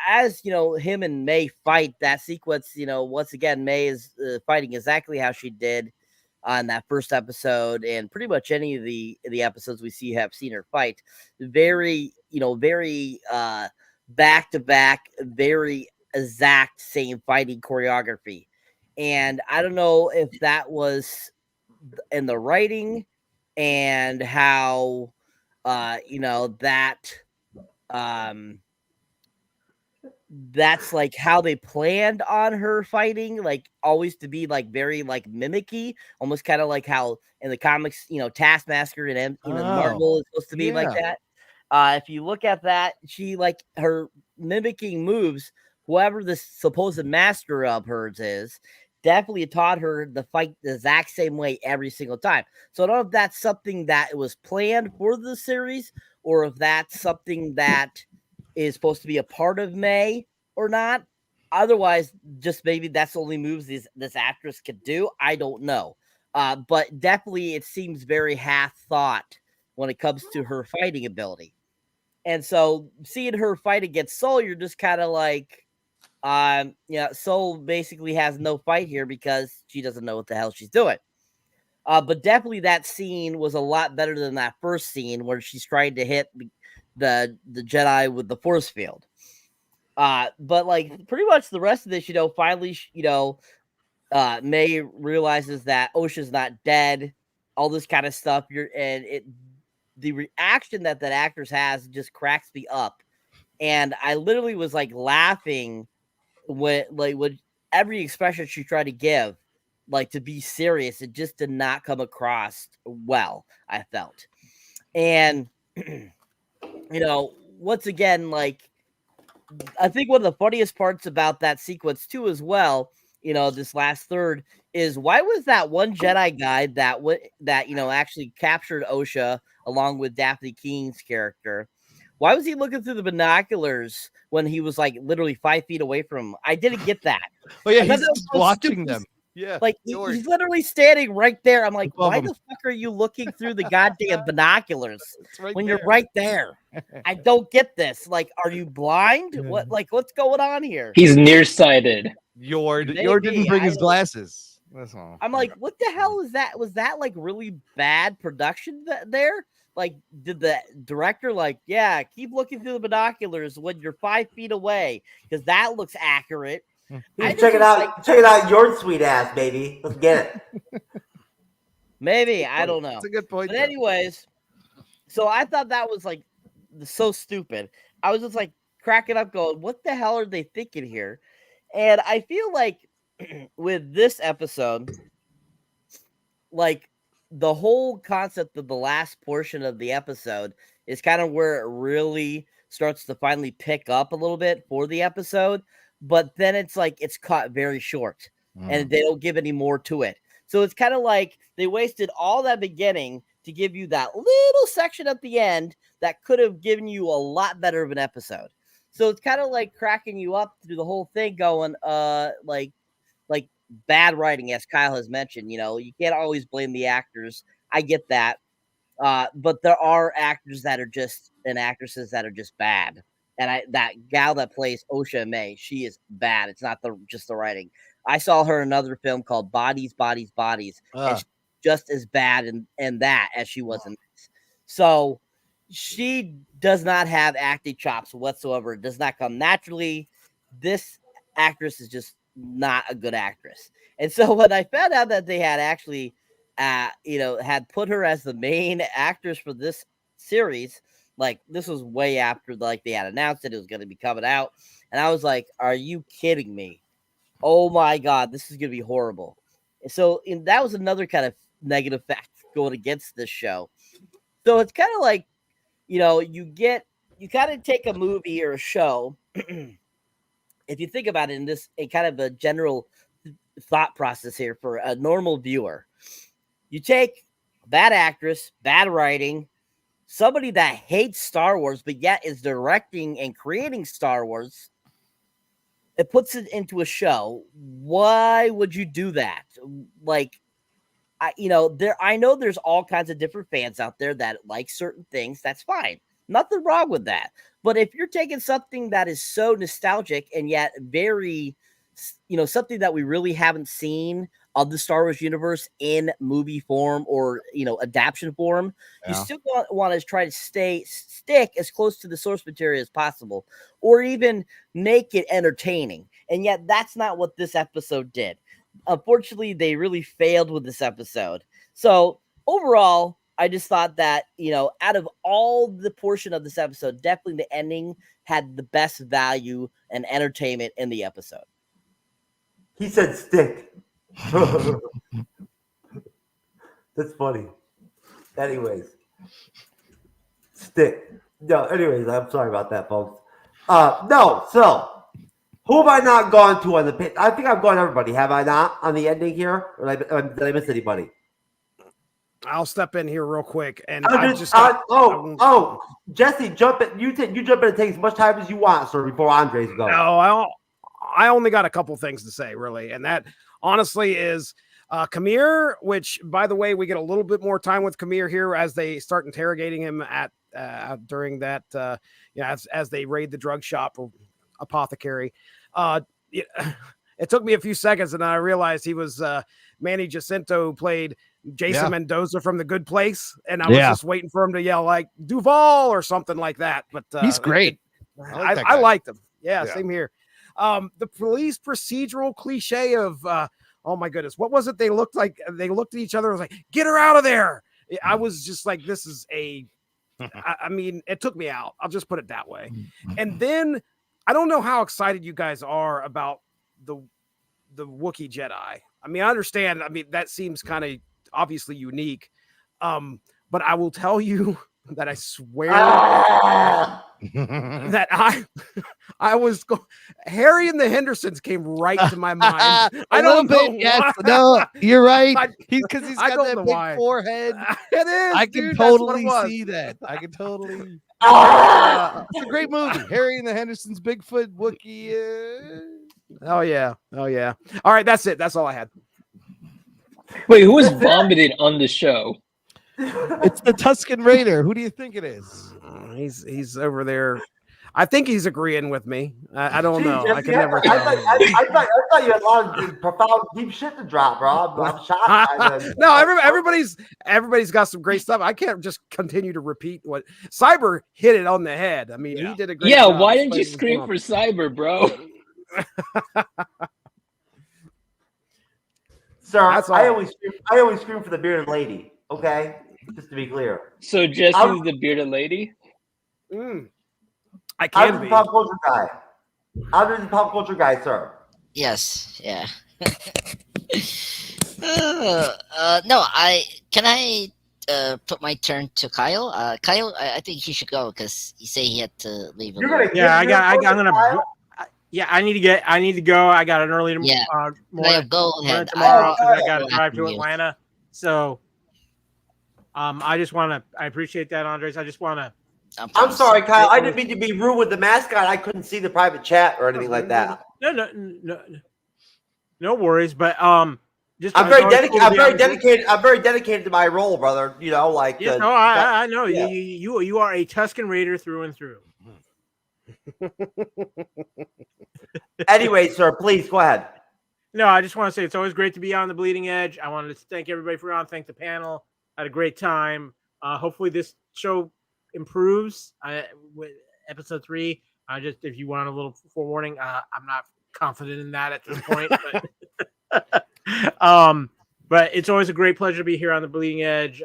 as, him and May fight that sequence, once again, May is fighting exactly how she did on that first episode, and pretty much any of the episodes we have seen her fight. Very back-to-back, very exact same fighting choreography. And I don't know if that was in the writing and how, that's like how they planned on her fighting, like always to be like very like mimicky, almost kind of like how in the comics, Taskmaster and Marvel is supposed to be like that. If you look at that, she like her mimicking moves, whoever the supposed master of hers is, definitely taught her the fight the exact same way every single time. So I don't know if that's something that was planned for the series or if that's something that is supposed to be a part of May or not. Otherwise, just maybe that's the only moves this actress could do. I don't know. But definitely it seems very half thought when it comes to her fighting ability. And so seeing her fight against Soul, you're just kind of like, Soul basically has no fight here because she doesn't know what the hell she's doing. But definitely that scene was a lot better than that first scene where she's trying to hit the Jedi with the force field. But like pretty much the rest of this, finally, May realizes that Osha's not dead, all this kind of stuff. The reaction that actress has just cracks me up. And I literally was like laughing when every expression she tried to give, like to be serious, it just did not come across well, I felt. And once again, like I think one of the funniest parts about that sequence too, as well, this last third is why was that one Jedi guy that actually captured Osha along with Daphne King's character? Why was he looking through the binoculars when he was like literally 5 feet away from him? I didn't get that. Oh yeah, he's just watching them. Yeah, like he's literally standing right there. I'm like, why the fuck are you looking through the goddamn binoculars when you're right there? I don't get this. Like, are you blind? What's going on here? He's nearsighted. Yord didn't bring his glasses. That's all. I'm like, what the hell is that? Was that like really bad production there? Like, did the director keep looking through the binoculars when you're 5 feet away because that looks accurate. Check it out, your sweet ass, baby. Let's get it. Maybe, I don't know. That's a good point. But anyways, so I thought that was like so stupid. I was just like cracking up going, what the hell are they thinking here? And I feel like with this episode, like the whole concept of the last portion of the episode is kind of where it really starts to finally pick up a little bit for the episode. But then it's like it's cut very short and they don't give any more to it. So it's kind of like they wasted all that beginning to give you that little section at the end that could have given you a lot better of an episode. So it's kind of like cracking you up through the whole thing going, like bad writing, as Kyle has mentioned. You can't always blame the actors. I get that. But there are actors that are just and actresses that are just bad. And that gal that plays Osha May, she is bad. It's not just the writing. I saw her in another film called Bodies, Bodies, Bodies. And she's just as bad in that as she was in this. So she does not have acting chops whatsoever. It does not come naturally. This actress is just not a good actress. And so when I found out that they had actually, had put her as the main actress for this series, like this was way after they had announced that it was going to be coming out. And I was like, are you kidding me? Oh my God, this is going to be horrible. So that was another kind of negative fact going against this show. So it's kind of like, you kind of take a movie or a show. If you think about it in kind of a general thought process here for a normal viewer, you take bad actress, bad writing, somebody that hates Star Wars, but yet is directing and creating Star Wars, it puts it into a show. Why would you do that? Like, I know there's all kinds of different fans out there that like certain things. That's fine. Nothing wrong with that. But if you're taking something that is so nostalgic and yet very something that we really haven't seen of the Star Wars universe in movie form or adaptation form. You still want to try to stick as close to the source material as possible, or even make it entertaining. And yet that's not what this episode did. Unfortunately, they really failed with this episode. So overall, I just thought that, out of all the portion of this episode, definitely the ending had the best value and entertainment in the episode. He said stick. That's funny. Anyways, stick. No, anyways, I'm sorry about that, folks. No, so who have I not gone to on the pit? I think I've gone everybody. Have I not on the ending here? Or did I miss anybody? I'll step in here real quick, and Jesse, jump in. You jump in and take as much time as you want, sir, before Andres goes. No, I only got a couple things to say, really, and that honestly is Kamir. Which, by the way, we get a little bit more time with Kamir here as they start interrogating him at during that, as they raid the drug shop or apothecary. It took me a few seconds, and I realized he was Manny Jacinto, who played Jason Mendoza from The Good Place, and I was just waiting for him to yell like Duval or something like that. But he's great. I liked him. Yeah, same here. The police procedural cliche of oh my goodness, what was it? They looked like they looked at each other and was like, get her out of there. I was just like, this is I mean, it took me out. I'll just put it that way. And then I don't know how excited you guys are about the Wookiee Jedi. I mean, I understand. I mean, that seems kind of obviously unique. But I will tell you that I swear that I was Harry and the Hendersons came right to my mind. I don't know. Yes, no, you're right. He's got that big forehead. It is. I can totally see that. I can totally. It's a great movie. Harry and the Hendersons, Bigfoot, Wookiee. Oh yeah. All right, that's it. That's all I had. Wait, who was vomited on the show? It's the Tusken Raider. Who do you think it is? He's over there. I think he's agreeing with me. I don't know. I can never tell. I thought you had a lot of profound, deep shit to drop, bro. I'm shocked. No, everybody's got some great stuff. I can't just continue to repeat what Cyber hit it on the head. I mean, he did a great job. Yeah, why didn't you scream for Cyber, bro? Sir, I always scream for the bearded lady. Okay, just to be clear. So Jesse's the bearded lady. I can be. Pop culture guy. I'm the pop culture guy, sir. Yes. Yeah. No. Can I put my turn to Kyle. Kyle, I think he should go because he said he had to leave. I need to go. I got an early morning. Go ahead. Tomorrow because I got to drive to Atlanta. So, I appreciate that, Andres. I just want to. I'm sorry, Kyle. I didn't mean to be rude with the mascot. I couldn't see the private chat or anything like that. No worries. But I'm very dedicated. I'm very dedicated to my role, brother. You know, like I know yeah. you are a Tusken Raider through and through. Anyway, sir, please go ahead. No, I just want to say it's always great to be on the Bleeding Edge. I wanted to thank everybody for on. Thank the panel. I had a great time. Hopefully this show improves with episode 3. Just if you want a little forewarning, I'm not confident in that at this point. But it's always a great pleasure to be here on the Bleeding Edge.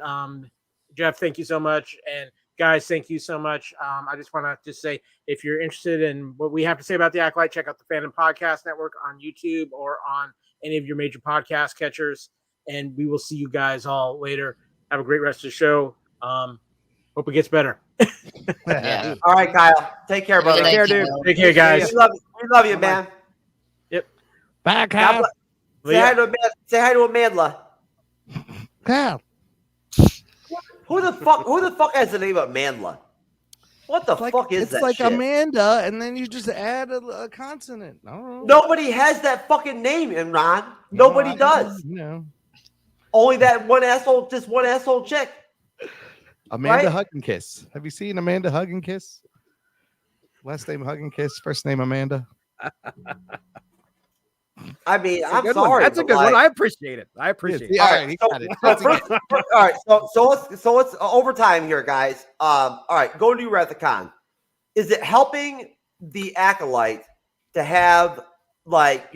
Jeff, thank you so much. And guys, thank you so much. I just want to just say, if you're interested in what we have to say about the Acolyte, check out the Fandom Podcast Network on YouTube or on any of your major podcast catchers. And we will see you guys all later. Have a great rest of the show. Hope it gets better. Yeah. All right, Kyle. Take care, brother. Take care, dude. Take care, guys. We love you, man. Yep. Bye, Kyle. Say hi to Amanda. Kyle. Who the fuck has the name of Amanda? What the fuck is that? It's like shit? Amanda, and then you just add a consonant. I don't know. Nobody has that fucking name, Imran. Nobody does. No. Only that one asshole, just one asshole chick. Amanda right? Hug and Kiss. Have you seen Amanda Hug and Kiss? Last name Hug and Kiss, first name Amanda. I mean, That's a I'm good one. sorry. That's a but, good one. like, I appreciate it. I appreciate it. Yeah, All all right, right, he so- got it. so That's a first- good- all right, so let's overtime here, guys. All right, go to Rathacon. Is it helping the Acolyte to have Leslie?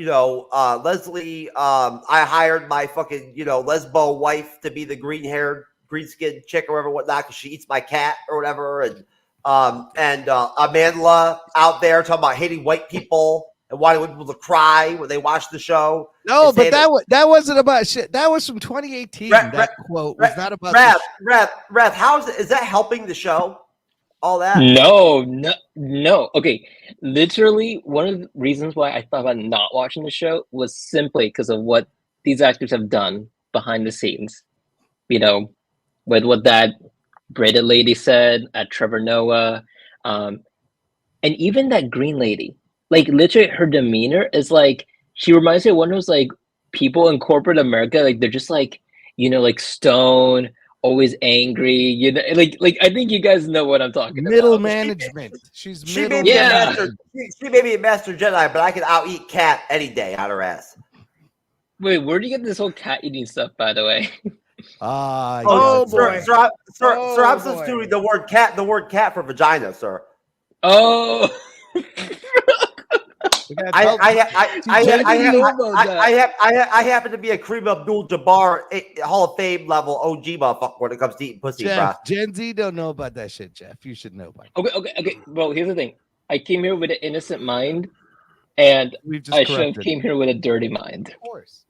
I hired my fucking lesbo wife to be the green-haired, green-skinned chick or whatever, whatnot, because she eats my cat or whatever, and Amandla out there talking about hating white people and wanting people to cry when they watch the show. No, and but saying that wasn't about shit. That was from 2018. That quote was not about the Rath, is that helping the show? All that? No. Okay, literally, one of the reasons why I thought about not watching the show was simply because of what these actors have done behind the scenes. With what that braided lady said at Trevor Noah, and even that green lady. Like, literally, her demeanor is like, she reminds me of one of those, like, people in corporate America, like, they're just like, like stone, always angry, like I think you guys know what I'm talking middle about. management. She may be a master. She may be a master Jedi, but I can out eat cat any day out her ass. Wait, where do you get this whole cat eating stuff, by the way? Sir, I'm substituting the word cat for vagina, sir. Oh. I happen to be a Kareem Abdul-Jabbar Hall of Fame level OG motherfucker when it comes to eating pussy, Jeff, bro. Gen Z don't know about that shit, Jeff. You should know about it. Okay. Bro, here's the thing. I came here with an innocent mind, and I should have came here with a dirty mind. Of course.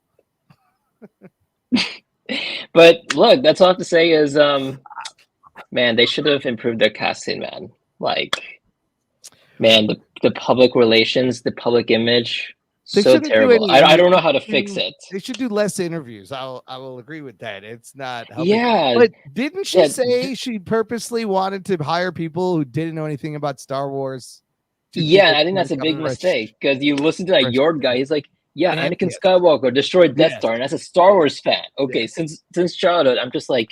But look, that's all I have to say is, man, they should have improved their casting, man. Like, man, the public relations, the public image, so terrible. I don't know how to fix it. They should do less interviews. I will agree with that. It's not helping. Yeah. But didn't she say she purposely wanted to hire people who didn't know anything about Star Wars? Yeah, I think that's a big mistake, because you listen to that Yord guy, he's like, yeah, Anakin Skywalker destroyed Death Star, and as a Star Wars fan, okay, since childhood, I'm just like,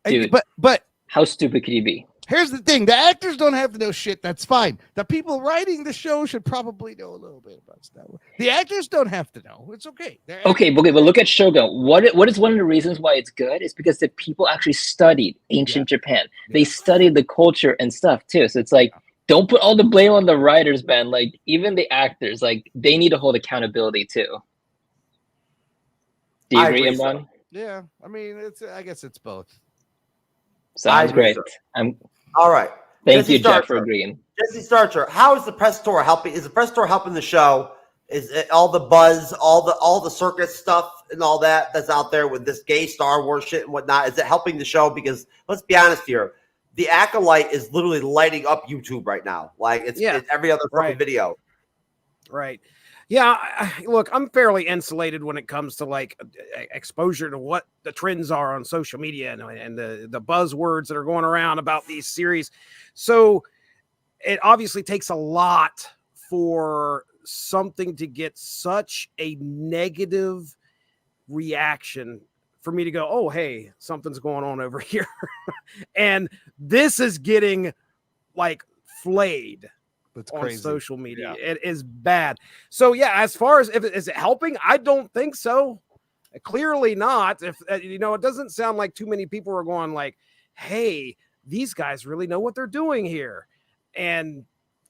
dude, but how stupid could he be? Here's the thing: the actors don't have to know shit. That's fine. The people writing the show should probably know a little bit about Star Wars. The actors don't have to know. It's okay. Okay, but look at Shogun. What is one of the reasons why it's good is because the people actually studied ancient Japan. They studied the culture and stuff too. So it's like, don't put all the blame on the writers, man. Like, even the actors, like, they need to hold accountability too. Do you agree, Imran? So. Yeah, I mean, I guess it's both. Sounds great. All right. Thank you, Jeff, for agreeing. Jesse Starcher, how is the press tour helping? Is the press tour helping the show? Is it all the buzz, all the circus stuff and all that's out there with this gay Star Wars shit and whatnot? Is it helping the show? Because let's be honest here, the Acolyte is literally lighting up YouTube right now. Like it's every other fucking video. Right. Yeah, look, I'm fairly insulated when it comes to like exposure to what the trends are on social media and the buzzwords that are going around about these series. So it obviously takes a lot for something to get such a negative reaction for me to go, oh, hey, something's going on over here. And this is getting like flayed. That's on crazy. Social media. It is bad. So yeah, as far as is it helping, I don't think so. Clearly not. If it doesn't sound like too many people are going like, hey, these guys really know what they're doing here. And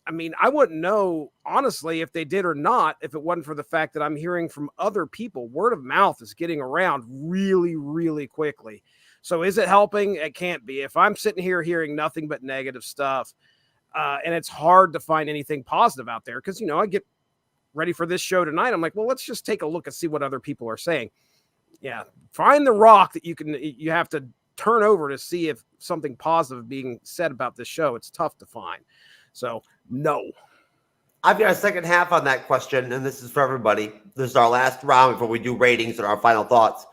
I mean, I wouldn't know honestly if they did or not if it wasn't for the fact that I'm hearing from other people. Word of mouth is getting around really, really quickly. So is it helping? It can't be. If I'm sitting here hearing nothing but negative stuff, and it's hard to find anything positive out there because, I get ready for this show tonight. I'm like, well, let's just take a look and see what other people are saying. Yeah. Find the rock that you have to turn over to see if something positive being said about this show. It's tough to find. So no. I've got a second half on that question, and this is for everybody. This is our last round before we do ratings and our final thoughts.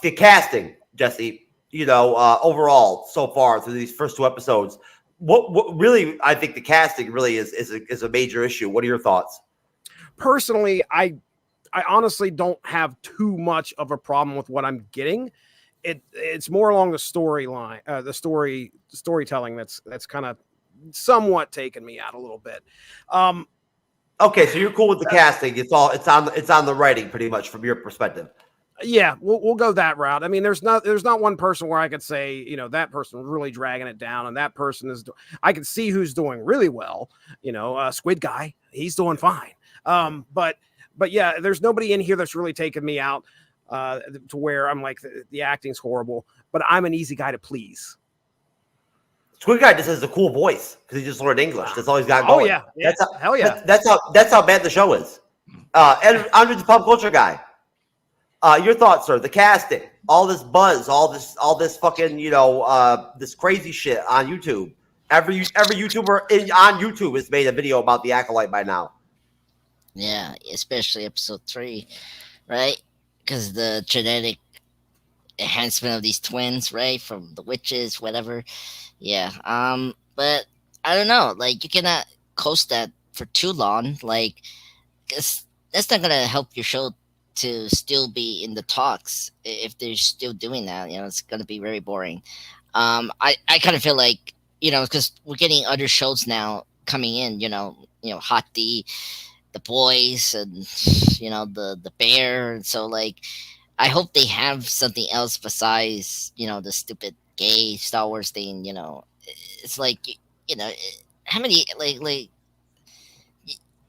The casting, Jesse, overall so far through these first two episodes, what really, I think the casting really is a major issue. What are your thoughts? Personally, I honestly don't have too much of a problem with what I'm getting. It's more along the storyline, the storytelling that's kind of somewhat taken me out a little bit. Okay, so you're cool with the casting. It's on the writing pretty much from your perspective. Yeah, we'll go that route. I mean, there's not one person where I could say, you know, that person really dragging it down, and that person is. I can see who's doing really well. You know, Squid Guy, he's doing fine. But yeah, there's nobody in here that's really taken me out to where I'm like the acting's horrible. But I'm an easy guy to please. Squid Guy just has a cool voice because he just learned English. That's all he's got going. Oh yeah, hell yeah. That's how bad the show is. And Andrew's a pop culture guy. Your thoughts, sir? The casting, all this buzz, all this fucking, you know, this crazy shit on YouTube. Every YouTuber on YouTube has made a video about the Acolyte by now. Yeah, especially episode 3, right? Because the genetic enhancement of these twins, right, from the witches, whatever. Yeah. But I don't know. Like, you cannot coast that for too long. Like, 'cause that's not gonna help your show to still be in the talks. If they're still doing that, you know, it's gonna be very boring. I kind of feel like, you know, because we're getting other shows now coming in. You know, Hot D, The Boys, and you know the Bear. And so, like, I hope they have something else besides, you know, the stupid gay Star Wars thing. You know, it's like, you know, how many like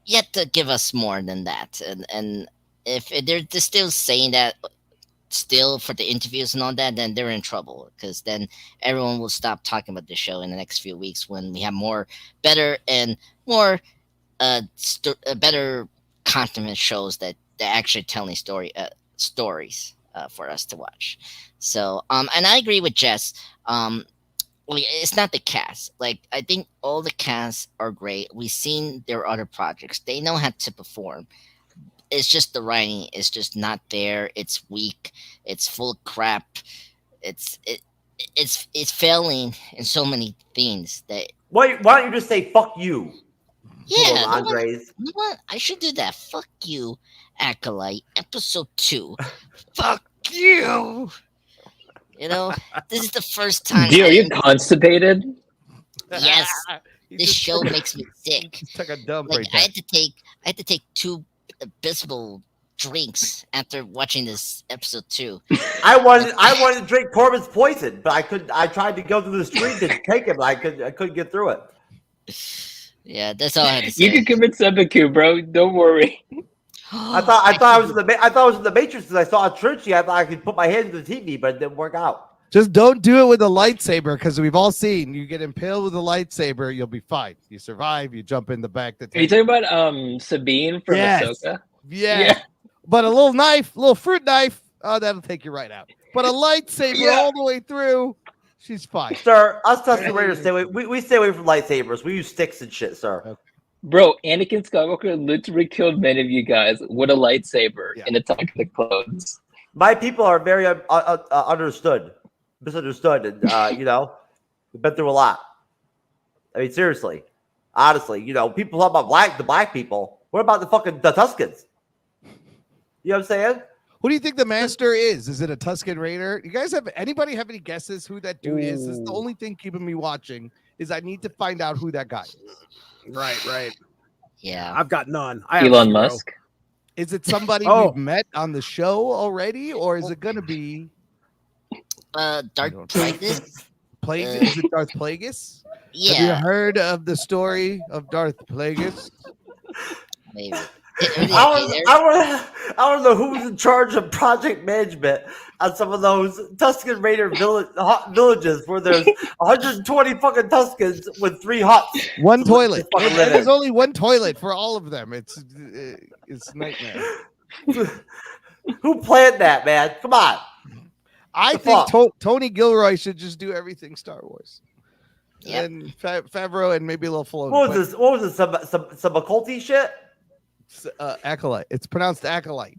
you have to give us more than that. And if they're still saying that still for the interviews and all that, then they're in trouble, because then everyone will stop talking about the show in the next few weeks when we have better content shows that actually telling stories for us to watch. So and I agree with Jess. Like, it's not the cast. Like, I think all the casts are great. We've seen their other projects. They know how to perform. It's just the writing is just not there. It's weak. It's full of crap. It's failing in so many things that. Why don't you just say fuck you? Yeah, Andres. You know what? I should do that. Fuck you, Acolyte. Episode 2. Fuck you. You know, this is the first time. Dude, are you constipated? Yes. This show makes me sick. Took a dump Like, right I there. had to take 2 abysmal drinks after watching this episode 2. I wanted to drink Corbin's poison, but I couldn't. I tried to go through the stream to take it, but I couldn't get through it. Yeah, that's all I had to say. You can commit seppuku, bro. Don't worry. I thought I was in the Matrix because I saw a Trinity. I thought I could put my hand in the TV, but it didn't work out. Just don't do it with a lightsaber, because we've all seen you get impaled with a lightsaber, you'll be fine. You survive, you jump in the back. Are you talking about Sabine from Ahsoka? Yeah. But a little knife, little fruit knife, oh, that'll take you right out. But a lightsaber all the way through, she's fine. Sir, us Tusken Raiders stay away. We stay away from lightsabers. We use sticks and shit, sir. Okay. Bro, Anakin Skywalker literally killed many of you guys with a lightsaber in Attack of the Clones. My people are very misunderstood, and you know, we've been through a lot. I mean, seriously, honestly, you know, people talk about the black people. What about the Tuskens? You know what I'm saying? Who do you think the master is? Is it a Tusken Raider? You guys anybody have any guesses who that dude is? This is the only thing keeping me watching, is I need to find out who that guy is. Right. Yeah. I've got none. Elon Musk. Is it somebody we've met on the show already, or is it going to be Darth Plagueis? Is it Darth Plagueis? Yeah. Have you heard of the story of Darth Plagueis? Maybe. I want to know who's in charge of project management on some of those Tusken Raider villages where there's 120 fucking Tuskens with 3 huts. One toilet. There's only one toilet for all of them. It's nightmare. Who planned that, man? Come on. I think Tony Gilroy should just do everything Star Wars. Yeah. And Favreau and maybe a little Filoni. What was this? Some occulty shit? Acolyte. It's pronounced Acolyte.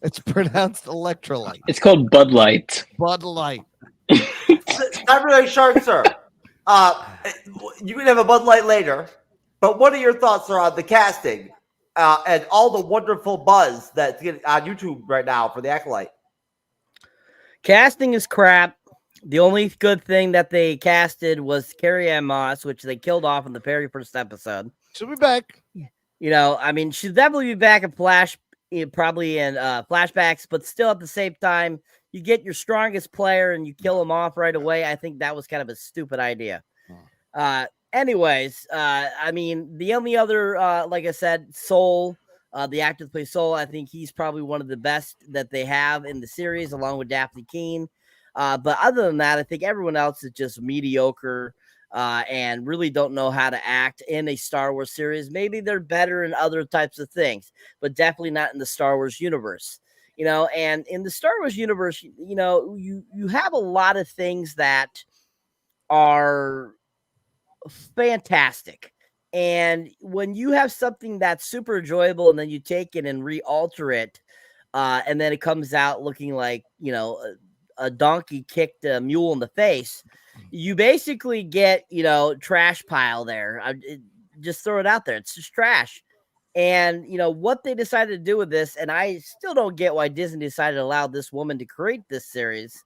It's pronounced electrolyte. It's called Bud Light. Bud Light. Cyberneticshark, sir. You can have a Bud Light later, but what are your thoughts, sir, on the casting and all the wonderful buzz that's on YouTube right now for the Acolyte? Casting is crap. The only good thing that they casted was Carrie Ann Moss, which they killed off in the very first episode. She'll be back. You know, I mean, she'll definitely be back in probably in flashbacks, but still at the same time, you get your strongest player and you kill him off right away. I think that was kind of a stupid idea. Anyways, I mean, the only other, like I said, Soul, the actor that plays Soul, I think he's probably one of the best that they have in the series, along with Daphne Keene. But other than that, I think everyone else is just mediocre and really don't know how to act in a Star Wars series. Maybe they're better in other types of things, but definitely not in the Star Wars universe. You know, and in the Star Wars universe, you know, you have a lot of things that are fantastic. And when you have something that's super enjoyable and then you take it and re-alter it, and then it comes out looking like, you know, a donkey kicked a mule in the face, you basically get, you know, trash pile there. Just throw it out there. It's just trash. And, you know, what they decided to do with this, and I still don't get why Disney decided to allow this woman to create this series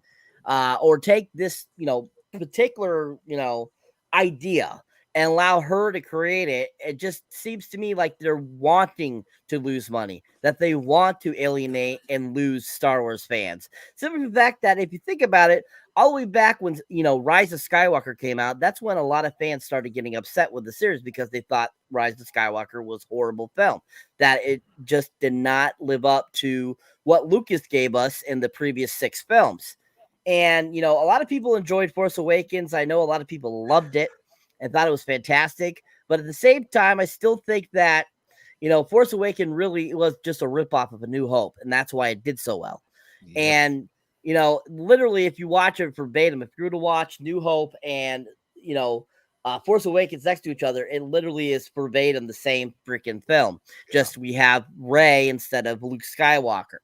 or take this, you know, particular, you know, idea and allow her to create it. It just seems to me like they're wanting to lose money, that they want to alienate and lose Star Wars fans. Simply the fact that if you think about it, all the way back when, you know, Rise of Skywalker came out, that's when a lot of fans started getting upset with the series because they thought Rise of Skywalker was a horrible film, that it just did not live up to what Lucas gave us in the previous 6 films. And, you know, a lot of people enjoyed Force Awakens. I know a lot of people loved it and thought it was fantastic. But at the same time, I still think that, you know, Force Awakens really was just a ripoff of A New Hope. And that's why it did so well. Yep. And, you know, literally, if you watch it verbatim, if you were to watch New Hope and, you know, Force Awakens next to each other, it literally is verbatim the same freaking film. Yeah. Just we have Rey instead of Luke Skywalker.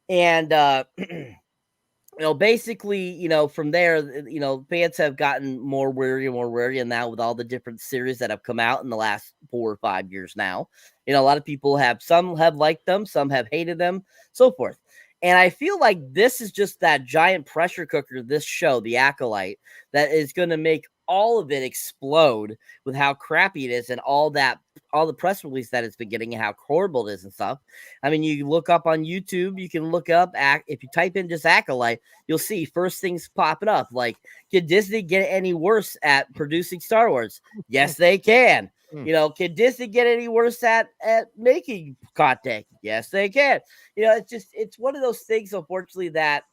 And, you know, basically, you know, from there, you know, fans have gotten more weary, and now with all the different series that have come out in the last 4 or 5 years now, you know, a lot of people some have liked them, some have hated them, so forth. And I feel like this is just that giant pressure cooker, this show, The Acolyte, that is going to make all of it explode with how crappy it is and all the press release that it's been getting and how horrible it is and stuff. I mean, you look up on YouTube, you can look up, if you type in just Acolyte, you'll see first things popping up. Like, can Disney get any worse at producing Star Wars? Yes, they can. You know, can Disney get any worse at making content? Yes, they can. You know, it's one of those things, unfortunately, that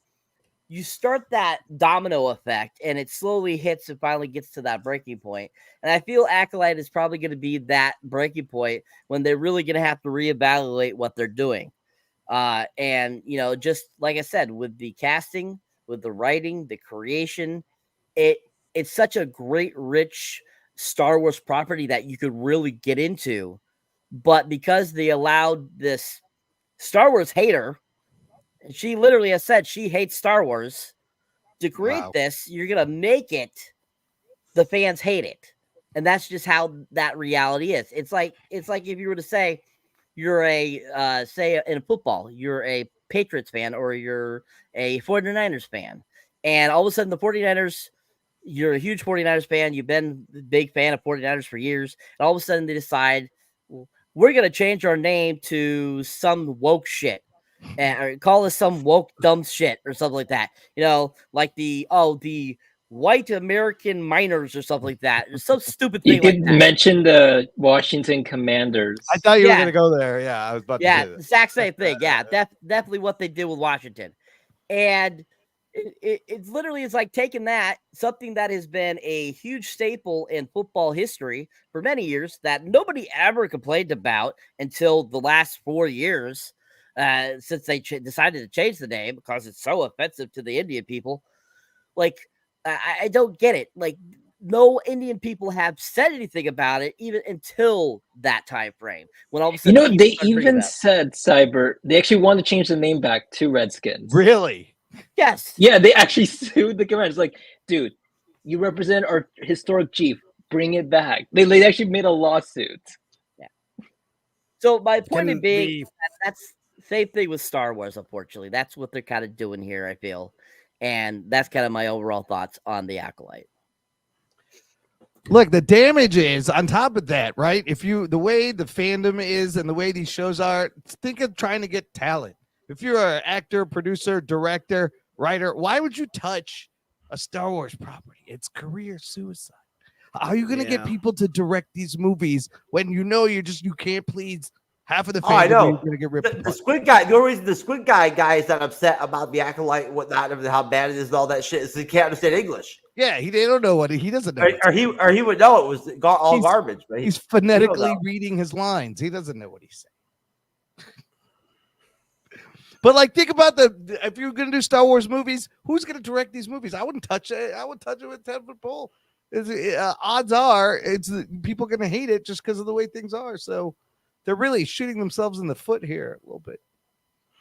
you start that domino effect and it slowly hits and finally gets to that breaking point. And I feel Acolyte is probably going to be that breaking point when they're really going to have to reevaluate what they're doing. And, you know, just like I said, with the casting, with the writing, the creation, it's such a great, rich Star Wars property that you could really get into. But because they allowed this Star Wars hater, she literally has said she hates Star Wars, to create this, you're going to make it, the fans hate it. And that's just how that reality is. It's like if you were to say you're say in football, you're a Patriots fan or you're a 49ers fan. And all of a sudden the 49ers, you're a huge 49ers fan. You've been a big fan of 49ers for years. And all of a sudden they decide, we're going to change our name to some woke shit. Or call us some woke dumb shit or something like that. You know, like the white American miners or something like that. Or some stupid thing. You could mention the Washington Commanders. I thought you were going to go there. Yeah, I was about to say that. The exact same thing. Yeah, definitely what they did with Washington. And it's literally, it's like taking that, something that has been a huge staple in football history for many years that nobody ever complained about until the last 4 years. Since they decided to change the name because it's so offensive to the Indian people. Like, I don't get it. Like, no Indian people have said anything about it even until that time frame. When all of a sudden, you know, they even said they actually want to change the name back to Redskins. Really? Yes. Yeah, they actually sued the Commanders. Like, dude, you represent our historic chief. Bring it back. They actually made a lawsuit. Yeah. So my point being, that's same thing with Star Wars, unfortunately. That's what they're kind of doing here, I feel. And that's kind of my overall thoughts on The Acolyte. Look, the damage is on top of that, right? The way the fandom is and the way these shows are, think of trying to get talent. If you're an actor, producer, director, writer, why would you touch a Star Wars property? It's career suicide. How are you going to get people to direct these movies when you can't please half of the fandom? I know. You're going to get ripped. The Squid Guy. The only reason the Squid Guy is not upset about the Acolyte and whatnot, and how bad it is and all that shit is he can't understand English. Yeah, they don't know he doesn't know. Or he would know it was all garbage. But he's phonetically reading his lines. He doesn't know what he's saying. But like, think about if you're going to do Star Wars movies, who's going to direct these movies? I wouldn't touch it. I would touch it with 10-foot pole. Odds are people going to hate it just because of the way things are. So they're really shooting themselves in the foot here a little bit.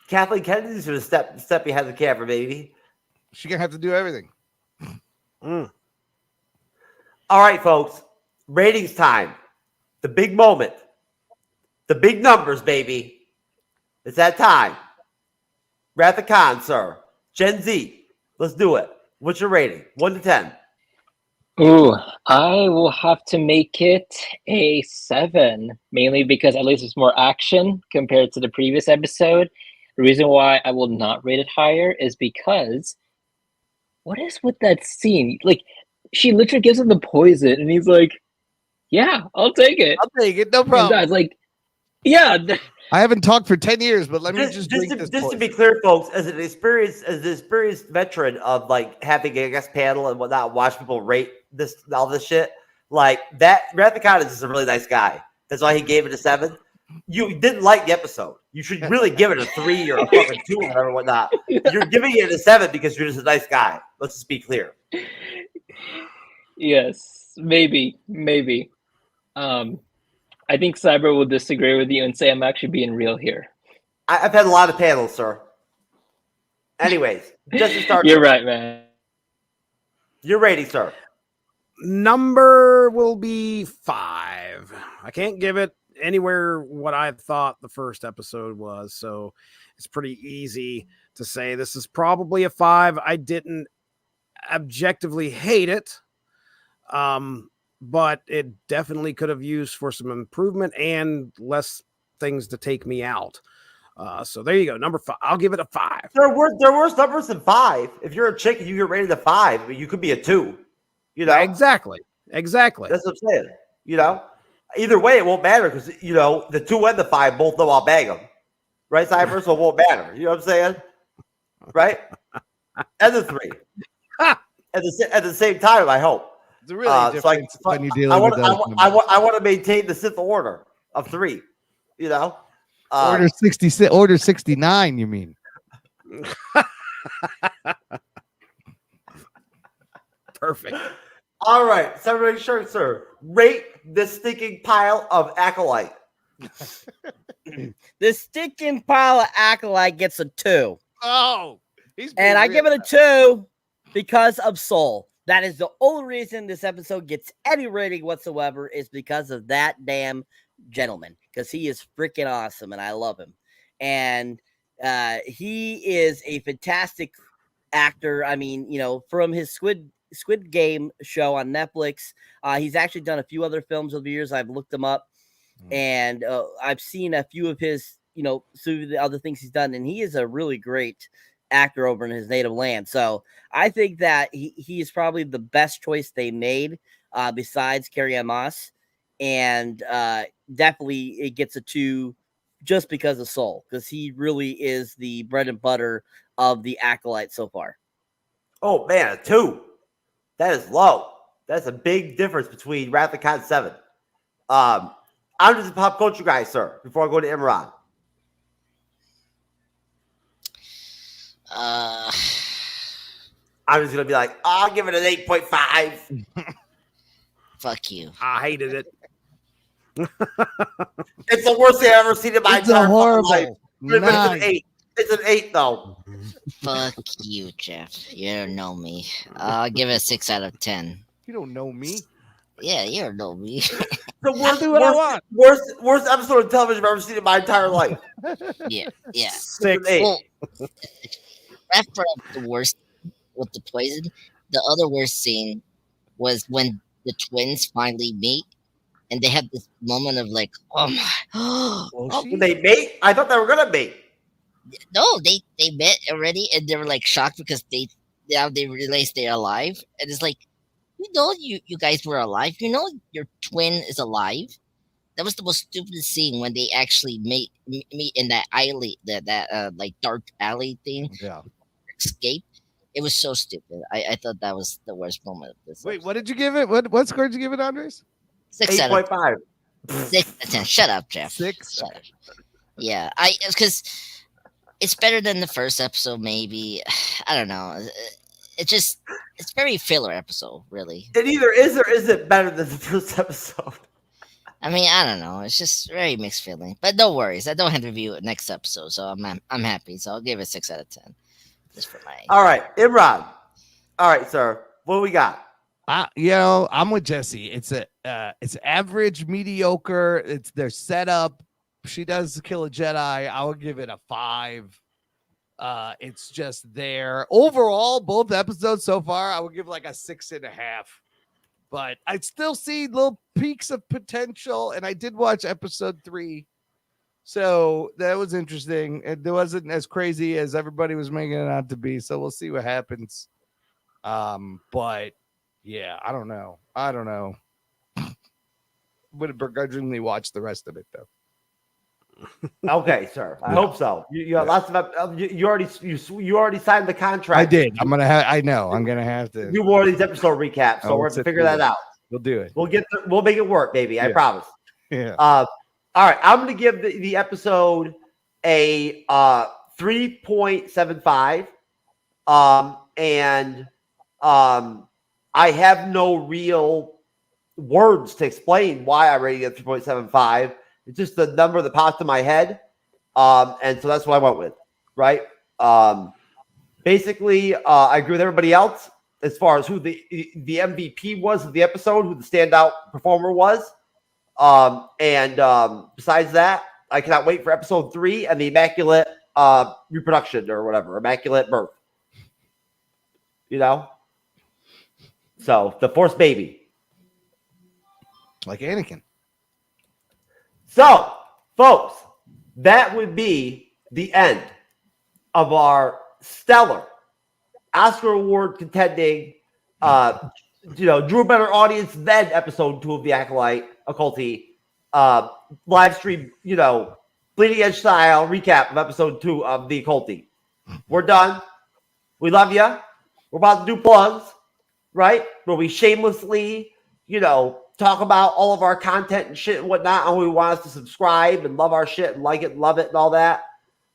Kathleen Kennedy's going to step behind the camera, baby. She's going to have to do everything. All right, folks. Ratings time. The big moment. The big numbers, baby. It's that time. Wrath of Khan, sir. Gen Z. Let's do it. What's your rating? 1 to 10. Ooh, I will have to make it a 7, mainly because at least it's more action compared to the previous episode. The reason why I will not rate it higher is because what is with that scene? Like, she literally gives him the poison, and he's like, "Yeah, I'll take it. I'll take it. No problem." It's like, yeah. I haven't talked for 10 years, but let me just to be clear, folks, as an experienced veteran of like having a guest panel and whatnot, watch people rate all this shit. Like that, Wrath of Khan is just a really nice guy. That's why he gave it a 7. You didn't like the episode. You should really give it a 3 or a fucking 2 or whatever, whatnot. You're giving it a 7 because you're just a nice guy. Let's just be clear. Yes, maybe. I think Cyber will disagree with you and say I'm actually being real here. I've had a lot of panels, sir. Anyways, just to start. You're right, man. You're ready, sir. Number will be 5. I can't give it anywhere what I thought the first episode was, so it's pretty easy to say this is probably a 5. I didn't objectively hate it, but it definitely could have used for some improvement and less things to take me out. So there you go, number 5. I'll give it a 5. There were numbers than 5. If you're a chick and you get rated a 5, I mean, you could be a 2. You know exactly. That's what I'm saying. You know, either way, it won't matter because the 2 and the 5 both know I'll bang them, right? Cyber, so it won't matter. You know what I'm saying, right? And the 3 at the same time. I hope. It's a really difference when you're dealing with those. I want to maintain the Sith order of 3. You know, order 66, order 69. You mean? Perfect. All right, Cyberneticshark, sir. Rate this stinking pile of Acolyte. This stinking pile of Acolyte gets a 2. Oh, and I give it a 2 because of Soul. That is the only reason this episode gets any rating whatsoever is because of that damn gentleman. Because he is freaking awesome and I love him. And he is a fantastic actor. I mean, from his Squid Game show on Netflix, he's actually done a few other films over the years. I've looked him up, and I've seen a few of his, some of the other things he's done, and he is a really great actor over in his native land. So I think that he is probably the best choice they made besides Carrie-Anne Moss, and definitely it gets a 2 just because of Soul, because he really is the bread and butter of the Acolyte so far. Oh man, a 2. That is low. That's a big difference between Wrath of Khan 7. I'm just a pop culture guy, sir, before I go to Imran. I'm just going to be like, I'll give it an 8.5. Fuck you. I hated it. It's the worst thing I've ever seen in my entire life. It's an 8. It's an 8, though. Fuck you, Jeff. You don't know me. I'll give it a 6 out of 10. You don't know me. Yeah, you don't know me. The worst episode of television I've ever seen in my entire life. Yeah. 6. Well, that's perhaps the worst with the poison. The other worst scene was when the twins finally meet, and they have this moment of like, oh my, oh, Did they mate? I thought they were gonna mate. no, they met already, and they were like shocked because now they realize they're alive, and it's like, you guys were alive. You know your twin is alive. That was the most stupidest scene when they actually meet in that alley, that like dark alley thing. Yeah. Escape. It was so stupid. I thought that was the worst moment of this. Wait, what did you give it? What score did you give it, Andres? 6 out of 8.5. 6 out of 10. Shut up, Jeff. 6. Shut up. Yeah, because it's better than the first episode. Maybe I don't know. It's very filler episode, really. It either is or isn't better than the first episode. I mean, I don't know. It's just very mixed feeling. But no worries. I don't have to review it next episode, so I'm happy. So I'll give it 6 out of 10. Just for my. All right, Imran. All right, sir. What do we got? I'm with Jesse. It's average, mediocre. It's their setup. She does kill a Jedi. I would give it a 5. It's just there. Overall, both episodes so far, I would give like a 6.5. But I still see little peaks of potential. And I did watch episode 3. So that was interesting. It wasn't as crazy as everybody was making it out to be. So we'll see what happens. But yeah, I don't know. Would have begrudgingly watched the rest of it though. Okay, sir. I hope so. You got lots of. You already signed the contract. I did. I'm gonna have to do more of these episode recaps. So we're gonna figure that out. We'll do it. We'll make it work, baby. I promise. Yeah. All right. I'm gonna give the episode a 3.75. And I have no real words to explain why I rated it 3.75. It's just the number that popped in my head. And so that's what I went with, right? Basically, I agree with everybody else as far as who the MVP was of the episode, who the standout performer was. Besides that, I cannot wait for episode 3 and the immaculate reproduction or whatever, immaculate birth. You know? So, the Force baby. Like Anakin. So, folks, that would be the end of our stellar Oscar Award contending, drew a better audience than episode 2 of the Acolyte Occulty live stream, bleeding edge style recap of episode 2 of the Occulty. We're done. We love you. We're about to do plugs, right? Where we shamelessly, talk about all of our content and shit and whatnot, and we want us to subscribe and love our shit and like it and love it and all that.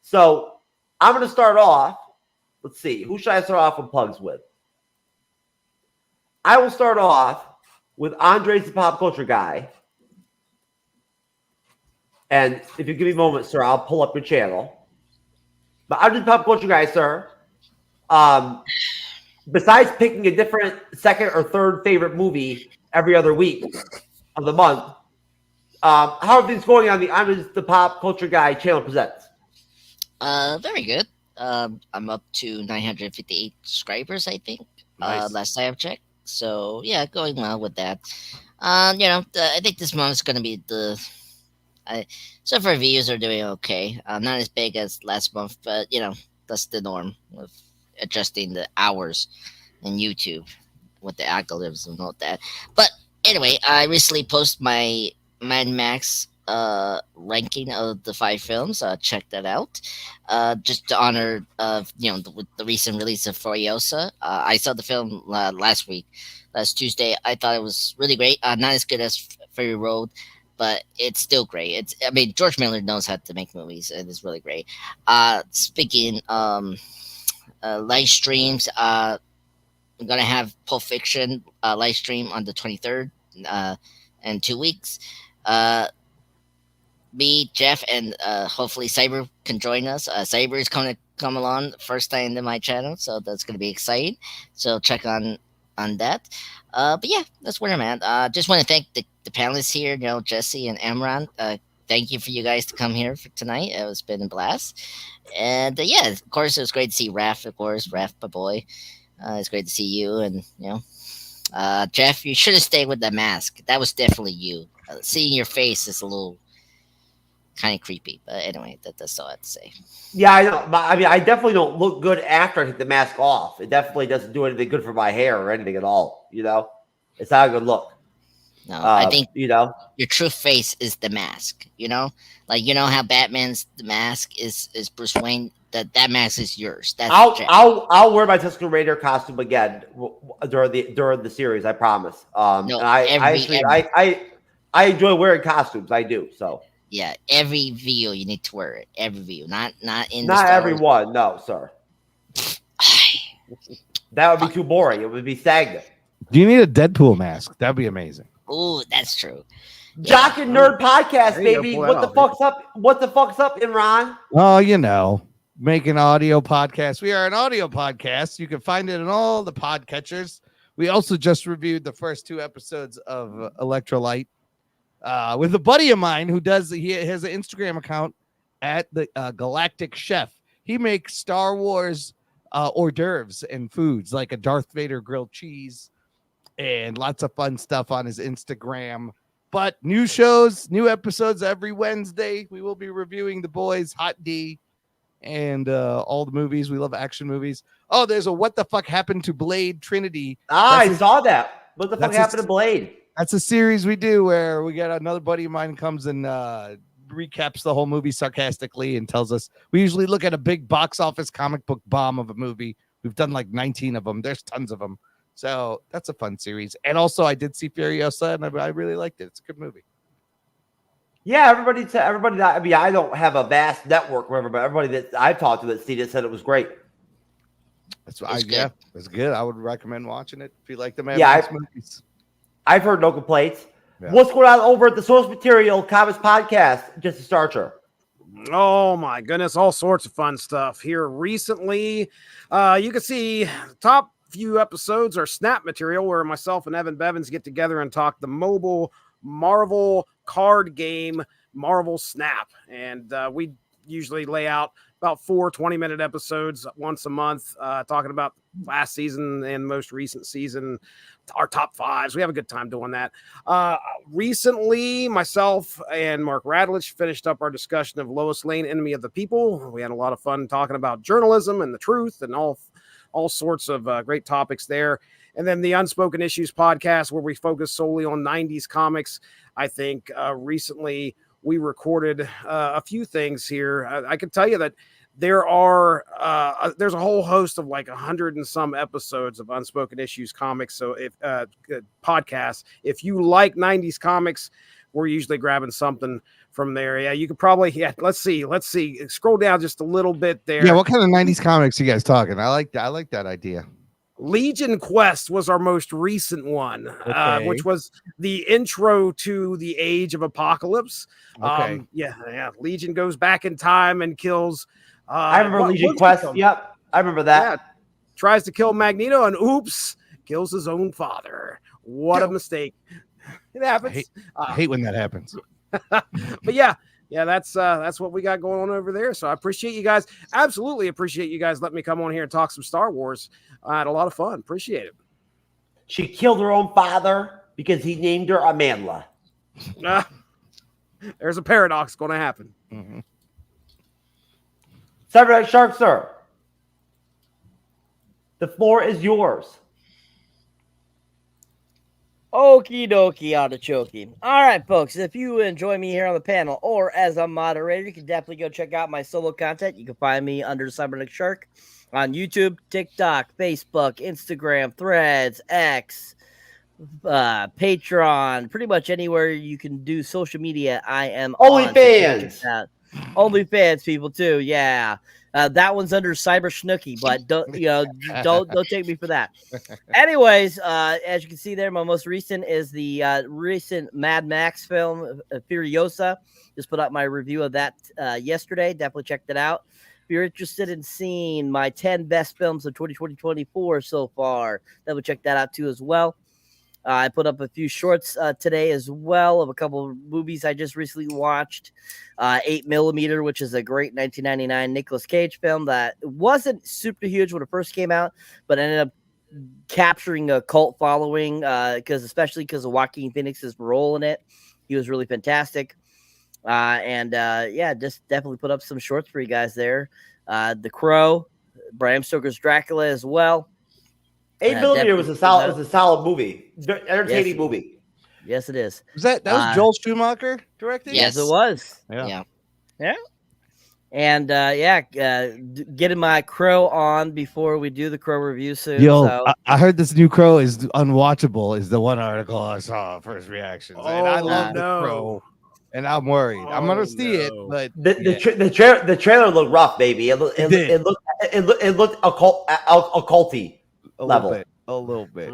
So I'm going to start off. Let's see. Who should I start off with plugs with? I will start off with Andres the Pop Culture Guy. And if you give me a moment, sir, I'll pull up your channel. But Andres the Pop Culture Guy, sir, besides picking a different second or third favorite movie every other week of the month, how are things going on the Andres the Pop Culture Guy channel presents? Very good. I'm up to 958 subscribers, I think. Nice. Last time I checked. So yeah, going well with that. I think this month is gonna be so far views are doing okay. Not as big as last month, but that's the norm with adjusting the hours in YouTube with the algorithms and all that. But anyway, I recently posted my Mad Max ranking of the 5 films. Check that out. Just to honor the recent release of Furiosa. I saw the film last Tuesday. I thought it was really great. Not as good as Fury Road, but it's still great. George Miller knows how to make movies, and it's really great. Speaking live streams, I'm gonna have Pulp Fiction live stream on the 23rd in 2 weeks. Me, Jeff, and hopefully Cyber can join us. Cyber is going to come along first time in my channel, so that's going to be exciting. So check on that. But yeah, that's where I'm at. Just want to thank the panelists here, Jesse and Amran. Thank you for you guys to come here for tonight. It's been a blast. And yeah, of course, it was great to see Raph, my boy. It's great to see you, and Jeff, you should have stayed with the mask. That was definitely you. Seeing your face is a little kind of creepy. But anyway, that's all I have to say. Yeah, I know. I mean, I definitely don't look good after I take the mask off. It definitely doesn't do anything good for my hair or anything at all. You know, it's not a good look. No, I think your true face is the mask. Like how Batman's the mask is Bruce Wayne. That mask is yours. That's I'll wear my Tusken Raider costume again during the series. I promise. And I enjoy wearing costumes. I do so. Yeah, every video you need to wear it. Every video, not everyone. No, sir. That would be too boring. It would be stagnant. Do you need a Deadpool mask? That'd be amazing. Oh, that's true. Jock and Nerd Podcast, baby. What the fuck's up? What the fuck's up, Imran? Oh, making audio podcasts. We are an audio podcast. You can find it in all the podcatchers. We also just reviewed the first 2 episodes of Electrolyte with a buddy of mine who has an Instagram account at the Galactic Chef. He makes Star Wars hors d'oeuvres and foods like a Darth Vader grilled cheese and lots of fun stuff on his Instagram. But new shows, new episodes every Wednesday. We will be reviewing The Boys, Hot D, and all the movies. We love action movies. Oh, there's a What the Fuck Happened to Blade Trinity. I saw that. What the fuck happened to Blade? That's a series we do where we get another buddy of mine comes and recaps the whole movie sarcastically and tells us. We usually look at a big box office comic book bomb of a movie. We've done like 19 of them. There's tons of them. So that's a fun series. And also I did see Furiosa and I really liked it. It's a good movie. Yeah, everybody. I mean, I don't have a vast network, whatever, but everybody that I've talked to that seen it said it was great. It's good. I would recommend watching it if you like the movies. I've heard no complaints. Yeah. What's going on over at the Source Material Comics Podcast? Just a starter. Oh my goodness, all sorts of fun stuff here recently. You can see top few episodes are Snap Material, where myself and Evan Bevins get together and talk the mobile Marvel card game Marvel Snap. And we usually lay out about 4 20-minute episodes once a month, talking about last season and most recent season, our top 5s. We have a good time doing that. Recently, myself and Mark Radlich finished up our discussion of Lois Lane, Enemy of the People. We had a lot of fun talking about journalism and the truth and all sorts of great topics there. And then the Unspoken Issues podcast, where we focus solely on 90s comics. I think recently we recorded a few things here. I can tell you that there's a whole host of like 100 and some episodes of Unspoken Issues comics. So if podcasts, if you like 90s comics, we're usually grabbing something from there. Yeah, you could probably, let's see. Scroll down just a little bit there. Yeah, what kind of 90s comics are you guys talking? I like that idea. Legion Quest was our most recent one, which was the intro to the Age of Apocalypse. Okay. Legion goes back in time and kills. I remember Legion Quest. Yep, I remember that. Yeah, tries to kill Magneto and oops, kills his own father. What a mistake. It happens. I hate when that happens. But yeah, that's what we got going on over there. So I appreciate you guys. Absolutely appreciate you guys letting me come on here and talk some Star Wars. I had a lot of fun. Appreciate it. She killed her own father because he named her Amandla. There's a paradox going to happen. Mm-hmm. Cyberneticshark, sir. The floor is yours. Okie dokie, artichoke. All right, folks. If you enjoy me here on the panel or as a moderator, you can definitely go check out my solo content. You can find me under Cyberneticshark on YouTube, TikTok, Facebook, Instagram, Threads, X, Patreon, pretty much anywhere you can do social media. I am OnlyFans. OnlyFans people too. Yeah. That one's under Cyber Schnooky, but don't take me for that. Anyways, as you can see there, my most recent is the recent Mad Max film, Furiosa. Just put up my review of that yesterday. Definitely checked it out. If you're interested in seeing my 10 best films of 2024 so far, definitely check that out too as well. I put up a few shorts today as well of a couple of movies I just recently watched. 8mm, which is a great 1999 Nicolas Cage film that wasn't super huge when it first came out, but ended up capturing a cult following, especially because of Joaquin Phoenix's role in it. He was really fantastic. Just definitely put up some shorts for you guys there. The Crow, Bram Stoker's Dracula as well. 8mm was a solid movie, entertaining movie. Yes, it is. Was that was Joel Schumacher directing? Yes, it was. Yeah. And getting my Crow on before we do the Crow review soon. Yo, so. I heard this new Crow is unwatchable. Is the one article I saw first reactions, and I love the Crow, and I'm worried. I'm gonna see it, but the trailer looked rough, baby. It looked occulty level. A little bit.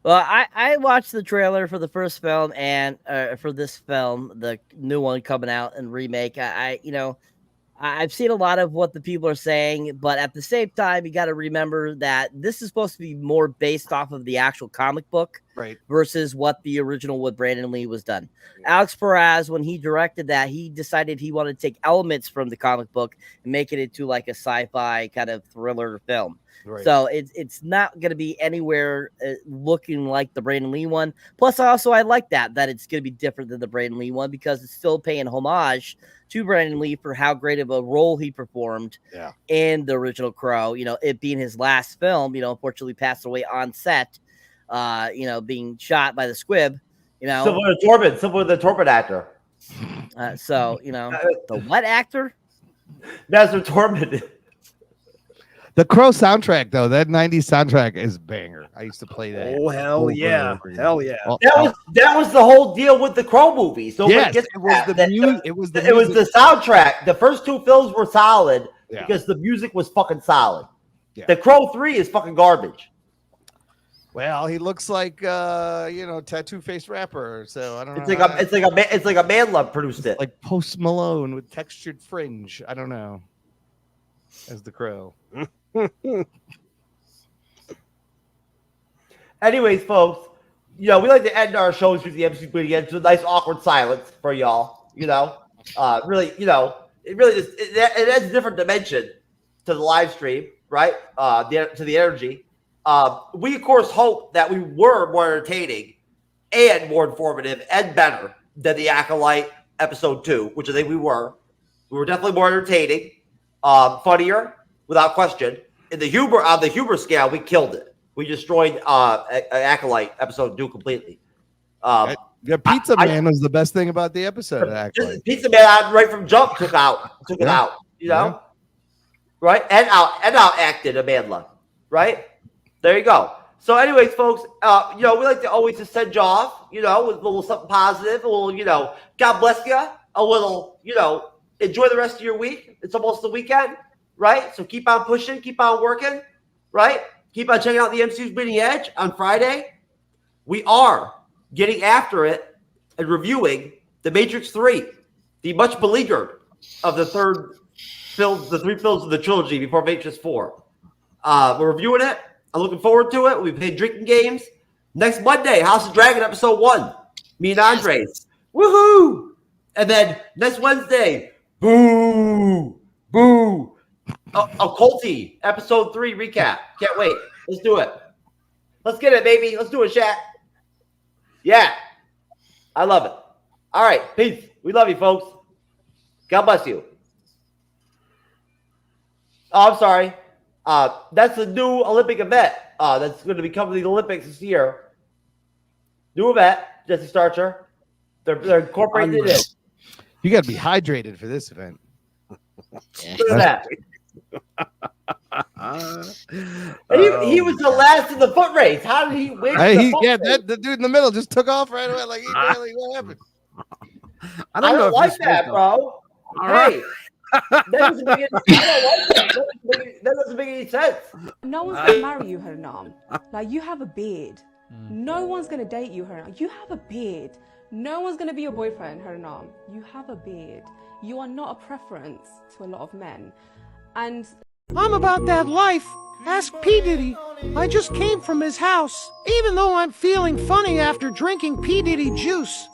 Well, I watched the trailer for the first film and for this film, the new one coming out and remake. I've seen a lot of what the people are saying, but at the same time, you got to remember that this is supposed to be more based off of the actual comic book, right? Versus what the original with Brandon Lee was done. Alex Perez, when he directed that, he decided he wanted to take elements from the comic book and make it into like a sci-fi kind of thriller film. Right. So it's not going to be anywhere looking like the Brandon Lee one. Plus, I like that it's going to be different than the Brandon Lee one because it's still paying homage to Brandon Lee for how great of a role he performed in the original Crow. It being his last film, unfortunately passed away on set, being shot by the squib. Similar to Torben actor. The what actor? That's what Torben. The Crow soundtrack, though, that 90s soundtrack is banger. I used to play that. Oh, hell yeah. Hell yeah. That was the whole deal with the Crow movies. So yes, it was the soundtrack. The first two films were solid because the music was fucking solid. Yeah. The Crow 3 is fucking garbage. Well, he looks like tattoo face rapper. So I don't know. It's like a man love produced it. Like Post Malone with textured fringe. I don't know. As the Crow. Anyways, folks, we like to end our shows with the MCU'S again to a nice awkward silence for y'all. It adds a different dimension to the live stream, right? To the energy. We of course hope that we were more entertaining and more informative and better than the Acolyte episode 2, which I think we were. We were definitely more entertaining, funnier without question. On the humor scale, we killed it. We destroyed Acolyte episode 2 completely. Pizza Man was the best thing about the episode. Pizza Man, right from jump, took it out. Right, and out acted Amandla. Right, there you go. So, anyways, folks, we like to always just send you off, with a little something positive, a little, God bless you, a little, enjoy the rest of your week. It's almost the weekend. Right? So keep on pushing, keep on working, right? Keep on checking out the MCU'S Bleeding Edge on Friday. We are getting after it and reviewing The Matrix 3, the much beleaguered of the three films of the trilogy before Matrix 4. We're reviewing it. I'm looking forward to it. We'll be playing drinking games. Next Monday, House of Dragon episode 1. Me and Andres. Woohoo! And then next Wednesday, boo! Occulty episode 3 recap. Can't wait. Let's do it. Let's get it, baby. Let's do it, chat. Yeah. I love it. All right. Peace. We love you, folks. God bless you. Oh, I'm sorry. That's the new Olympic event that's going to be coming to the Olympics this year. New event, Jesse Starcher. They're incorporating it in. You got to be hydrated for this event. Look at that. He was the last in the foot race. How did he win? The dude in the middle just took off right away. Like, what happened? I don't like that, bro. Hey, that doesn't make any sense. No one's gonna marry you, Hernam. Like, you have a beard. No one's gonna date you, Hernam. You have a beard. No one's gonna be your boyfriend, Hernam. You have a beard. You are not a preference to a lot of men. And I'm about that life. Ask P. Diddy. I just came from his house, even though I'm feeling funny after drinking P. Diddy juice.